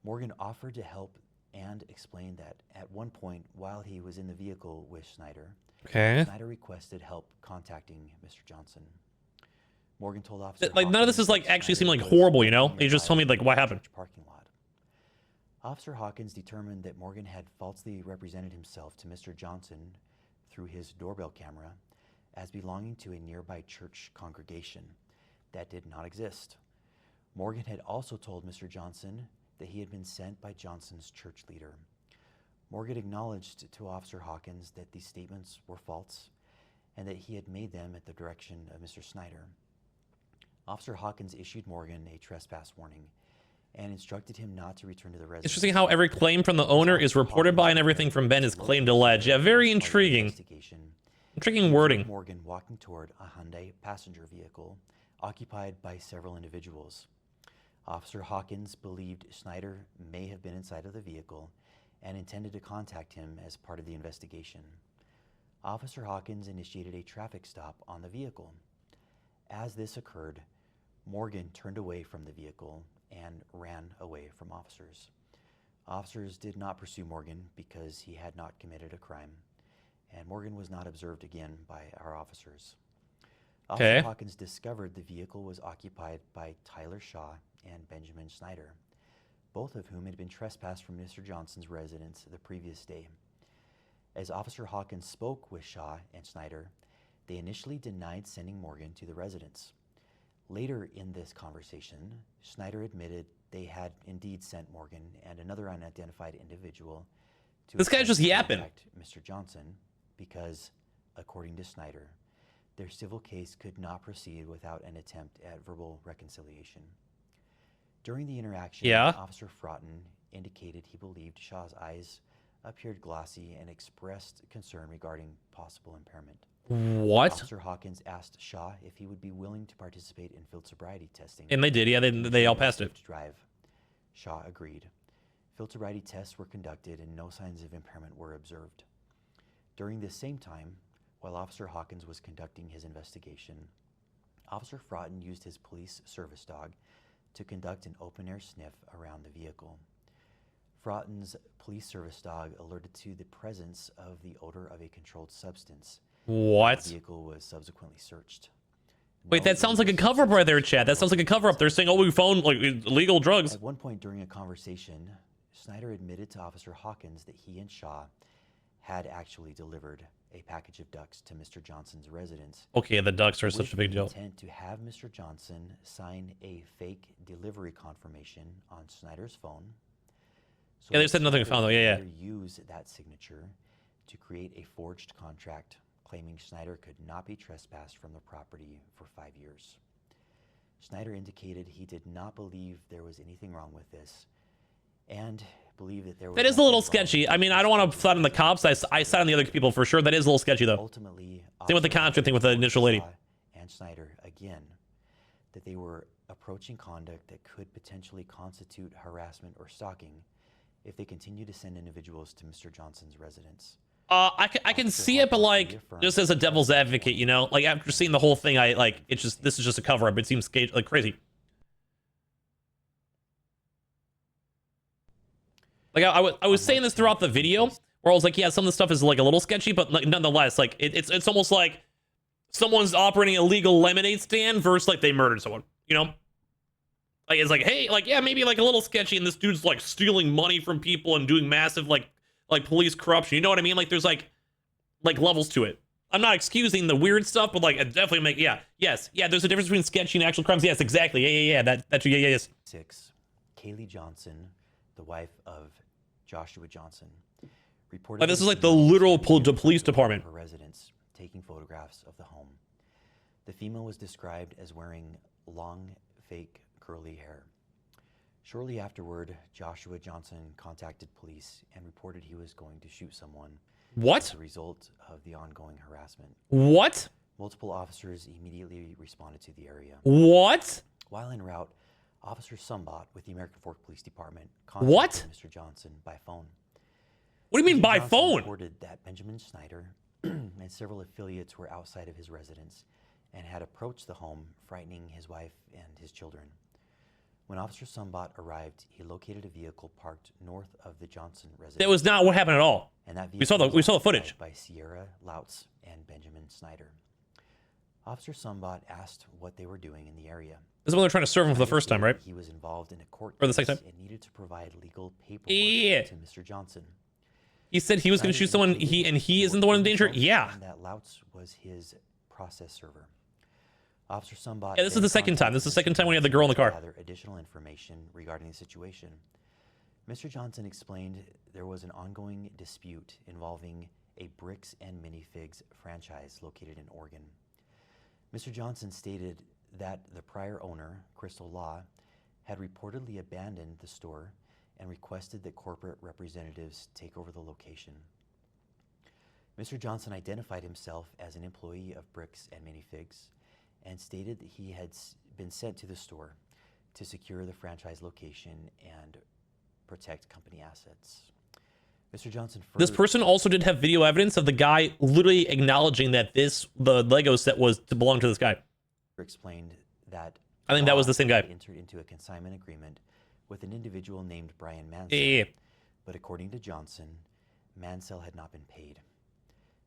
Morgan offered to help and explained that at one point while he was in the vehicle with Snyder, Snyder requested help contacting Mr. Johnson. Morgan told Officer like, none of this is like actually seem like horrible, you know? He just told me like what happened. Parking lot. Officer Hawkins determined that Morgan had falsely represented himself to Mr. Johnson through his doorbell camera as belonging to a nearby church congregation that did not exist. Morgan had also told Mr. Johnson that he had been sent by Johnson's church leader. Morgan acknowledged to Officer Hawkins that these statements were false and that he had made them at the direction of Mr. Snyder. Officer Hawkins issued Morgan a trespass warning and instructed him not to return to the residence. Interesting how every claim from the owner is reported by and everything from Ben is claimed alleged. Yeah, very intriguing. Intriguing wording. Morgan walking toward a Hyundai passenger vehicle occupied by several individuals. Officer Hawkins believed Snyder may have been inside of the vehicle and intended to contact him as part of the investigation. Officer Hawkins initiated a traffic stop on the vehicle. As this occurred, Morgan turned away from the vehicle and ran away from officers. Officers did not pursue Morgan because he had not committed a crime, and Morgan was not observed again by our officers. Officer Hawkins discovered the vehicle was occupied by Tyler Shaw and Benjamin Snyder, both of whom had been trespassed from Mr. Johnson's residence the previous day. As Officer Hawkins spoke with Shaw and Snyder, they initially denied sending Morgan to the residence. Later in this conversation, Snyder admitted they had indeed sent Morgan and another unidentified individual to this guy's just yapping. Mr. Johnson because, according to Snyder, their civil case could not proceed without an attempt at verbal reconciliation. During the interaction, Officer Fraughton indicated he believed Shaw's eyes appeared glossy and expressed concern regarding possible impairment. What? Officer Hawkins asked Shaw if he would be willing to participate in field sobriety testing. And they did, yeah, they all passed it. Drive. Shaw agreed. Field sobriety tests were conducted and no signs of impairment were observed. During this same time, while Officer Hawkins was conducting his investigation, Officer Fraughton used his police service dog to conduct an open-air sniff around the vehicle. Fraughton's police service dog alerted to the presence of the odor of a controlled substance. What? The vehicle was subsequently searched. Wait, that sounds like a cover-up right there, Chad. That sounds like a cover-up. They're saying, oh, we found like illegal drugs. At one point during a conversation, Snyder admitted to Officer Hawkins that he and Shaw had actually delivered a package of ducks to Mr. Johnson's residence. Okay, the ducks are such a big deal. With the intent to have Mr. Johnson sign a fake delivery confirmation on Snyder's phone. So yeah, they said nothing found though. Yeah. Use that signature to create a forged contract claiming Snyder could not be trespassed from the property for 5 years. Snyder indicated he did not believe there was anything wrong with this and believe that there was That is a little sketchy. I mean, I don't want to side on the cops. I side on the other people for sure. That is a little sketchy, though. Ultimately, same with the contract thing with the initial lady. And Snyder again that they were approaching conduct that could potentially constitute harassment or stalking if they continue to send individuals to Mr. Johnson's residence. I can see it, but like, just as a devil's advocate, you know, like after seeing the whole thing, this is just a cover up. It seems like crazy. Like I was saying this throughout the video, where I was like, yeah, some of the stuff is like a little sketchy, but like, nonetheless, like it's almost like someone's operating a legal lemonade stand versus like they murdered someone, you know? Like it's like, hey, like yeah, maybe like a little sketchy, and this dude's like stealing money from people and doing massive like police corruption. You know what I mean? Like there's like levels to it. I'm not excusing the weird stuff, but like it definitely yes, there's a difference between sketchy and actual crimes. Yes, exactly. Yeah. That's yes. 6. Kaylee Johnson, the wife of Joshua Johnson, reported. Like this is like the literal police department. Her residence, taking photographs of the home. The female was described as wearing long, fake, curly hair. Shortly afterward, Joshua Johnson contacted police and reported he was going to shoot someone. What? As a result of the ongoing harassment. What? Multiple officers immediately responded to the area. What? While en route, Officer Sumbot with the American Fork Police Department contacted Mr. Johnson by phone. What do you mean by Johnson phone? Reported that Benjamin Snyder and several affiliates were outside of his residence and had approached the home, frightening his wife and his children. When Officer Sumbot arrived, he located a vehicle parked north of the Johnson residence. That was not what happened at all. And that we saw the footage by Sierra Lautz and Benjamin Snyder. Officer Sumbot asked what they were doing in the area. This is when they're trying to serve him for the first time, right? He was involved in a court or the second time. And needed to provide legal paperwork to Mr. Johnson. He said he was going to shoot someone. He isn't the one in danger. Yeah. And that Lautz was his process server. Officer Sumbot. Yeah, this is the second time. This is the second time we had the girl in the car. Gather additional information regarding the situation. Mr. Johnson explained there was an ongoing dispute involving a Bricks and Minifigs franchise located in Oregon. Mr. Johnson stated that the prior owner, Crystal Law, had reportedly abandoned the store and requested that corporate representatives take over the location. Mr. Johnson identified himself as an employee of Bricks and Minifigs and stated that he had been sent to the store to secure the franchise location and protect company assets. Mr. Johnson further— This person also did have video evidence of the guy literally acknowledging that the Lego set was to belong to this guy. Explained that I think that was the same guy. Entered into a consignment agreement with an individual named Brian Mansell. Yeah. But according to Johnson, Mansell had not been paid.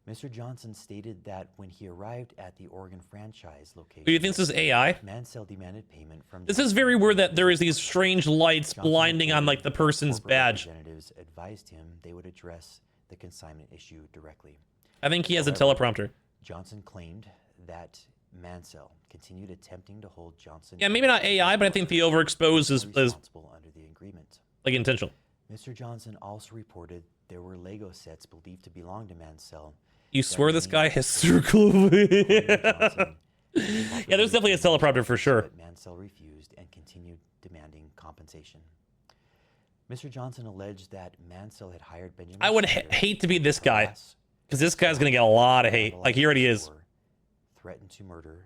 Mr. Johnson stated that when he arrived at the Oregon franchise location— Do you think this is AI? Mansell demanded payment from— This is very weird that there is these strange lights blinding on like the person's badge. Representatives advised him they would address the consignment issue directly. I think he has a However, teleprompter. Johnson claimed that Mansell continued attempting to hold Johnson— Yeah, maybe not AI, but I think the overexposed is responsible under the agreement. Like intentional. Mr. Johnson also reported there were Lego sets believed to belong to Mansell. You swear this guy has circle? Yeah, there's definitely a teleprompter for sure. But Mansell refused and continued demanding compensation. Mr. Johnson alleged that Mansell had hired Benjamin— I would hate to be this guy, because this guy's gonna get a lot of hate. Like he already is. Threatened to murder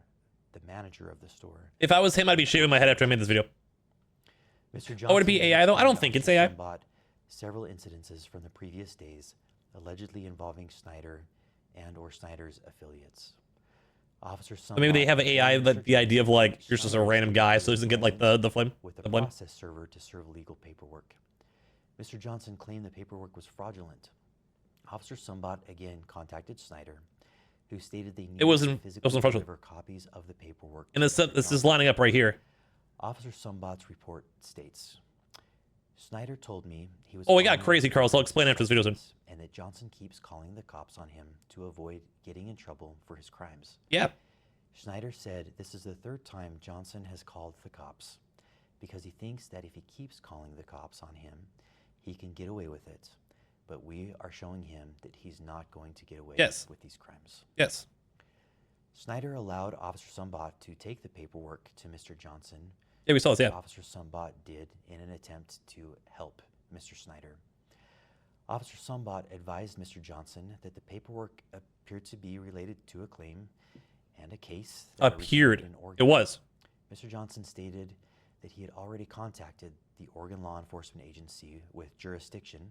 the manager of the store. If I was him, I'd be shaving my head after I made this video. Mr. Johnson— Oh, would it be AI though? I don't think it's AI. Several incidences from the previous days, allegedly involving Snyder and/or Snyder's affiliates. Officer So maybe they have AI, the idea of like you're just a random guy, so he doesn't get like the flame. With a process server to serve legal paperwork. Mr. Johnson claimed the paperwork was fraudulent. Officer Sumbot again contacted Snyder, who stated they needed to physically deliver copies of the paperwork. And this is lining up right here. Officer Sumbot's report states, Snyder told me he was— Oh, we got crazy, Carl. So I'll explain after this video's in. And that Johnson keeps calling the cops on him to avoid getting in trouble for his crimes. Yeah. Schneider said this is the third time Johnson has called the cops because he thinks that if he keeps calling the cops on him, he can get away with it. But we are showing him that he's not going to get away with these crimes. Yes. Snyder allowed Officer Sumbot to take the paperwork to Mr. Johnson. Yeah, we saw this, yeah. Officer Sumbot did in an attempt to help Mr. Snyder. Officer Sumbot advised Mr. Johnson that the paperwork appeared to be related to a claim and a case that Appeared. originated in Oregon. It was. Mr. Johnson stated that he had already contacted the Oregon Law Enforcement Agency with jurisdiction,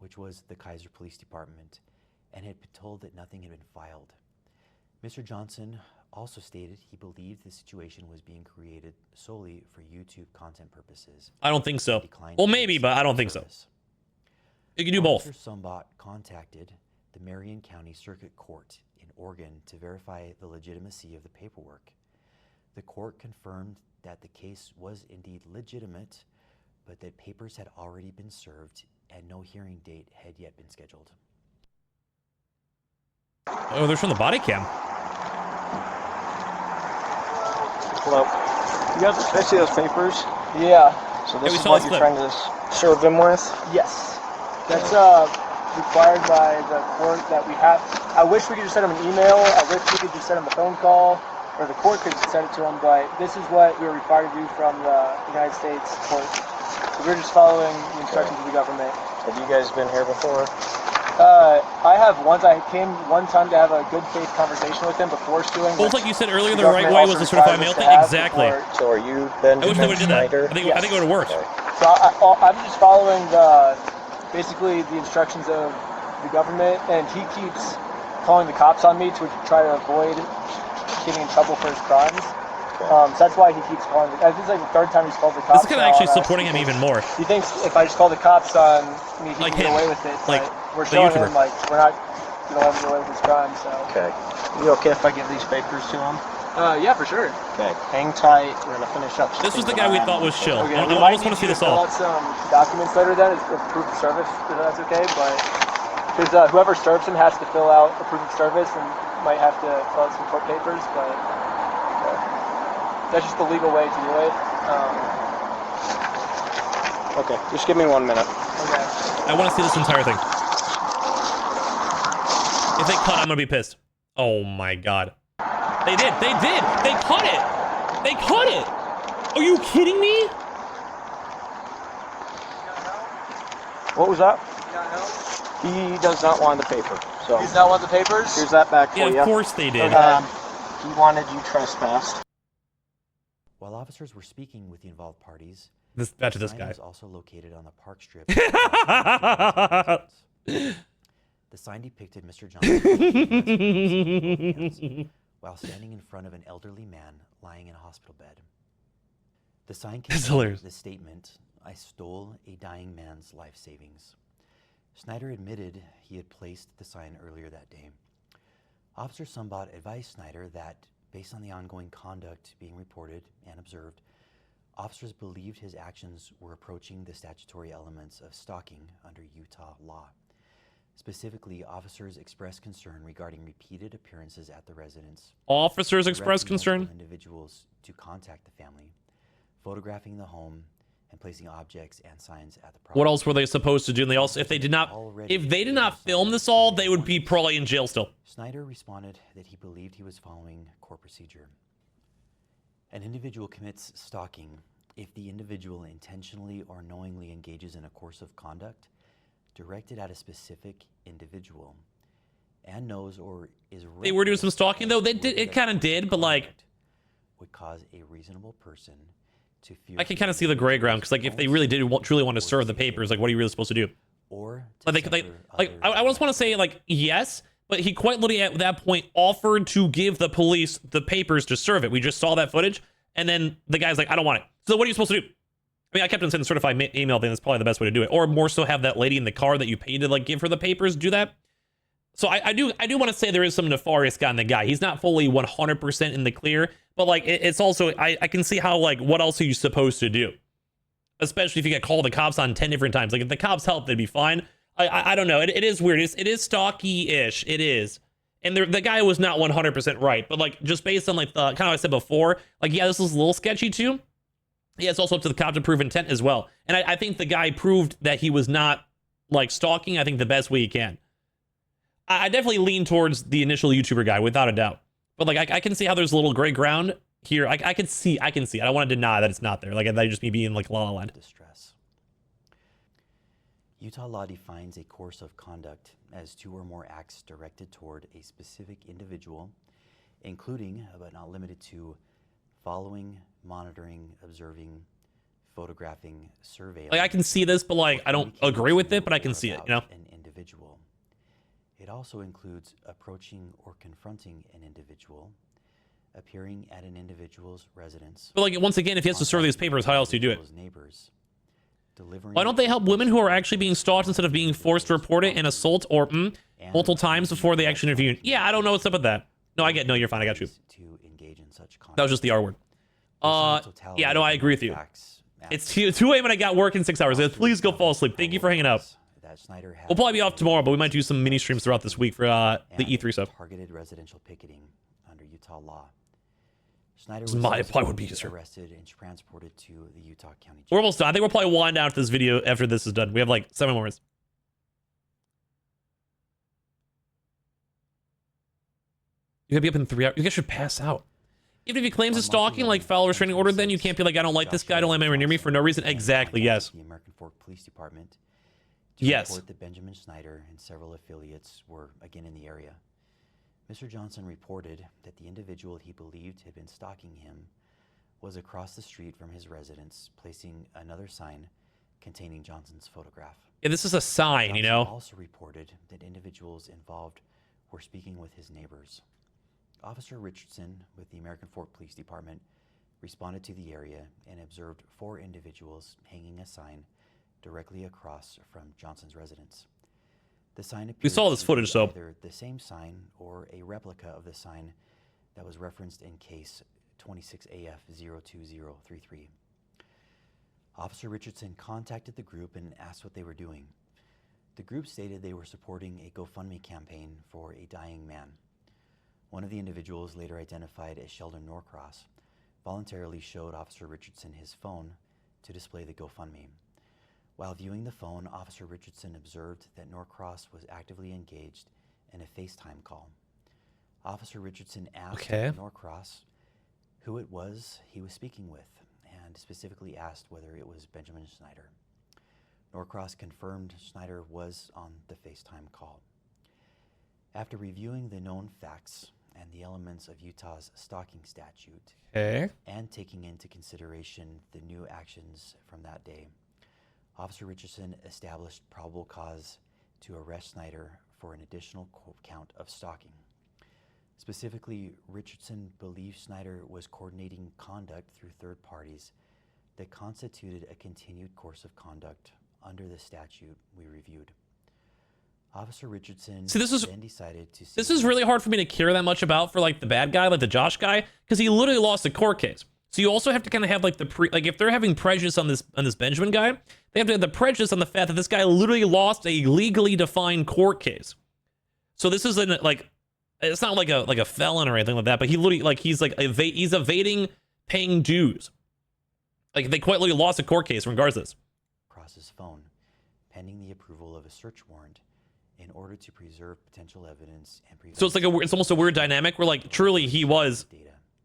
which was the Kaiser Police Department, and had been told that nothing had been filed. Mr. Johnson also stated he believed the situation was being created solely for YouTube content purposes. I don't think so. Well, maybe, but I don't think so. You can do both. Officer Sumbot contacted the Marion County Circuit Court in Oregon to verify the legitimacy of the paperwork. The court confirmed that the case was indeed legitimate, but that papers had already been served and no hearing date had yet been scheduled. Oh, they're from the body cam. Hello. You guys, can I see those papers? Yeah. So this is what you're trying to serve them with? Yes. That's required by the court that we have. I wish we could just send them an email. I wish we could just send them a phone call, or the court could send it to them, but this is what we're required to do from the United States court. So we're just following the instructions of the government. Have you guys been here before? I have once. I came one time to have a good faith conversation with him before suing. Both like you said earlier, the right way was a certified mail thing. Exactly. So are you Ben? I wish they would have did that. I think it would have worked. So I'm just following basically the instructions of the government, and he keeps calling the cops on me to try to avoid getting in trouble for his crimes. So that's why he keeps calling. This is like the third time he's called the cops. This is kind of actually supporting him even more. He thinks if I just call the cops on me, he like can get away with it. Like we're showing him like we're not gonna let him get away with his crime. So okay, you okay if I give these papers to him? Yeah, for sure. Okay, hang tight. We're gonna finish up. This was the guy we thought was chill. Okay, I just want to see this all. Fill out some documents later then, as proof of service, if that's okay. But because whoever serves him has to fill out a proof of service and might have to fill out some court papers, but that's just the legal way to do it. Okay, just give me 1 minute. Okay. I want to see this entire thing. If they cut, I'm gonna be pissed. Oh my god. They did. They did. They cut it. They cut it. Are you kidding me? What was that? He does not want the paper. So he does not want the papers? Here's that back for you. Yeah, of course they did. He wanted you trespassed. While officers were speaking with the involved parties, back to this guy. was also located on the park strip. The sign depicted Mr. Johnson while standing in front of an elderly man lying in a hospital bed. The sign contained the statement, "I stole a dying man's life savings." Snyder admitted he had placed the sign earlier that day. Officer Sumbot advised Snyder that, based on the ongoing conduct being reported and observed, officers believed his actions were approaching the statutory elements of stalking under Utah law. Specifically, officers expressed concern regarding repeated appearances at the residence. Officers expressed concern? Individuals to contact the family, photographing the home, and placing objects and signs at the property. What else were they supposed to do? And they also, if they did not film this all, they would be probably in jail still. Snyder responded that he believed he was following court procedure. An individual commits stalking if the individual intentionally or knowingly engages in a course of conduct directed at a specific individual and knows or is they were doing some stalking though. They did, it kind of did, but like would cause a reasonable person to fear. I can kind of see the gray ground because like if they really did truly want to serve the papers, like what are you really supposed to do? Or I just want to say like yes, but he quite literally at that point offered to give the police the papers to serve it. We just saw that footage, and then the guy's like, I don't want it. So what are you supposed to do? I mean, I kept on saying the certified email thing. That's probably the best way to do it, or more so have that lady in the car that you paid to like give her the papers do that. So I do want to say there is some nefarious guy in the guy. He's not fully 100% in the clear, but like it's also I can see how like what else are you supposed to do, especially if you get called the cops on 10 different times. Like if the cops help, they'd be fine. I don't know. It is weird. It is stalky-ish. It is. And the guy was not 100% right, but like just based on like the kind of what I said before, like yeah, this is a little sketchy too. Yeah, it's also up to the cop to prove intent as well. And I think the guy proved that he was not like stalking. I think the best way he can. I definitely lean towards the initial YouTuber guy without a doubt. But like I can see how there's a little gray ground here. I can see. I don't want to deny that it's not there. Like that just me being like La La Land. Distress. Utah law defines a course of conduct as 2 or more acts directed toward a specific individual, including, but not limited to, following, monitoring, observing, photographing, surveilling. Like, I can see this, but like, I don't agree with it, but I can see it, you know? An individual. It also includes approaching or confronting an individual, appearing at an individual's residence. But like, once again, if he has to serve these papers, how else do you do it? Neighbors, delivering. Why don't they help women who are actually being stalked instead of being forced to report it and assault or multiple times before they actually interview? Yeah, I don't know what's up with that. No, no, you're fine. I got you. To engage in such conduct. That was just the R word. Yeah, no, I agree with you. It's 2 a.m. and I got work in 6 hours. Please go fall asleep. Thank you for hanging out. We'll probably be off tomorrow, but we might do some mini streams throughout this week for the E3 stuff. Targeted residential picketing under Utah law. Schneider was would be arrested and transported to the Utah County. We're almost done. I think we'll probably wind down after this video after this is done. We have like 7 more minutes. You could be up in 3 hours. You guys should pass out. Even if he claims it's stalking, like foul restraining order, then you can't be like, I don't like this guy, don't let him anywhere near me for no reason. Exactly, yes. The American Fork Police Department to report that Benjamin Schneider and several affiliates were again in the area. Mr. Johnson reported that the individual he believed had been stalking him was across the street from his residence, placing another sign containing Johnson's photograph. Yeah, this is a sign, you know. Johnson also reported that individuals involved were speaking with his neighbors. Officer Richardson with the American Fork Police Department responded to the area and observed 4 individuals hanging a sign directly across from Johnson's residence. The sign appeared we saw this footage, so either the same sign or a replica of the sign that was referenced in case 26AF02033. Officer Richardson contacted the group and asked what they were doing. The group stated they were supporting a GoFundMe campaign for a dying man. One of the individuals, later identified as Sheldon Norcross, voluntarily showed Officer Richardson his phone to display the GoFundMe. While viewing the phone, Officer Richardson observed that Norcross was actively engaged in a FaceTime call. Officer Richardson asked Norcross who it was he was speaking with, and specifically asked whether it was Benjamin Schneider. Norcross confirmed Schneider was on the FaceTime call. After reviewing the known facts and the elements of Utah's stalking statute, and taking into consideration the new actions from that day, Officer Richardson established probable cause to arrest Schneider for an additional count of stalking. Specifically, Richardson believed Schneider was coordinating conduct through third parties that constituted a continued course of conduct under the statute we reviewed. Officer Richardson then decided to... This is really hard for me to care that much about for like the bad guy, like the Josh guy, because he literally lost a court case. So you also have to kind of have like if they're having prejudice on this Benjamin guy, they have to have the prejudice on the fact that this guy literally lost a legally defined court case. So this isn't like, it's not like a felon or anything like that, but he literally like he's evading paying dues. Like they quite literally lost a court case regardless. Across his phone, pending the approval of a search warrant, in order to preserve potential evidence and prevent... So it's like it's almost a weird dynamic where like truly he was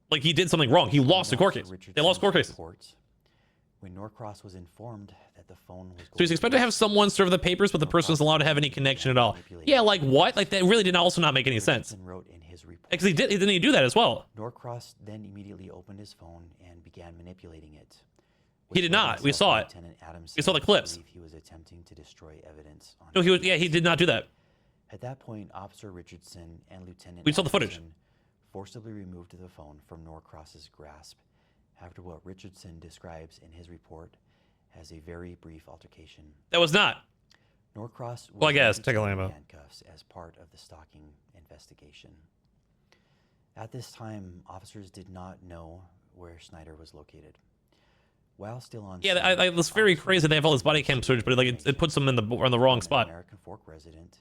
like he did something wrong. He lost a court case. They lost court cases. When Norcross was informed that the phone was... So he's expected to have someone serve the papers, but the person is allowed to have any connection at all. Yeah, like what? Like that really did also not make any sense. Because he didn't do that as well. Norcross then immediately opened his phone and began manipulating it. He did not. We saw it. We saw the clips. He was attempting to destroy evidence. No, he was. Yeah, he did not do that. At that point, Officer Richardson and Lieutenant we saw the footage. Forcibly removed the phone from Norcross's grasp after what Richardson describes in his report as a very brief altercation. That was not. Norcross was well, I guess take a Lambo. Handcuffs as part of the stalking investigation. At this time, officers did not know where Schneider was located. While still on yeah, it's very crazy they have all this body cam footage, but like it puts them on the wrong spot. American Fork resident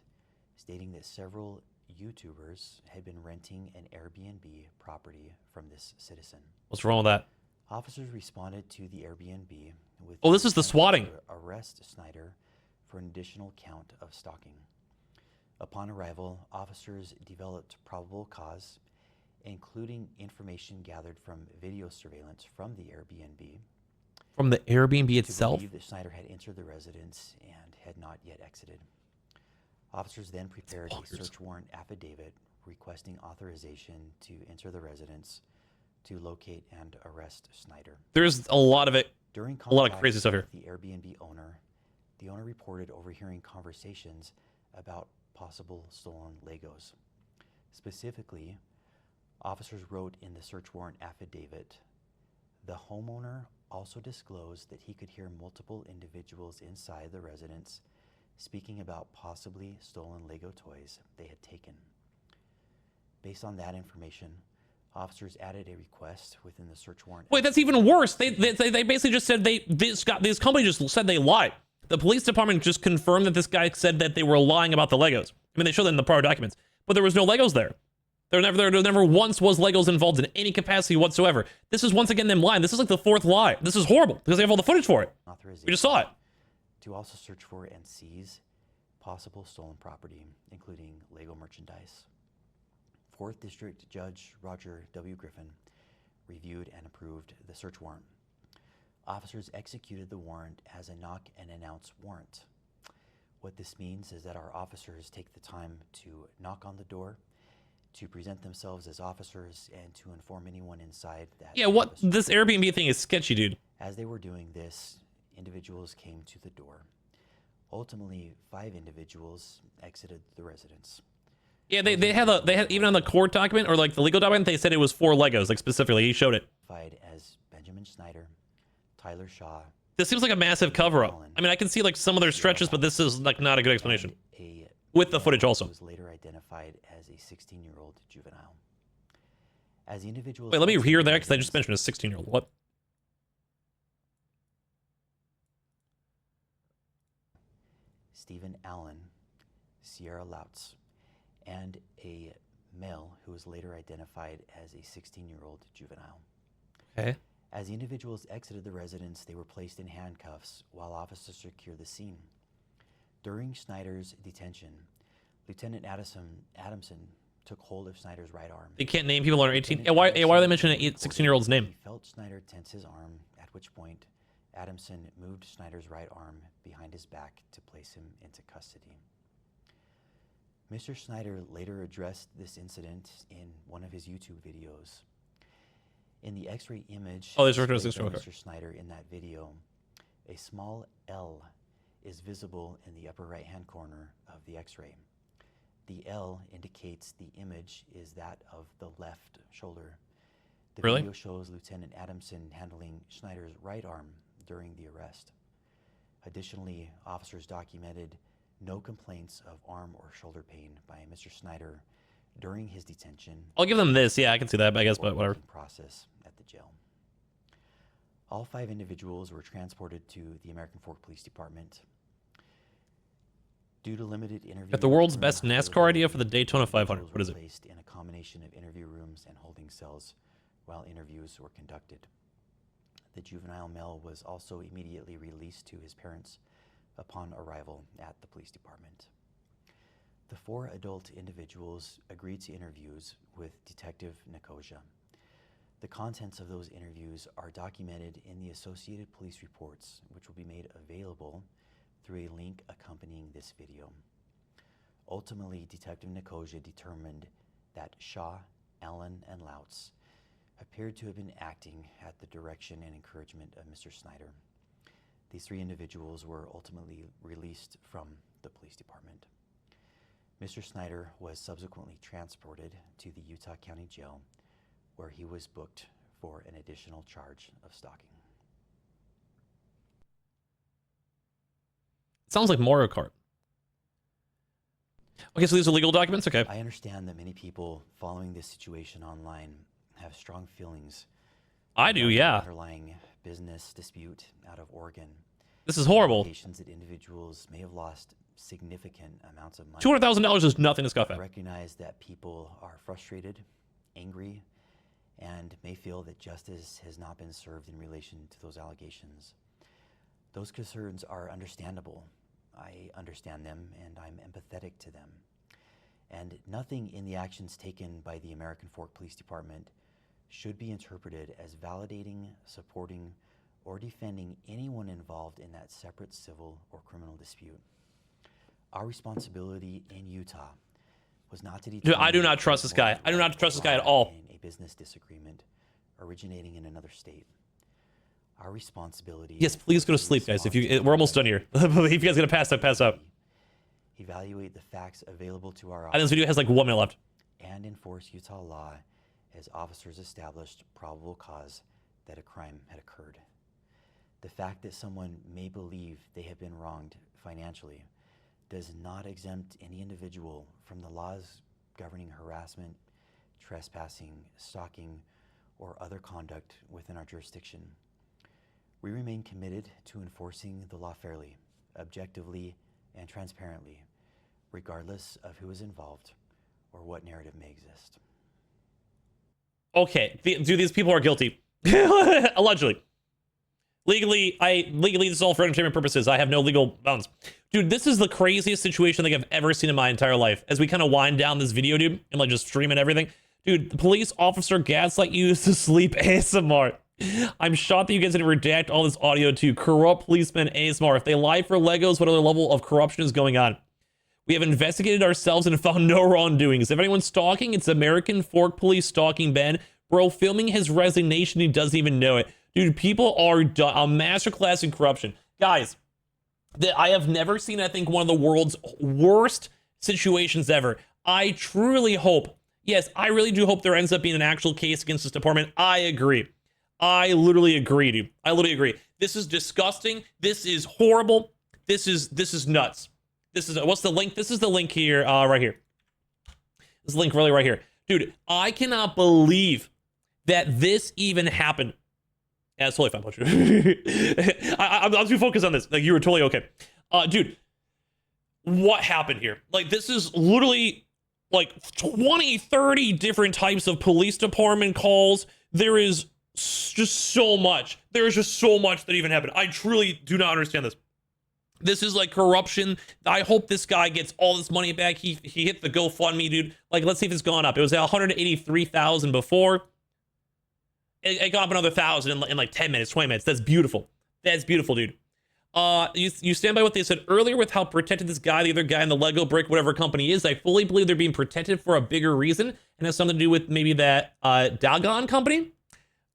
stating that several YouTubers had been renting an Airbnb property from this citizen. What's wrong with that? Officers responded to the Airbnb with this is the swatting. Arrest Schneider for an additional count of stalking. Upon arrival, officers developed probable cause, including information gathered from video surveillance from the Airbnb, From the Airbnb itself? To believe that Snyder had entered the residence and had not yet exited. Officers then prepared a search warrant affidavit requesting authorization to enter the residence to locate and arrest Snyder. There's a lot of it. During a lot of crazy stuff here. The Airbnb owner, the owner reported overhearing conversations about possible stolen Legos. Specifically, officers wrote in the search warrant affidavit, the homeowner also disclosed that he could hear multiple individuals inside the residence speaking about possibly stolen Lego toys they had taken. Based on that information, officers added a request within the search warrant. Wait, that's even worse. They basically just said this company just said they lied. The police department just confirmed that this guy said that they were lying about the Legos. I mean, they showed that in the prior documents, but there was no Legos there. There never once was Legos involved in any capacity whatsoever. This is once again them lying. This is like the fourth lie. This is horrible because they have all the footage for it. We just saw it. To also search for and seize possible stolen property, including Lego merchandise. 4th District Judge Roger W. Griffin reviewed and approved the search warrant. Officers executed the warrant as a knock and announce warrant. What this means is that our officers take the time to knock on the door, to present themselves as officers, and to inform anyone inside that... Yeah, what? This Airbnb thing is sketchy, dude. As they were doing this, individuals came to the door. Ultimately, 5 individuals exited the residence. Yeah, they had even on the court document or like the legal document, they said it was 4 Legos, like specifically. He showed it. As Benjamin Snyder, Tyler Shaw. This seems like a massive cover-up. I mean, I can see like some of their stretches, but this is like not a good explanation. With the footage also. Was later identified as a 16-year-old juvenile. As the individuals... Wait, let me hear that because I just mentioned a 16-year-old. What? Stephen Allen, Sierra Lautz, and a male who was later identified as a 16-year-old juvenile. Okay. As the individuals exited the residence, they were placed in handcuffs while officers secured the scene. During Snyder's detention, Lieutenant Adamson took hold of Snyder's right arm. They can't name people under 18. Yeah, why are they mentioning a 16-year-old's name? He felt Snyder tense his arm, at which point Adamson moved Snyder's right arm behind his back to place him into custody. Mr. Snyder later addressed this incident in one of his YouTube videos. In the X-ray image of Mr. Snyder in that video, a small L is visible in the upper right-hand corner of the X-ray. The L indicates the image is that of the left shoulder. The video shows Lieutenant Adamson handling Snyder's right arm during the arrest. Additionally, officers documented no complaints of arm or shoulder pain by Mr. Snyder during his detention. I'll give them this. Yeah, I can see that, I guess, but whatever. Process at the jail. All 5 individuals were transported to the American Fork Police Department. Due to limited interview... Got the world's best NASCAR idea for the Daytona 500. What is it? Placed in a combination of interview rooms and holding cells while interviews were conducted. The juvenile male was also immediately released to his parents upon arrival at the police department. The 4 adult individuals agreed to interviews with Detective Nicosia. The contents of those interviews are documented in the Associated Police reports, which will be made available through a link accompanying this video. Ultimately, Detective Nicosia determined that Shaw, Allen, and Lautz appeared to have been acting at the direction and encouragement of Mr. Snyder. These 3 individuals were ultimately released from the police department. Mr. Snyder was subsequently transported to the Utah County Jail, where he was booked for an additional charge of stalking. It sounds like Mario Kart. Okay, so these are legal documents? Okay. I understand that many people following this situation online have strong feelings. I do, yeah. Underlying business dispute out of Oregon. This is horrible. That individuals may have lost significant amounts of money. $200,000 is nothing to scoff at. I recognize that people are frustrated, angry, and may feel that justice has not been served in relation to those allegations. Those concerns are understandable. I understand them, and I'm empathetic to them. And nothing in the actions taken by the American Fork Police Department should be interpreted as validating, supporting, or defending anyone involved in that separate civil or criminal dispute. Our responsibility in Utah was not to Dude, I do not trust this guy. I do not trust this guy at all. In a business disagreement originating in another state. Our responsibility. Yes, please go to sleep, guys. We're almost done here. If you guys are gonna pass out, pass out. Evaluate the facts available to our I think this video has like 1 minute left. And enforce Utah law as officers established probable cause that a crime had occurred. The fact that someone may believe they have been wronged financially does not exempt any individual from the laws governing harassment, trespassing, stalking, or other conduct within our jurisdiction. We remain committed to enforcing the law fairly, objectively, and transparently, regardless of who is involved or what narrative may exist. Okay, dude, these people are guilty. Allegedly. Legally, this is all for entertainment purposes. I have no legal bounds. Dude, this is the craziest situation I think I've ever seen in my entire life. As we kind of wind down this video, dude, and like just stream and everything. Dude, the police officer gaslight you to sleep ASMR. I'm shocked that you guys didn't redact all this audio to corrupt policemen ASMR. If they lie for Legos, what other level of corruption is going on? We have investigated ourselves and found no wrongdoings. If anyone's stalking, it's American Fork Police stalking Ben. Bro, filming his resignation, he doesn't even know it. Dude, people are a masterclass in corruption. Guys, I have never seen, I think, one of the world's worst situations ever. I truly hope, yes, I really do hope there ends up being an actual case against this department. I agree. I literally agree, dude. I literally agree. This is disgusting. This is horrible. This is nuts. This is, what's the link? This is the link here, right here. This is the link really right here. Dude, I cannot believe that this even happened. Yeah, it's totally fine, Butcher. I'm too focused on this. Like, you were totally okay. Dude, what happened here? Like, this is literally like 20, 30 different types of police department calls. There is just so much. There's just so much that even happened. I truly do not understand this. This is like corruption. I hope this guy gets all this money back. He hit the GoFundMe, dude. Like, let's see if it's gone up. It was at 183,000 before. It got up another 1,000 in like 10 minutes, 20 minutes. That's beautiful. That's beautiful, dude. You stand by what they said earlier with how protected this guy, the other guy in the Lego brick, whatever company is. I fully believe they're being protected for a bigger reason and has something to do with maybe that Dagon company.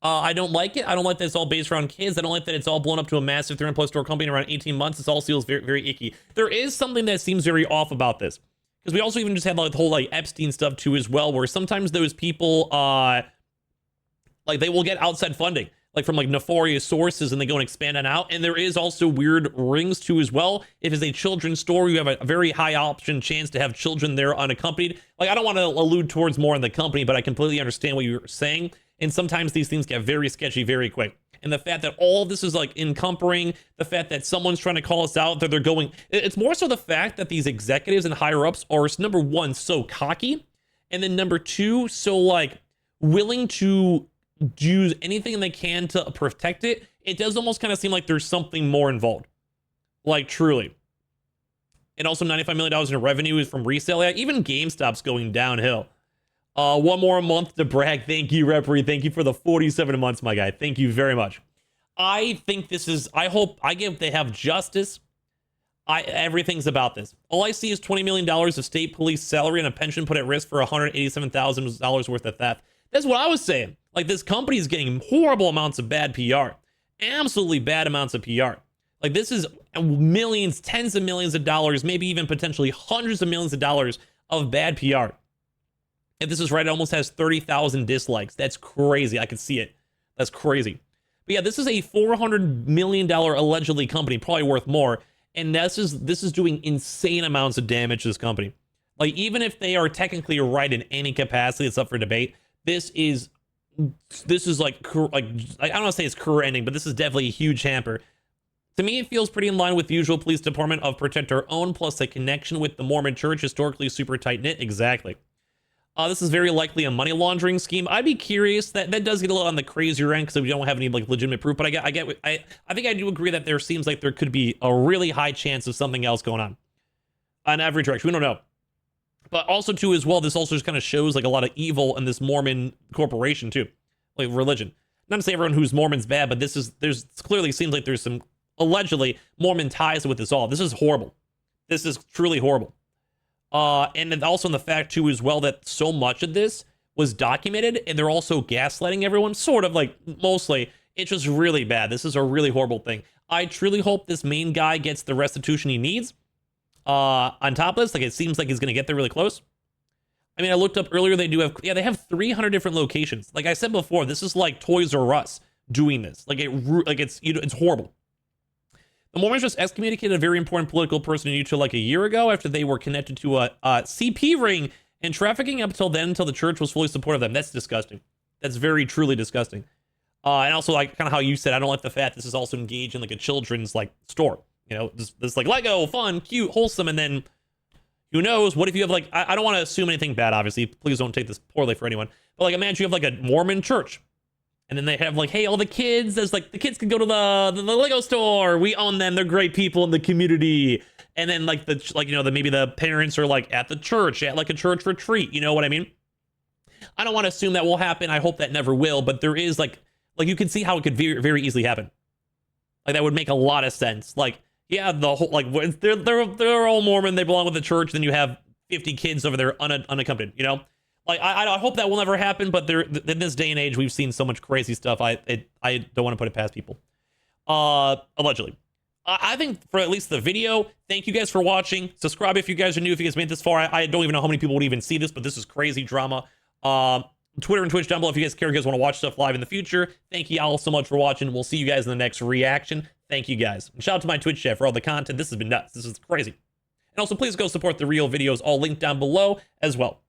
I don't like it. I don't like that it's all based around kids. I don't like that it's all blown up to a massive 300+ store company in around 18 months. This all feels very, very icky. There is something that seems very off about this. Because we also even just had like the whole like Epstein stuff too as well, where sometimes those people, like they will get outside funding, like from like nefarious sources, and they go and expand on out. And there is also weird rings too as well. If it's a children's store, you have a very high option chance to have children there unaccompanied. Like, I don't want to allude towards more in the company, but I completely understand what you're saying. And sometimes these things get very sketchy very quick. And the fact that all of this is like encumbering, the fact that someone's trying to call us out, that they're going, it's more so the fact that these executives and higher ups are, number one, so cocky. And then number two, so like willing to do anything they can to protect it. It does almost kind of seem like there's something more involved. Like, truly. And also $95 million in revenue is from resale. Yeah, even GameStop's going downhill. One more month to brag. Thank you, Referee. Thank you for the 47 months, my guy. Thank you very much. I think this is, I hope they have justice. Everything's about this. All I see is $20 million of state police salary and a pension put at risk for $187,000 worth of theft. That's what I was saying. Like, this company is getting horrible amounts of bad PR. Absolutely bad amounts of PR. Like, this is millions, tens of millions of dollars, maybe even potentially hundreds of millions of dollars of bad PR. If this is right, it almost has 30,000 dislikes. That's crazy. I can see it. That's crazy. But yeah, this is a $400 million allegedly company, probably worth more. And this is doing insane amounts of damage to this company. Like, even if they are technically right in any capacity, it's up for debate. This is like I don't want to say it's career ending, but this is definitely a huge hamper. To me, it feels pretty in line with the usual police department of protect our own, plus a connection with the Mormon church, historically super tight knit. Exactly. This is very likely a money laundering scheme. I'd be curious. That does get a little on the crazier end because we don't have any like legitimate proof. But I think I do agree that there seems like there could be a really high chance of something else going on every direction. We don't know. But also too as well, this also just kind of shows like a lot of evil in this Mormon corporation too, like religion. not to say everyone who's Mormon's bad, but there's clearly seems like there's some allegedly Mormon ties with this all. This is horrible. This is truly horrible. And then also in the fact too as well that so much of this was documented, and they're also gaslighting everyone, sort of, like, mostly. It's just really bad. This is a really horrible thing. I truly hope this main guy gets the restitution he needs. On top of this, like, it seems like he's going to get there really close. I mean, I looked up earlier, they have 300 different locations. Like I said before, this is like Toys R Us doing this. Like, it's horrible. The Mormons just excommunicated a very important political person in Utah like a year ago after they were connected to a CP ring and trafficking up until then, until the church was fully supportive of them. That's disgusting. That's very, truly disgusting. And also, like, kind of how you said, I don't like the fact this is also engaged in, like, a children's, like, store. You know, this like, Lego, fun, cute, wholesome, and then, who knows, what if you have, like, I don't want to assume anything bad, obviously. Please don't take this poorly for anyone. But, like, imagine you have, like, a Mormon church. And then they have, like, hey, all the kids, there's, like, the kids can go to the Lego store. We own them. They're great people in the community. And then, like, maybe the parents are, like, at the church, at, like, a church retreat. You know what I mean? I don't want to assume that will happen. I hope that never will. But there is, like you can see how it could very, very easily happen. Like, that would make a lot of sense. Like, yeah, the whole, like, they're all Mormon. They belong with the church. Then you have 50 kids over there unaccompanied, you know? Like, I hope that will never happen, but in this day and age, we've seen so much crazy stuff. I don't want to put it past people. Allegedly. I think for at least the video, thank you guys for watching. Subscribe if you guys are new, if you guys made it this far. I don't even know how many people would even see this, but this is crazy drama. Twitter and Twitch down below if you guys care, you guys want to watch stuff live in the future. Thank you all so much for watching. We'll see you guys in the next reaction. Thank you guys. And shout out to my Twitch chat for all the content. This has been nuts. This is crazy. And also, please go support the real videos, all linked down below as well.